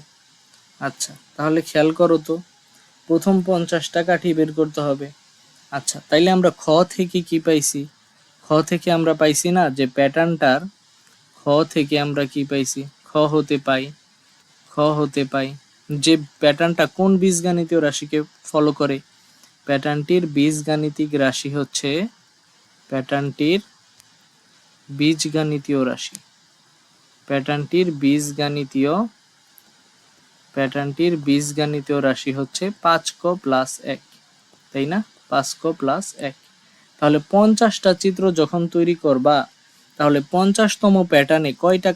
আচ্ছা, তাহলে খেয়াল করো তো, প্রথম 50টা কাঠি বের করতে হবে। আচ্ছা, তাইলে আমরা খ থেকে কি পাইছি, খ থেকে আমরা পাইছি না যে প্যাটার্নটার, খ থেকে আমরা কি পাইছি, খ হতে পাই যে প্যাটার্নটা কোন বীজগাণিতীয় রাশিকে ফলো করে। প্যাটার্নটির বীজগাণিতিক রাশি হচ্ছে প্যাটার্নটির বীজগাণিতীয় রাশি হচ্ছে 5 ক প্লাস 1, তাই না, 5 ক প্লাস 1। তাহলে 50টা চিত্র যখন তৈরি করবা, তাহলে 50তম প্যাটার্নে কয়টা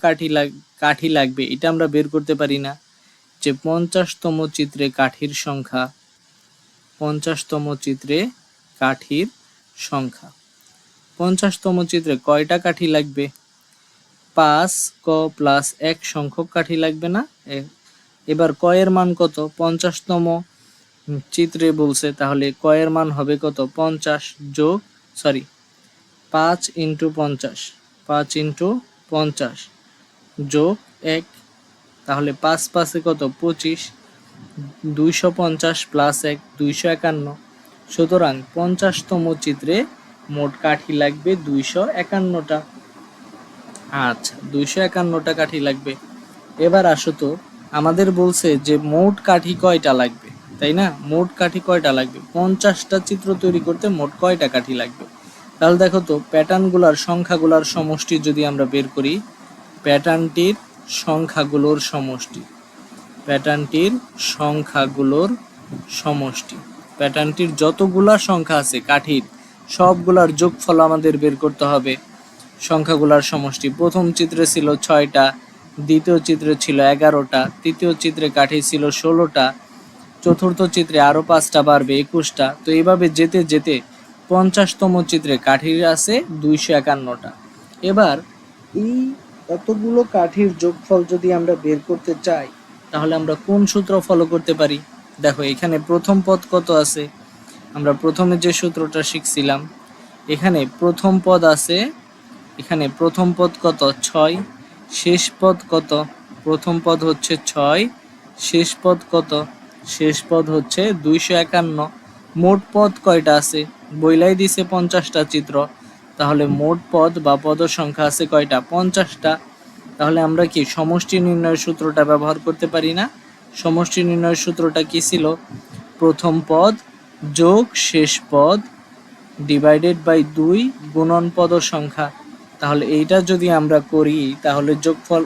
কাঠি লাগবে এটা আমরা বের করতে পারি না, যে 50তম চিত্রে কাঠির সংখ্যা 50তম চিত্রে কয়টা কাঠি লাগবে, 5 ক প্লাস 1 সংখ্যক কাঠি লাগবে না। এবার ক এর মান কত, 50তম চিত্রে বলছে, তাহলে ক এর মান হবে কত, 5 ইন্টু 50 যোগ 1, তাহলে 5 5 কত 25, 250 প্লাস 1 251। সুতরাং 50তম চিত্রে মোট কাঠি লাগবে 251টা। আচ্ছা, 251টা কাঠি লাগবে। এবার আসো তো, আমাদের বলছে যে মোট কাঠি কয়টা লাগবে, তাই না, মোট কাঠি কয়টা লাগবে, 50টা চিত্র তৈরি করতে মোট কয়টা কাঠি লাগবে। তাহলে দেখো তো, প্যাটার্নগুলোর সংখ্যাগুলোর সমষ্টি যদি আমরা বের করি, প্যাটার্নটির সংখ্যাগুলোর প্যাটার্নটির যতগুলা সংখ্যা আছে কাঠির, সবগুলার যোগফল আমাদের বের করতে হবে। সংখ্যাগুলোর সমষ্টি। প্রথম চিত্রে ছিল 6টা, দ্বিতীয় চিত্রে ছিল 11টা, তৃতীয় চিত্রে কাঠি ছিল 16টা, চতুর্থ চিত্রে আরো 5টা বাড়বে 21টা। তো এইভাবে যেতে যেতে 50তম চিত্রে কাঠির আছে 251টা। এবার এই এতগুলো কাঠির যোগফল যদি আমরা বের করতে চাই, তাহলে আমরা কোন সূত্র ফলো করতে পারি? দেখো এখানে প্রথম পদ কত আছে, আমরা প্রথমে যে সূত্রটা শিখছিলাম, এখানে প্রথম পদ আছে, এখানে প্রথম পদ কত 6, শেষ পদ কত, প্রথম পদ হচ্ছে 6, শেষ পদ কত, শেষ পদ হচ্ছে 251। মোট পদ কয়টা আছে, বইলাই দিছে 50টা চিত্র, তাহলে মোট পদ বা পদ সংখ্যা আছে কয়টা, 50টা। তাহলে আমরা কি সমষ্টি নির্ণয়ের সূত্রটা ব্যবহার করতে পারি না? সমষ্টি নির্ণয়ের সূত্রটা কি ছিল, প্রথম পদ যোগ শেষ পদ ডিভাইডেড বাই 2 গুণন পদ সংখ্যা। তাহলে এইটা যদি আমরা করি, তাহলে যোগফল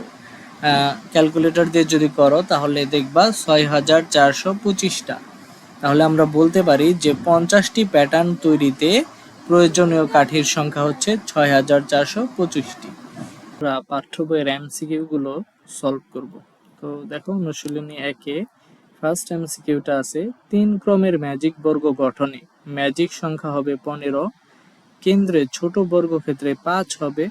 ক্যালকুলেটর দিয়ে যদি করো, তাহলে দেখবা 6425টা। তাহলে আমরা বলতে পারি যে 50টি প্যাটার্ন তৈরিতে প্রয়োজনীয় কাঠির সংখ্যা হচ্ছে 6425টি। আমরা পাঠ্য বইয়ের এমসিকিউ গুলো সলভ করব। তো দেখো অনুশীলনী 1-এ ফার্স্ট এমসিকিউটা আছে, 3 ক্রমের ম্যাজিক বর্গ গঠনে ম্যাজিক সংখ্যা হবে 15, কেন্দ্রে ছোট বর্গক্ষেত্রে 5 হবে,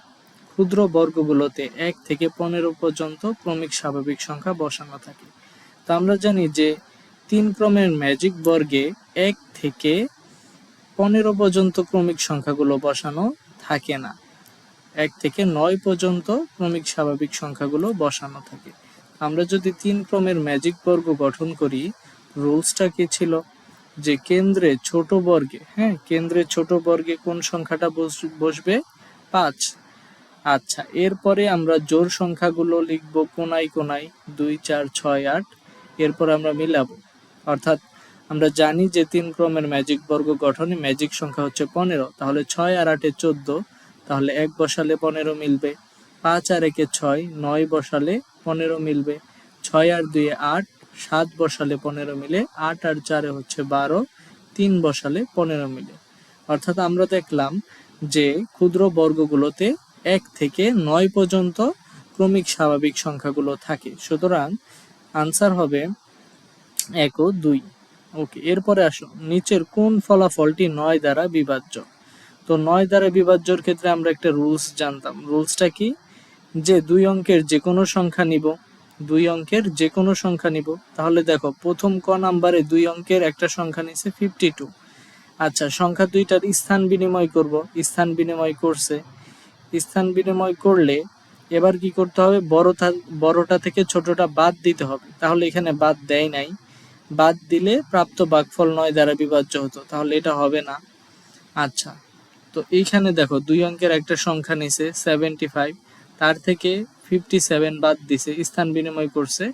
ক্ষুদ্র বর্গগুলোতে 1 থেকে 15 পর্যন্ত ক্রমিক স্বাভাবিক সংখ্যা বসানো থাকে। তো আমরা জানি যে 3 ক্রমের ম্যাজিক বর্গে 1 থেকে 15 পর্যন্ত ক্রমিক সংখ্যাগুলো বসানো থাকে না, 1 থেকে 9 পর্যন্ত ক্রমিক স্বাভাবিক সংখ্যাগুলো বসানো থাকে। আমরা যদি 3 ক্রমের ম্যাজিক বর্গ গঠন করি, রুলসটা কি ছিল, যে কেন্দ্রে ছোট বর্গে, কেন্দ্রে ছোট বর্গে কোন সংখ্যাটা বসবে, 5। আচ্ছা, এরপরে আমরা জোড় সংখ্যাগুলো লিখব কোনায় কোনায়, 2, 4, 6, 8। এরপর আমরা মিলাবো, অর্থাৎ আমরা জানি যে 3 ক্রমের ম্যাজিক বর্গ গঠনে ম্যাজিক সংখ্যা হচ্ছে 15, তাহলে 6 আর 8 14, তাহলে 1 বসালে 15 মিলবে, 5 আর 1 6, 9 বসালে 15 মিলবে, 6 আর 2 8, 7 বসালে 15 মিলে, 8 আর 4 হচ্ছে 12, 3 বসালে 15 মিলে। অর্থাৎ আমরা দেখলাম যে ক্ষুদ্র বর্গগুলোতে 1 থেকে 9 পর্যন্ত ক্রমিক স্বাভাবিক সংখ্যাগুলো থাকে। সুতরাং আনসার হবে 1 ও 2। ওকে, এরপরে আসো, নিচের কোন ফলাফলটি 9 দ্বারা বিভাজ্য? তো 9 দ্বারা বিভাজ্যর ক্ষেত্রে আমরা একটা রুলস জানতাম। রুলসটা কি, যে 2 অঙ্কের যে কোনো সংখ্যা নিব, 2 অঙ্কের যে কোনো সংখ্যা নিব। তাহলে দেখো প্রথম ক নাম্বারে 2 অঙ্কের একটা সংখ্যা নিছে 52। আচ্ছা, সংখ্যা দুইটার স্থান বিনিময় করব, স্থান বিনিময় করছে, স্থান বিনিময় করলে এবার কি করতে হবে, বড়টা থেকে ছোটটা বাদ দিতে হবে। তাহলে এখানে বাদ দেয় নাই, বাদ দিলে প্রাপ্ত ভাগফল 9 দ্বারা বিভাজ্য হতো, তাহলে এটা হবে না। আচ্ছা, তো এইখানে দেখো 2 অঙ্কের একটা সংখ্যা নিছে 75, তার থেকে 57 বাদ দিছে, স্থান বিনিময় করছে,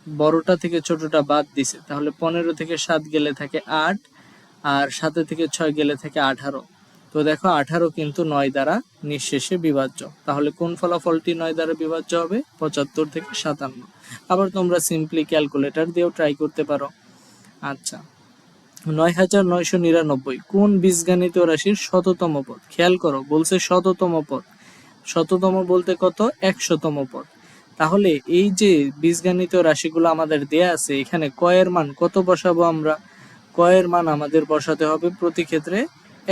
বড়টা থেকে ছোটটা বাদ দিছে, তাহলে 15 থেকে 7 গেলে থাকে 8, আর 7 থেকে 6 গেলে থাকে 18। তো দেখো 18 কিন্তু 9 দ্বারা নিঃশেষে বিভাজ্য। তাহলে কোন ফলাফলটি 9 দ্বারা বিভাজ্য হবে, 75 থেকে 57। আবার তোমরা সিম্পলি ক্যালকুলেটর দিয়েও ট্রাই করতে পারো। আচ্ছা, 9999 কোন বীজগাণিত রাশির শততম পদ? খেয়াল করো, বলছে শততম পদ, শততম বলতে কত, 100তম পদ। তাহলে এই যে বীজগাণিত রাশিগুলো আমাদের দেয়া আছে, এখানে ক এর মান কত বসাবো আমরা, ক এর মান আমাদের বসাতে হবে প্রতি ক্ষেত্রে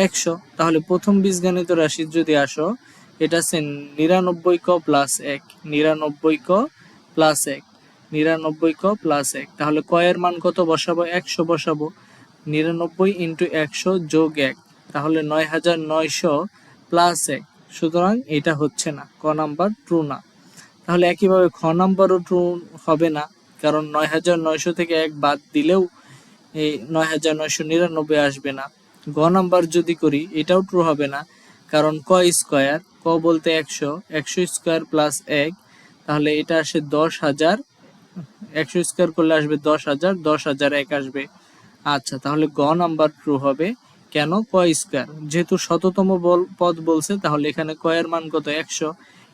100। তাহলে প্রথম বীজগাণিত রাশি যদি আসো, এটা আছে 99 ক প্লাস 1, 99 ক প্লাস 1, 99 ক প্লাস 1। তাহলে ক এর মান কত বসাবো, 100 বসাবো, 99 ইন্টু 100 যোগ 1, তাহলে 9900 প্লাস 1। সুতরাং এটা হচ্ছে না, ক নাম্বার ট্রু না। তাহলে একইভাবে খ নাম্বারও ট্রু হবে না, কারণ 9900 থেকে 1 বাদ দিলেও এই 9999 আসবে না। গ নাম্বার যদি করি, এটাও ট্রু হবে না, কারণ ক স্কয়ার, ক বলতে 100, 100 স্কয়ার প্লাস 1, তাহলে এটা আসে 10,000, 100 স্কয়ার করলে আসবে 10,000, 10,000 1 আসবে। আচ্ছা, তাহলে গ নাম্বার ট্রু হবে। কেন, ক স্কয়ার, যেহেতু শততম পদ বলছে, তাহলে এখানে ক এর মান কত, 100,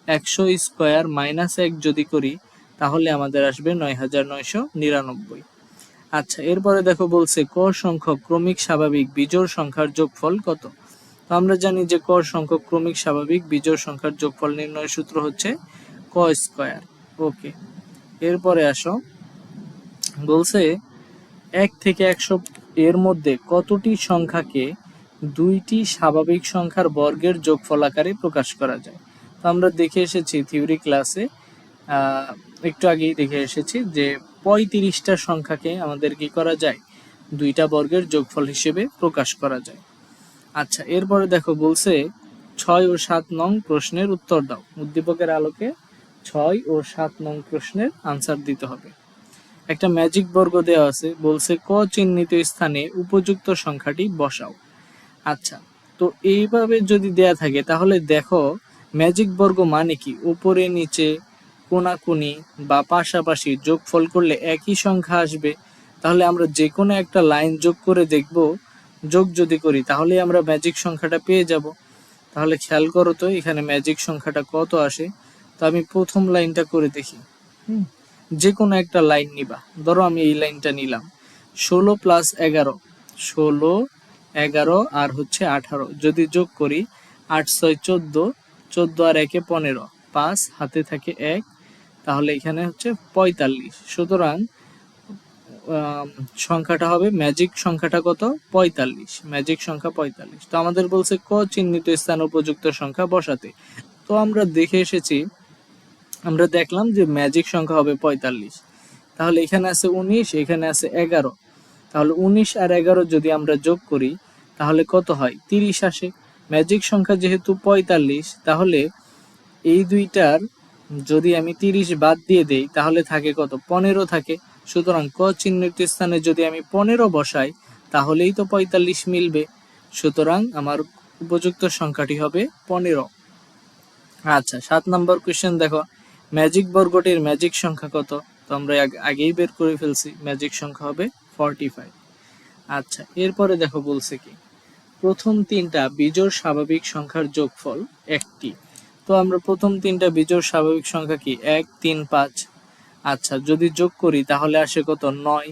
100 স্কয়ার মাইনাস 1 যদি করি, তাহলে আমাদের আসবে 9999। আচ্ছা, এরপরে দেখো বলছে ক সংখ্যক ক্রমিক স্বাভাবিক বিজোড় সংখ্যার যোগফল কত? তো তো আমরা জানি যে ক সংখ্যক ক্রমিক স্বাভাবিক বিজোড় সংখ্যার যোগফল নির্ণয়ের সূত্র হচ্ছে ক স্কয়ার। ওকে, এরপরে আসো, বলছে 1 থেকে 100 এর মধ্যে কতটি সংখ্যাকে দুইটি স্বাভাবিক সংখ্যার বর্গের যোগফল আকারে প্রকাশ করা যায়। তো আমরা দেখে এসেছি থিওরি ক্লাসে, একটু আগেই দেখে এসেছি যে 35টা সংখ্যাকে আমাদের কি করা যায়, দুইটা বর্গের যোগফল হিসেবে প্রকাশ করা যায়। আচ্ছা, এরপরে দেখো বলছে 6 ও 7 নং প্রশ্নের উত্তর দাও। উদ্দীপকের আলোকে 6 ও 7 নং প্রশ্নের আনসার দিতে হবে। একটা ম্যাজিক বর্গ দেওয়া আছে, বলছে ক চিহ্নিত স্থানে উপযুক্ত সংখ্যাটি বসাও। আচ্ছা, তো এইভাবে যদি দেয়া থাকে তাহলে দেখো ম্যাজিক বর্গ মানে কি, উপরে নিচে কোনাকুনি বা পাশাপাশি যোগফল করলে একই সংখ্যা আসবে। তাহলে আমরা যে কোনো একটা লাইন যোগ করে দেখব, যোগ যদি করি তাহলে আমরা ম্যাজিক সংখ্যাটা পেয়ে যাব। তাহলে খেয়াল করো তো এখানে ম্যাজিক সংখ্যাটা কত আসে। তো আমি প্রথম লাইনটা করে দেখি। যে কোনো একটা লাইন নিবা, ধরো আমি এই লাইনটা নিলাম, 16 + 11, 16, 11 আর হচ্ছে 18, যদি যোগ করি 8 × 6 = 14, 14 আর 1 = 15, 5 হাতে থাকে 1, তাহলে এখানে হচ্ছে 45। সুতরাং সংখ্যাটা হবে, ম্যাজিক সংখ্যাটা কত, 45, ম্যাজিক সংখ্যা 45। তো আমাদের বলছে ক চিহ্নিত স্থান উপযুক্ত সংখ্যা বসাতে। তো আমরা দেখে এসেছি, আমরা দেখলাম যে ম্যাজিক সংখ্যা হবে 45। তাহলে এখানে আছে 19, এখানে আছে 11, তাহলে 19 আর 11 যদি আমরা যোগ করি তাহলে কত হয়, 30 আসে। ম্যাজিক সংখ্যা যেহেতু 45, তাহলে এই দুইটার যদি আমি 30 বাদ দিয়ে দেই তাহলে থাকে কত, 15 থাকে। সুতরাং ক চিহ্নিত স্থানে যদি আমি 15 বসাই তাহলেই তো 45 মিলবে। সুতরাং আমার উপযুক্ত সংখ্যাটি হবে 15। আচ্ছা, 7 নম্বর কোশ্চেন দেখো, ম্যাজিক বর্গটির ম্যাজিক সংখ্যা কত। তো আমরা আগেই বের করে ফেলছি, ম্যাজিক সংখ্যা হবে 45। আচ্ছা, এরপরে দেখো বলছে কি, প্রথম তিনটা বিজোড় স্বাভাবিক সংখ্যার যোগফল একটি। তো আমরা প্রথম তিনটা বিজোড় স্বাভাবিক সংখ্যা কি, 1, 3, 5। আচ্ছা, যদি যোগ করি তাহলে আসে কত, 9।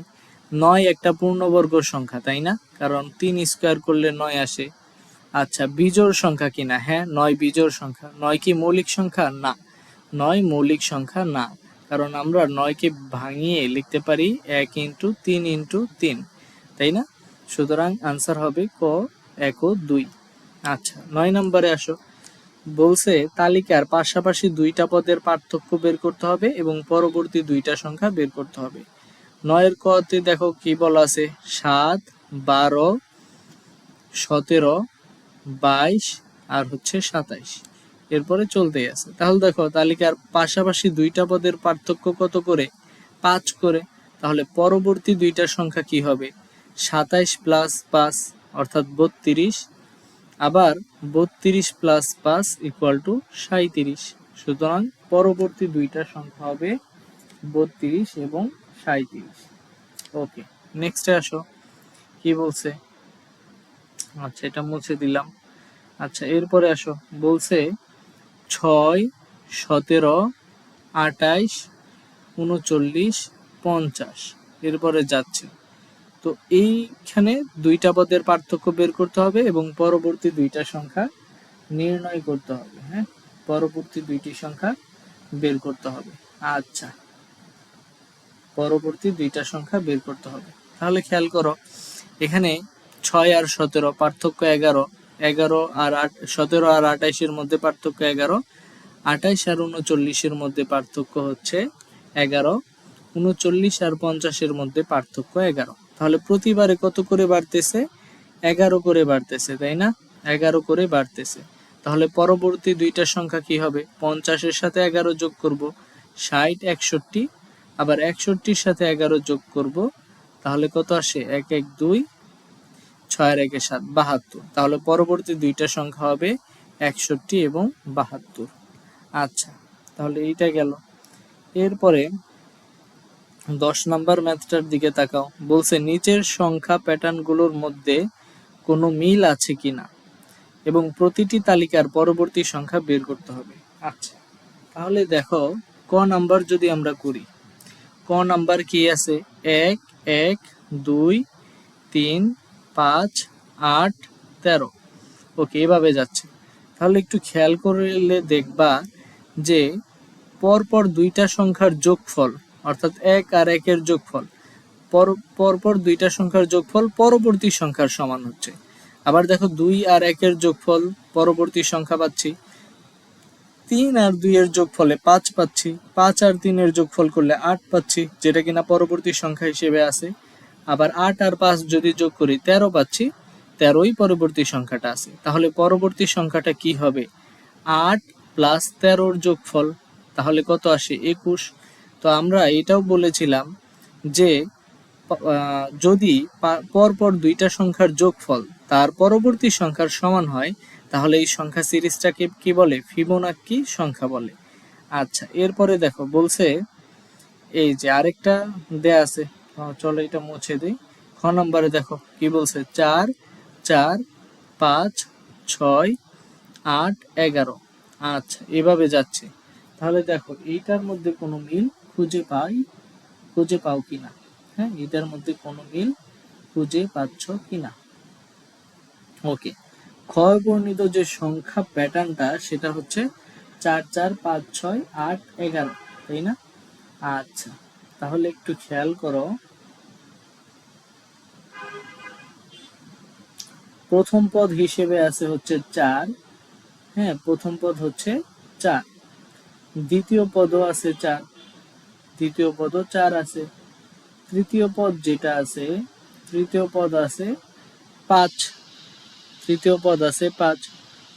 9 একটা পূর্ণবর্গ সংখ্যা, তাই না, কারণ 3 স্কয়ার করলে 9 আসে। আচ্ছা, বিজোড় সংখ্যা কিনা, হ্যাঁ 9 বিজোড় সংখ্যা। 9 কি মৌলিক সংখ্যা, না 9 মৌলিক সংখ্যা না, কারণ আমরা 9কে ভাঙিয়ে লিখতে পারি 1 × 3 × 3, তাই না। সুতরাং আনসার হবে ক 1 ও 2। আচ্ছা, 9 নম্বরে আসো, বলছে তালিকার পাশাপাশি দুইটা পদের পার্থক্য বের করতে হবে এবং পরবর্তী দুইটা সংখ্যা বের করতে হবে। 9 ক তে দেখো কি বলা আছে, 7, 12, 17, 22 আর হচ্ছে 27, এরপরে চলতেই আছে। তাহলে দেখো তালিকার পাশাপাশি দুইটা পদের পার্থক্য কত করে, 5 করে। তাহলে পরবর্তী দুইটা সংখ্যা কি হবে, 27 + 5 অর্থাৎ 32, আবার 32 + 5 = 37। সুতরাং পরবর্তী দুইটা সংখ্যা হবে 32 এবং 37। ওকে, নেক্সটে আসো, কি বলছে। আচ্ছা, এটা মুছে দিলাম। আচ্ছা, এরপরে আসো, বলছে 6, 17, 28, 39, 50, এরপরে যাচ্ছে। তো এইখানে দুইটা পদের পার্থক্য বের করতে হবে এবং পরবর্তী দুইটা সংখ্যা নির্ণয় করতে হবে। হ্যাঁ, পরবর্তী দুইটি সংখ্যা বের করতে হবে। আচ্ছা, পরবর্তী দুইটা সংখ্যা বের করতে হবে। তাহলে খেয়াল করো, এখানে 6 আর 17 পার্থক্য 11, 11 আর 17 আর 28 মধ্যে পার্থক্য 11, 28 আর 39 মধ্যে পার্থক্য হচ্ছে 11, 39 আর 50 মধ্যে পার্থক্য 11। তাহলে প্রতিবারে কত করে বাড়তেছে, 11 করে বাড়তেছে, তাই না, 11 করে বাড়তেছে। তাহলে পরবর্তী দুইটা সংখ্যা কি হবে, 50 সাথে 11 যোগ করব, 60, 61, আবার 61 সাথে 11 যোগ করব, তাহলে কত আসে, 1, 1, 2, 6 আর 1 7, 72। তাহলে পরবর্তী দুইটা সংখ্যা হবে 61 এবং 72। আচ্ছা, তাহলে এইটা গেল। এরপরে 10 নাম্বার ম্যাথটার দিকে তাকাও, বলছে নিচের সংখ্যা প্যাটার্নগুলোর মধ্যে কোনো মিল আছে কিনা এবং প্রতিটি তালিকার পরবর্তী সংখ্যা বের করতে হবে। আচ্ছা, তাহলে দেখো ক নাম্বার যদি আমরা করি, ক নাম্বার কি আছে, 1, 1, 2, 3, 5, 8, 13। ওকে, এভাবে যাচ্ছে। তাহলে একটু খেয়াল করলে দেখবা যে পরপর দুইটা সংখ্যার যোগফল, অর্থাৎ 1 আর 1 এর যোগফল, পরপর দুইটা সংখ্যার যোগফল পরবর্তী সংখ্যার সমান হচ্ছে। আবার দেখো 2 আর 1 এর যোগফল পরবর্তী সংখ্যা পাচ্ছি, 3 আর 2 এর যোগফলে 5 পাচ্ছি, 5 আর 3 এর যোগফল করলে 8 পাচ্ছি, যেটা কিনা পরবর্তী সংখ্যা হিসেবে আছে। আবার 8 আর 5 যদি যোগ করি 13 পাচ্ছি, 13ই পরবর্তী সংখ্যাটা আছে। তাহলে পরবর্তী সংখ্যাটা কি হবে? 8 প্লাস 13 যোগফল, তাহলে কত আসে? 21। তো আমরা এটাও বলেছিলাম যে যদি পরপর দুইটা সংখ্যার যোগফল তার পরবর্তী সংখ্যার সমান হয়, তাহলে এই সংখ্যা সিরিজটাকে কি বলে? ফিবোনাক্কি সংখ্যা বলে। আচ্ছা, এরপরে দেখো বলছে, এই যে আরেকটা দেয়া আছে, চলো এটা মুছে দিই। খ নম্বরে দেখো কি বলছে, 4 4 5 6 8 11। আচ্ছা, এভাবে যাচ্ছে। তাহলে দেখো এইটার মধ্যে কোনো মিল খুঁজে পাও কিনা। হ্যাঁ, এটার মধ্যে কোনো মিল খুঁজে পাচ্ছ কিনা। ওকে, ক্ষয় বর্ণিত যে সংখ্যা প্যাটার্নটা সেটা হচ্ছে 4 4 5 6 8 11, তাই না? আচ্ছা, তাহলে একটু খেয়াল করো, প্রথম পদ হিসেবে আছে হচ্ছে 4। হ্যাঁ, প্রথম পদ হচ্ছে 4, দ্বিতীয় পদও আছে 4, দ্বিতীয় পদও 4 আছে, তৃতীয় পদ যেটা আছে, তৃতীয় পদ আছে 5, তৃতীয় পদ আছে 5,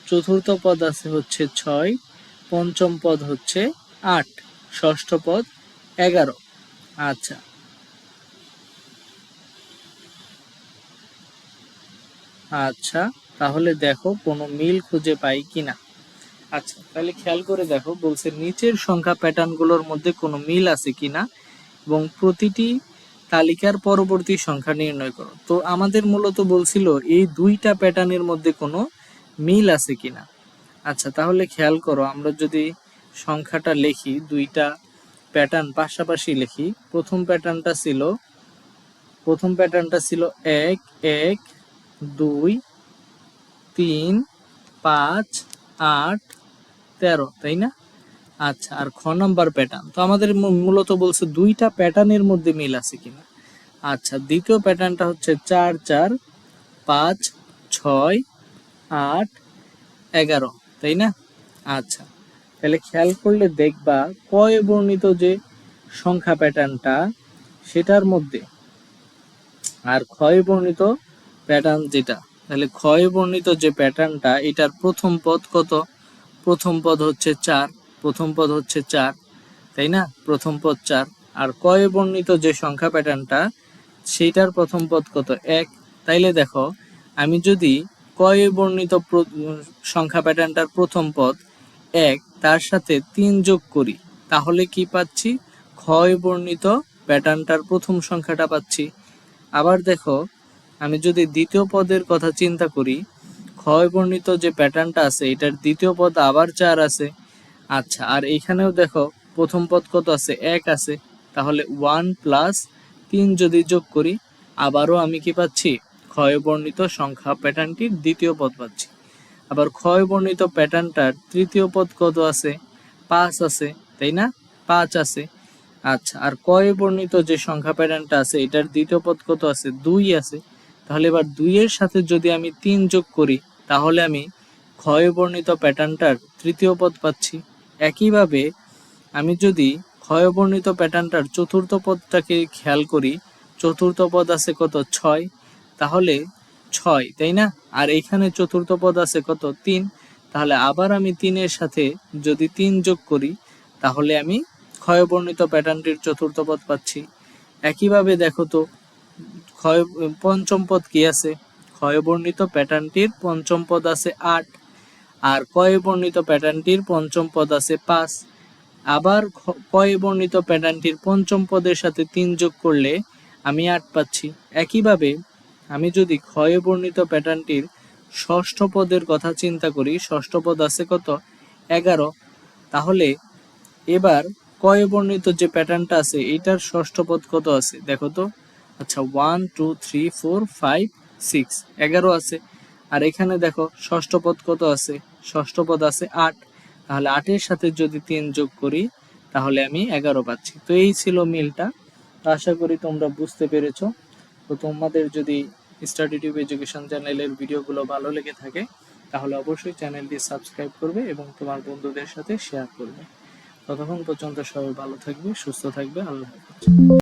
চতুর্থ পদ আছে হচ্ছে 6, পঞ্চম পদ হচ্ছে 8, ষষ্ঠ পদ 11। আচ্ছা, আচ্ছা, তাহলে দেখো কোনো মিল খুঁজে পাই কিনা। আচ্ছা, তাহলে খেয়াল করে দেখো, বলছে নিচের সংখ্যা প্যাটার্নগুলোর মধ্যে কোনো মিল আছে কিনা এবং প্রতিটি তালিকার পরবর্তী সংখ্যা নির্ণয় করো। তো আমাদের মূলত বলছিল এই দুইটা প্যাটার্নের মধ্যে কোনো মিল আছে কিনা। আচ্ছা, তাহলে খেয়াল করো, আমরা যদি সংখ্যাটা লিখি, দুইটা প্যাটার্ন পাশাপাশি লিখি। প্রথম প্যাটার্নটা ছিল 1 1 2 3 5 8 13, তাই না? আচ্ছা, আর খ নাম্বার প্যাটার্ন তো আমাদের মূলত বলছে দুইটা প্যাটার্নের মধ্যে মিল আছে কিনা। আচ্ছা, দ্বিতীয় প্যাটার্নটা হচ্ছে 4 4 5 6 8 11, তাই না? আচ্ছা, তাহলে খেয়াল করলে দেখবা কয় বর্ণিত যে সংখ্যা প্যাটার্নটা সেটার মধ্যে আর ক্ষয় বর্ণিত প্যাটার্ন যেটা, তাহলে ক্ষয় বর্ণিত যে প্যাটার্নটা এটার প্রথম পদ কত? প্রথম পদ হচ্ছে 4, প্রথম পদ হচ্ছে 4, তাই না? প্রথম পদ 4। আর কয় বর্ণিত যে সংখ্যা প্যাটার্নটা সেইটার প্রথম পদ কত? 1। তাইলে দেখো, আমি যদি কয় বর্ণিত সংখ্যা প্যাটার্নটার প্রথম পদ 1 তার সাথে 3 যোগ করি, তাহলে কি পাচ্ছি? ক্ষয় বর্ণিত প্যাটার্নটার প্রথম সংখ্যাটা পাচ্ছি। আবার দেখো, আমি যদি দ্বিতীয় পদের কথা চিন্তা করি, ক্ষয় বর্ণিত যে প্যাটার্নটা আছে এটার দ্বিতীয় পদ আবার 4 আছে। আচ্ছা, আর এইখানেও দেখো প্রথম পদ কত আছে? 1 আছে। তাহলে 1 প্লাস 3 যদি যোগ করি, আবারও আমি কি পাচ্ছি? ক্ষয় বর্ণিত সংখ্যা প্যাটার্নটির দ্বিতীয় পদ পাচ্ছি। আবার ক্ষয় বর্ণিত প্যাটার্নটার তৃতীয় পদ কত আছে? 5 আছে, তাই না? 5 আছে। আচ্ছা, আর কয় বর্ণিত যে সংখ্যা প্যাটার্নটা আছে এটার দ্বিতীয় পদ কত আছে? 2 আছে। তাহলে এবার 2 এর সাথে যদি আমি 3 যোগ করি, তাহলে আমি ক্ষয় বর্ণিত প্যাটার্নটার তৃতীয় পদ পাচ্ছি। একইভাবে আমি যদি ক্ষয় বর্ণিত প্যাটার্নটার চতুর্থ পদটাকে খেয়াল করি, চতুর্থ পদ আছে কত? 6, তাহলে 6, তাই না? আর এখানে চতুর্থ পদ আছে কত? 3, তাহলে আবার আমি 3 এর সাথে যদি 3 যোগ করি, তাহলে আমি ক্ষয় বর্ণিত প্যাটার্নটির চতুর্থ পদ পাচ্ছি। একইভাবে দেখো তো, পঞ্চম পদ কি আছে? ক্ষয় বর্ণিত প্যাটার্নটির পঞ্চম পদ আছে 8, আর কয় বর্ণিত প্যাটার্নটির পঞ্চম পদ আছে 5। আবার কয় বর্ণিত প্যাটার্নটির পঞ্চম পদের সাথে 3 যোগ করলে আমি 8 পাচ্ছি। একইভাবে আমি যদি ক্ষয় বর্ণিত প্যাটার্নটির ষষ্ঠ পদের কথা চিন্তা করি, ষষ্ঠ পদ আছে কত? 11। তাহলে এবার কয় বর্ণিত যে প্যাটার্নটা আছে এটার ষষ্ঠ পদ কত আছে দেখো তো। আচ্ছা, 1 2 3 4 5 6, 11 আছে। আর এখানে দেখো ষষ্ঠ পদ কত আছে, ষষ্ঠ পদ আছে 8, তাহলে 8 এর সাথে যদি 3 যোগ করি তাহলে আমি 11 পাচ্ছি। তো এই ছিল মিলটা। তো আশা করি তোমরা বুঝতে পেরেছো। তো তোমাদের যদি স্টাডি টিউব এডুকেশন চ্যানেলের ভিডিওগুলো ভালো লেগে থাকে তাহলে অবশ্যই চ্যানেলটি সাবস্ক্রাইব করবে এবং তোমার বন্ধুদের সাথে শেয়ার করবে। ততক্ষণ পর্যন্ত সবাই ভালো থাকবে, সুস্থ থাকবে। আল্লাহ হাফেজ।